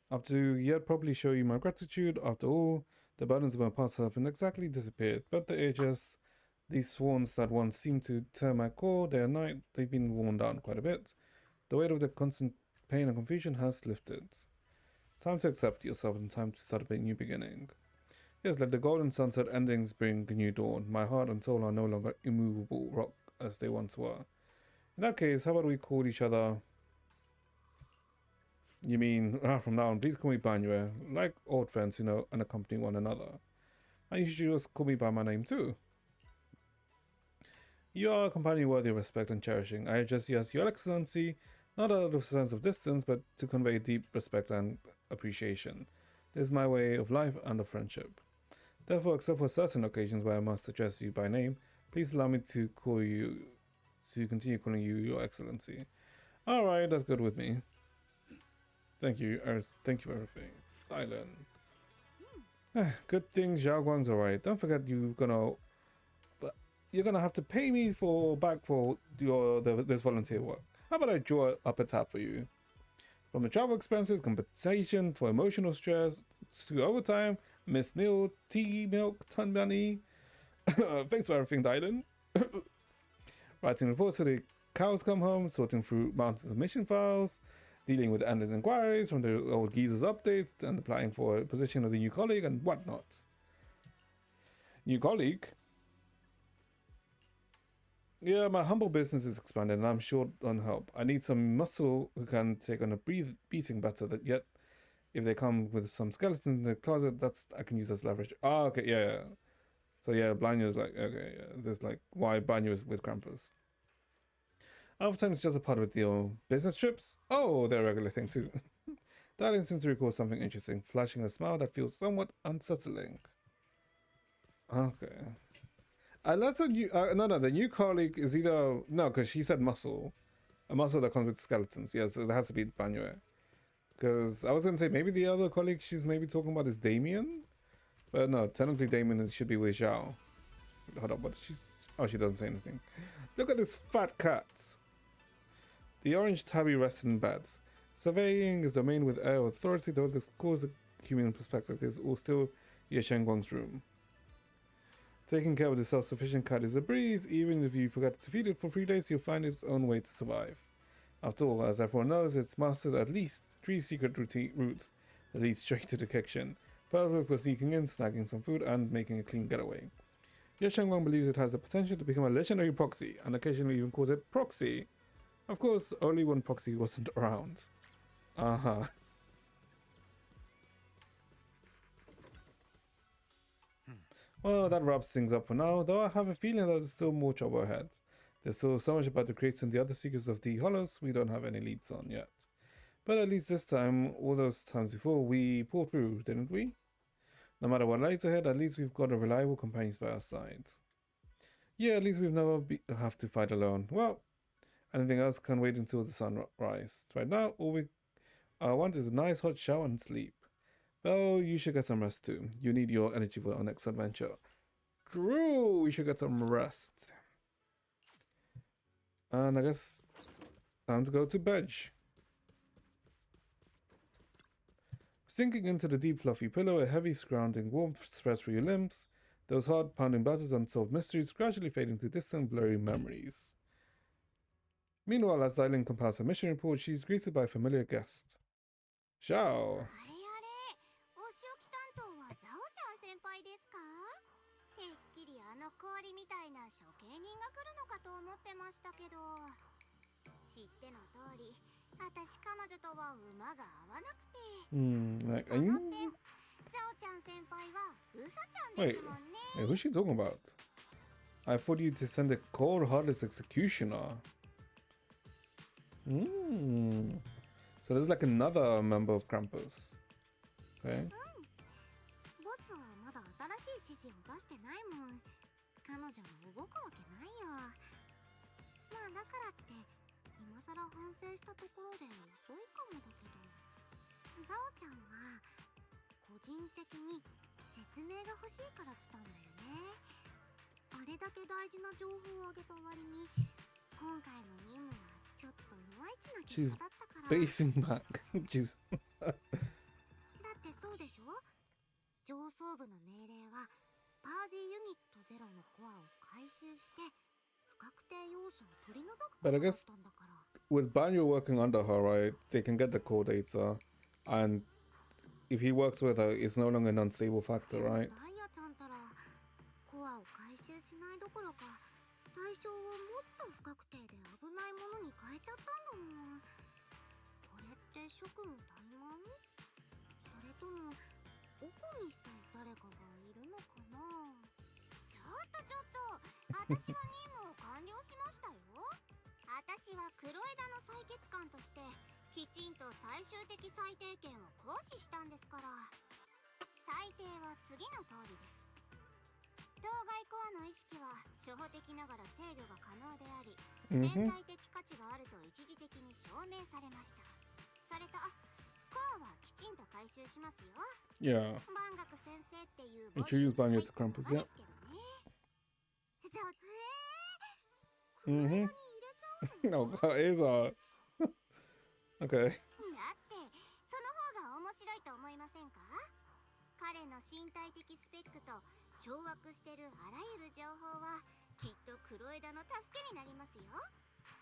Speaker 1: I have to yet probably show you my gratitude. After all, the burdens of my past haven't exactly disappeared, but the ages, these swans that once seemed to turn my core day and night, they've been worn down quite a bit. The weight of the constant pain and confusion has lifted. Time to accept yourself and time to start a new beginning. Yes, let the golden sunset endings bring a new dawn. My heart and soul are no longer immovable rock as they once were. In that case, how about we call each other... You mean, from now on, please call me Banyue, like old friends who know and accompany one another. And you should just call me by my name too. You are a companion worthy of respect and cherishing. I address you as Your Excellency, not out of a sense of distance, but to convey deep respect and appreciation. This is my way of life and of friendship. Therefore, except for certain occasions where I must address you by name, please allow me to continue calling you Your Excellency. Alright, that's good with me. Thank you, Eris. Thank you for everything. Thailand. Good thing Zhao Guang's alright. Don't forget you're gonna have to pay me back for this volunteer work. How about I draw up a tab for you? From the travel expenses, compensation for emotional stress, to overtime, missed meal, tea, milk, ton money. Thanks for everything, Dylan. Writing reports so the cows come home, sorting through mountains of mission files, dealing with endless inquiries from the old geezer's update and applying for a position of the new colleague and whatnot. New colleague? Yeah, my humble business is expanding and I'm short on help. I need some muscle who can take on a beating better than yet. If they come with some skeletons in the closet, that's I can use as leverage. Oh, okay, yeah. So yeah, Banyo's like, okay, yeah. There's like why Banyo is with Krampus. Overtime is just a part of the business trips. Oh, they're a regular thing too. Darling seems to recall something interesting, flashing a smile that feels somewhat unsettling. Okay. That's a new. No, the new colleague is either no, because she said muscle, a muscle that comes with skeletons. Yeah, so it has to be Banyo. Because I was gonna say maybe the other colleague she's maybe talking about is Damien, but no, technically Damien should be with Zhao. Hold up, what she's? Oh, she doesn't say anything. Look at this fat cat. The orange tabby rests in bed. Surveying is domain with air authority, though this cause the human perspective. This is all still Ye Shengguang's room. Taking care of the self-sufficient cat is a breeze. Even if you forget to feed it for 3 days, you'll find its own way to survive. After all, as everyone knows, it's mastered at least 3 secret routes that lead straight to the kitchen. Perfect for sneaking in, snagging some food, and making a clean getaway. Ye Shengguang believes it has the potential to become a legendary proxy, and occasionally even calls it proxy. Of course, only when proxy wasn't around. Well, that wraps things up for now, though I have a feeling that there's still more trouble ahead. There's still so much about the crates and the other secrets of the Hollows we don't have any leads on yet. But at least this time, all those times before, we pulled through, didn't we? No matter what lies ahead, at least we've got a reliable companions by our sides. Yeah, at least we've never have to fight alone. Well, anything else can wait until the sunrise. Right now, all we want is a nice hot shower and sleep. Well, you should get some rest too. You need your energy for our next adventure. True, we should get some rest. And I guess time to go to bed. Sinking into the deep fluffy pillow, a heavy surrounding warmth spreads through your limbs. Those hard pounding battles, unsolved mysteries gradually fade into distant blurry memories. Meanwhile, as Dylan compiles her mission report, she's greeted by a familiar guest. Zhao.
Speaker 2: てっきりあの氷みたいな処刑人が来るのかと思ってましたけど、知っての通り、私彼女とは馬が合わなくて。
Speaker 1: Like,
Speaker 2: その点、ザオちゃん先輩はウサちゃんですもんね。
Speaker 1: Wait, who's she talking about? I thought you to send a cold heartless executioner. So there's like another member of Krampus. Okay.
Speaker 2: ボスはまだ新しい指示を出してないもん。彼女も動くわけないよ。まあだからって今さら反省したところで遅いかもだけど、ザオちゃんは個人的に説明が欲しいから来たんだよね。あれだけ大事な情報をあげた割に今回の任務はちょっといまいちな結果だったから。
Speaker 1: Basing back. She's
Speaker 2: だってそうでしょ。上層部の命令はパージーユニットゼロのコアを回収して不確定要素を取り除くことだったんだから。
Speaker 1: With Banyo working under her, right, they can get the core data, and if he works with her, it's no longer an unstable factor, right?
Speaker 2: ダイヤちゃんたらコアを回収しないどころか対象をもっと不確定で危ないものに変えちゃったんだもん。これって職務怠慢？それともオフにしたい誰かがいるのかな。ちょっと私は任務を完了しましたよ。私は黒枝の採血官としてきちんと最終的最低限を行使したんですから。最低は次の通りです。当該コアの意識は初歩的ながら制御が可能であり、潜在的価値があると一時的に証明されました。それとコアはきちんと回収しますよ。
Speaker 1: Yeah.
Speaker 2: 万学先生っていう
Speaker 1: Introduce Banyo to Krampus, yeah. No, it is Okay.
Speaker 2: だってその方が面白いと思いませんか？彼の身体的スペックと掌握してるあらゆる情報はきっと黒枝の助けになりますよ。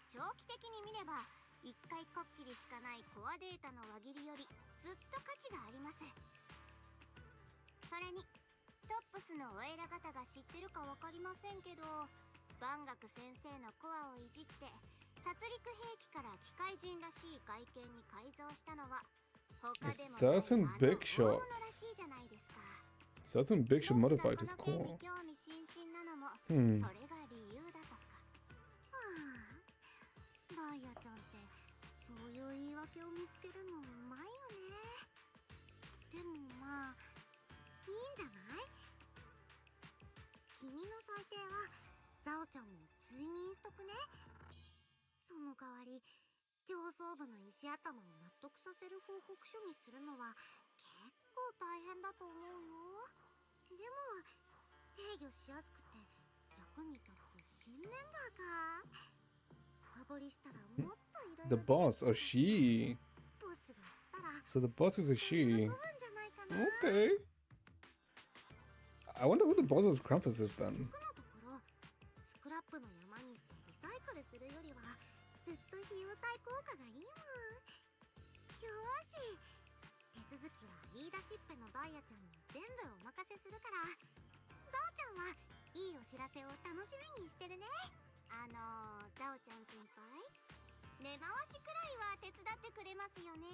Speaker 2: 長期的に見れば一回こっきりしかないコアデータの輪切りよりずっと価値があります。それにトップスのお偉方が知ってるかわかりませんけど、万学先生のコアをいじって殺戮兵器から機械人らしい外見に改造したのは他でもない
Speaker 1: Certain big
Speaker 2: 大物
Speaker 1: shots.
Speaker 2: らしいじゃないですか。
Speaker 1: Certain big shot
Speaker 2: ボスが
Speaker 1: modified
Speaker 2: こ
Speaker 1: his
Speaker 2: の件に
Speaker 1: core.
Speaker 2: 興味津々なのも、
Speaker 1: Hmm.
Speaker 2: それが理由だとか。ダイヤちゃんってそういう言い訳を見つけるのうまいよね。でもまあいいんじゃない？君の裁定はザオちゃんも追認しとくね。その代わり上層部の石頭を納得させる報告書にするのは結構大変だと思うよ。でも制御しやすくて役に立つ新メンバーか。深掘りしたらもっといろい
Speaker 1: The
Speaker 2: ろ
Speaker 1: boss, or she.
Speaker 2: ボスが知ったら
Speaker 1: So the boss is a
Speaker 2: 喜
Speaker 1: she.
Speaker 2: ぶんじゃないかな。
Speaker 1: Okay. I wonder who the boss of Krampus is then.
Speaker 2: 僕のところスクラップの山にしてリサイクルするよりはずっと費用対効果がいいもん。よーし、手続きは言い出しっぺのダイヤちゃんに全部お任せするから、ザオちゃんはいいお知らせを楽しみにしてるね。ザオちゃん先輩、根回しくらいは手伝ってくれますよね。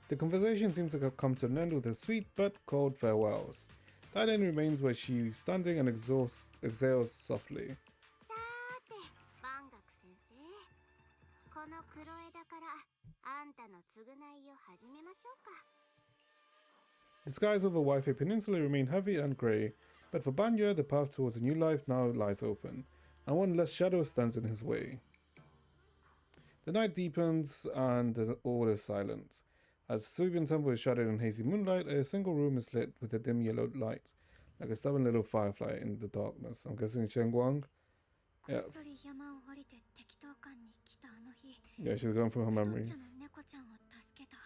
Speaker 1: The conversation seems to have come to an end with a sweet but cold farewells. Thailand remains where she is standing and exhales softly.
Speaker 2: さーて、万学先生、この黒枝からあんたの償いを始めましょうか。
Speaker 1: The skies over Wi-Fi Peninsula remain heavy and grey, but for Banyo, the path towards a new life now lies open, and one less shadow stands in his way. The night deepens and all is silent. As Subian Temple is shrouded in hazy moonlight, a single room is lit with a dim yellow light, like a stubborn little firefly in the darkness. I'm guessing Chengguang.
Speaker 3: こ
Speaker 1: Yeah.
Speaker 3: っそり山を降りて適当館に来たあの日、
Speaker 1: Yeah, she's going through her
Speaker 3: 太っ
Speaker 1: memories.
Speaker 3: ちょの猫ちゃんを助けた。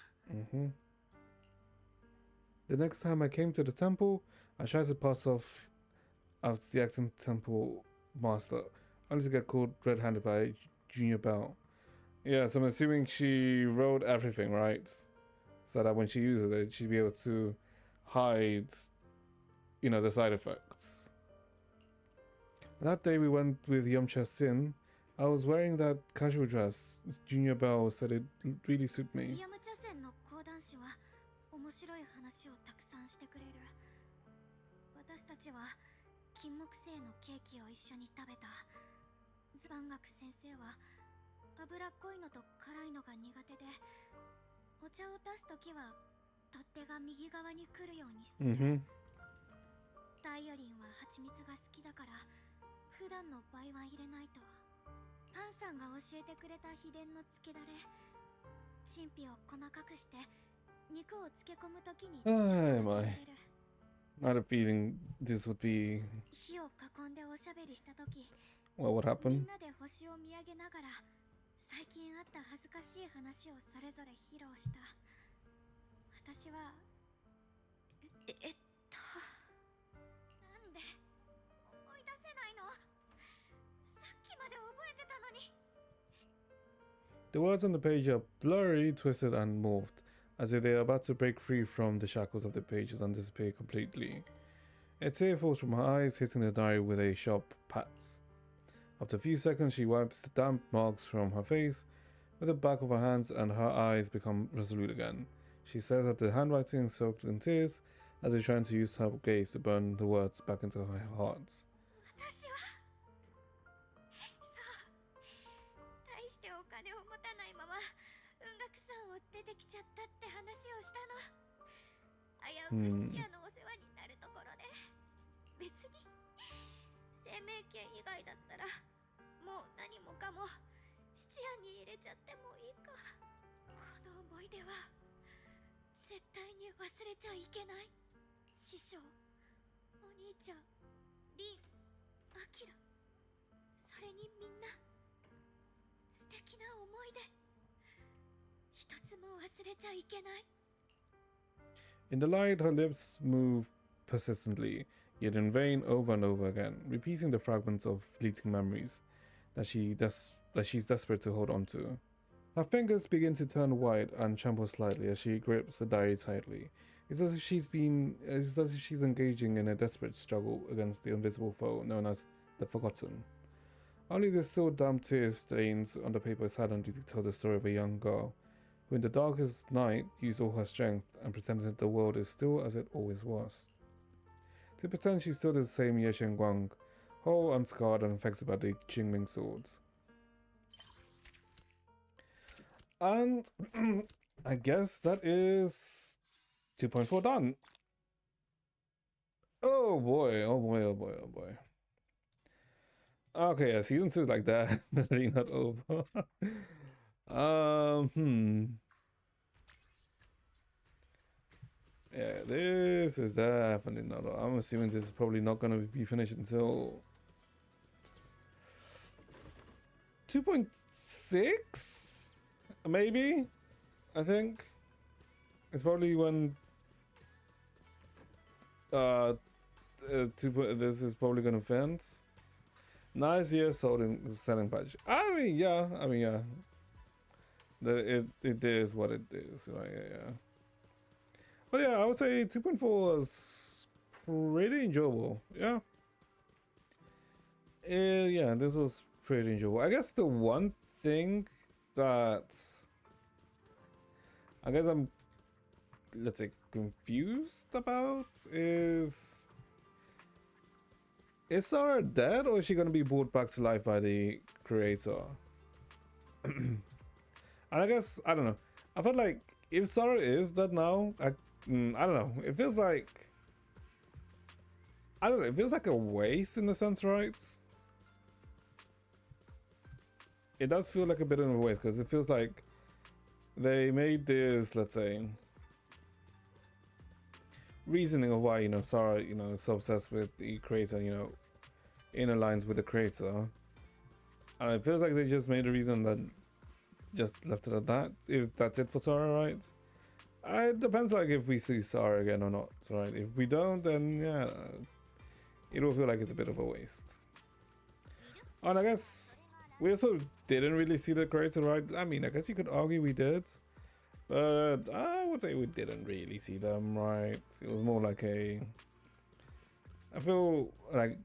Speaker 1: The next time I came to the temple, I tried to pass off as the acting temple master, only to get caught red-handed by Junior Bell. Yeah, so I'm assuming she wrote everything, right? So that when she uses it, she'd be able to hide, you know, the side effects. That day we went with Yamcha Sin. I was wearing that casual dress. Junior Bell said it really suited me.
Speaker 3: ヤムチャ線の講談師は面白い話をたくさんしてくれる。私たちは金木犀のケーキを一緒に食べた。万学先生は脂っこいのと辛いのが苦手で、お茶を出すときは取っ手が右側に来るようにする。ダイオリンは蜂蜜が好きだから普段の倍は入れないと。パンさんが教えてくれた秘伝の漬けだれ、陳皮を細かくして肉を漬け込むときにちょっとだけ入れる。
Speaker 1: I had a feeling this would be...
Speaker 3: 火を囲んでおしゃべりしたとき、
Speaker 1: Well, what
Speaker 3: みん
Speaker 1: happened?
Speaker 3: なで星を見上げながら最近あった恥ずかしい話をそれぞれ披露した。私はなんで思い出せないの？さっきまで覚えてたのに。
Speaker 1: The words on the page are blurry, twisted, and morphed, as if they are about to break free from the shackles of the pages and disappear completely. A tear falls from her eyes, hitting the diary with a sharp pat. After a few seconds, she wipes the damp marks from her face with the back of her hands, and her eyes become resolute again. She stares at the handwriting soaked in tears, as if trying to use her gaze to burn the words back into her heart.
Speaker 3: 私は大してお金を持たないまま雲岳山を出てきちゃったって話をしたの。危うく質屋のお世話になるところで、別に生命権以外だったらもう何もかも質屋に入れちゃってもいいか。この思い出は絶対に忘れちゃいけない。師匠、お兄ちゃん、リン、アキラ、それにみんな素敵な思い出、一つも忘れちゃいけない。
Speaker 1: In the light, her lips move persistently, yet in vain, over and over again, repeating the fragments of fleeting memories that she that she's desperate to hold on to. Her fingers begin to turn white and tremble slightly as she grips the diary tightly. It's as if she's engaging in a desperate struggle against the invisible foe known as the Forgotten. Only the still damp tear stains on the paper silently tell the story of a young girl who in the darkest night used all her strength and pretended that the world is still as it always was. To pretend she's still the same Ye Guang, whole, unscarred, and affected by the Qingming swords. And I guess that is 2.4 done. Oh boy, oh boy, oh boy, oh boy. Okay, yeah, season 2 is like that. Really not over. Yeah, this is definitely not over. I'm assuming this is probably not going to be finished until 2.6? Maybe? I think. It's probably when this is probably going to fence. Nice year selling patch. I mean, yeah. It is what it is, right? Yeah. But yeah, I would say 2.4 was pretty enjoyable. Yeah. Yeah, this was pretty enjoyable. I guess the one thing that I guess I'm, let's say, confused about is Sarah dead, or is she going to be brought back to life by the creator? And I guess, I don't know. I felt like if Sarah is dead now, I don't know. It feels like, I don't know. It feels like a waste in a sense, right? It does feel like a bit of a waste because it feels like they made this, let's say, reasoning of why, you know, Sarah, you know, is so obsessed with the creator, you know, in alliance with the creator. And it feels like they just made a reason that just left it at that. If that's it for Sarah, right? It depends, like, if we see Sarah again or not, right? If we don't, then yeah, it will feel like it's a bit of a waste. And I guess we also didn't really see the creator, right? I mean, I guess you could argue we did, but I would say we didn't really see them, right? It was more like I feel like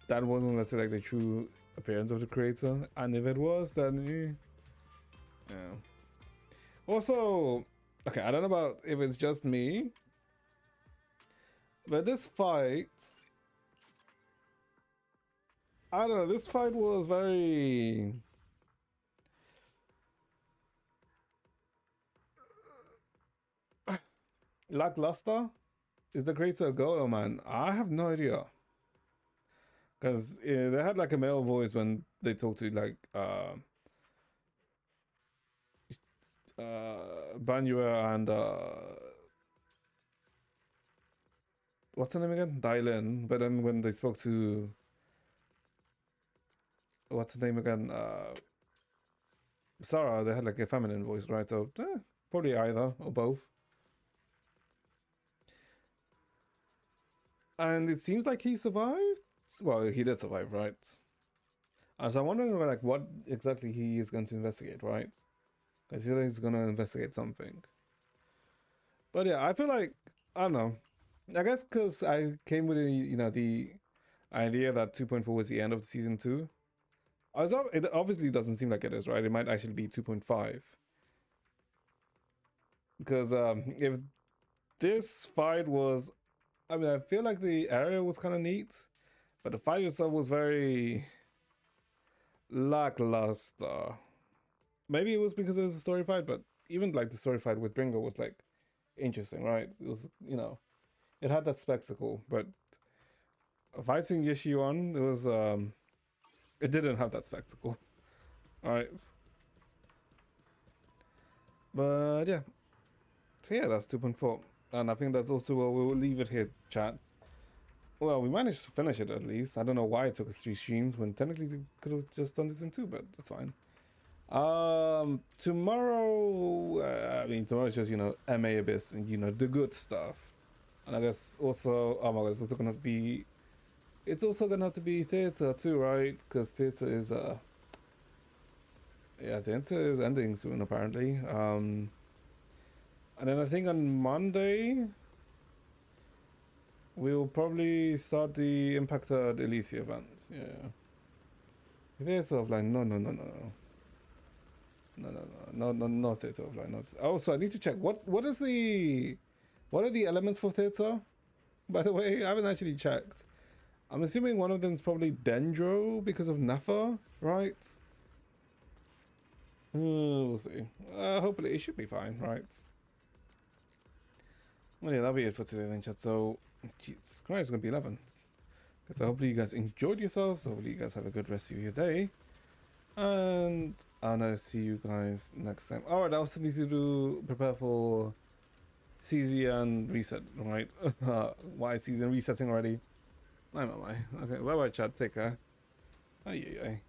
Speaker 1: that wasn't necessarily like the true appearance of the creator, and if it was, then yeah. Also, okay, I don't know about if it's just me, but this fight, I don't know, this fight was very lackluster. Is the creator a girl or man? I have no idea. Because they had like a male voice when they talked to like Banyue and what's her name again? Dylan. But then when they spoke to what's her name again? Sarah, they had like a feminine voice, right? So probably either or both. And it seems like he survived. Well, he did survive, right? And so I'm wondering like what exactly he is going to investigate, right? Because he's going to investigate something. But yeah, I feel like, I don't know. I guess because I came with the idea that 2.4 was the end of season 2. It obviously doesn't seem like it is, right? It might actually be 2.5. Because if this fight was, I mean, I feel like the area was kind of neat, but the fight itself was very lackluster. Maybe it was because it was a story fight, but even like the story fight with Bringo was like interesting, right? It was, you know, it had that spectacle, but fighting Yeshion, it was it didn't have that spectacle. Alright. But yeah. So yeah, that's 2.4. And I think that's also where we will leave it here, chat. Well, we managed to finish it at least. I don't know why it took us 3 streams when technically we could have just done this in 2, but that's fine. Tomorrow, I mean, tomorrow is just, you know, MA Abyss and, you know, the good stuff. And I guess also, oh my god, it's also gonna have to be theater too, right? Because theater is, yeah, the Inter is ending soon apparently. And then I think on Monday we'll probably start the Impacted Elysia event. Yeah. Theater of Line. No. No Theater of Line. Oh, so I need to check. What are the elements for Theater? By the way, I haven't actually checked. I'm assuming one of them is probably Dendro because of Nafa, right? We'll see. Hopefully it should be fine, right? Well, yeah, that'll be it for today then, chat. So, jeez, Christ, it's gonna be 11. So hopefully you guys enjoyed yourselves. Hopefully you guys have a good rest of your day. And I'll see you guys next time. Alright, I also need to prepare for CZ and reset, right? Why season resetting already? I'm on my. Okay, bye bye, chat. Take care. Ay.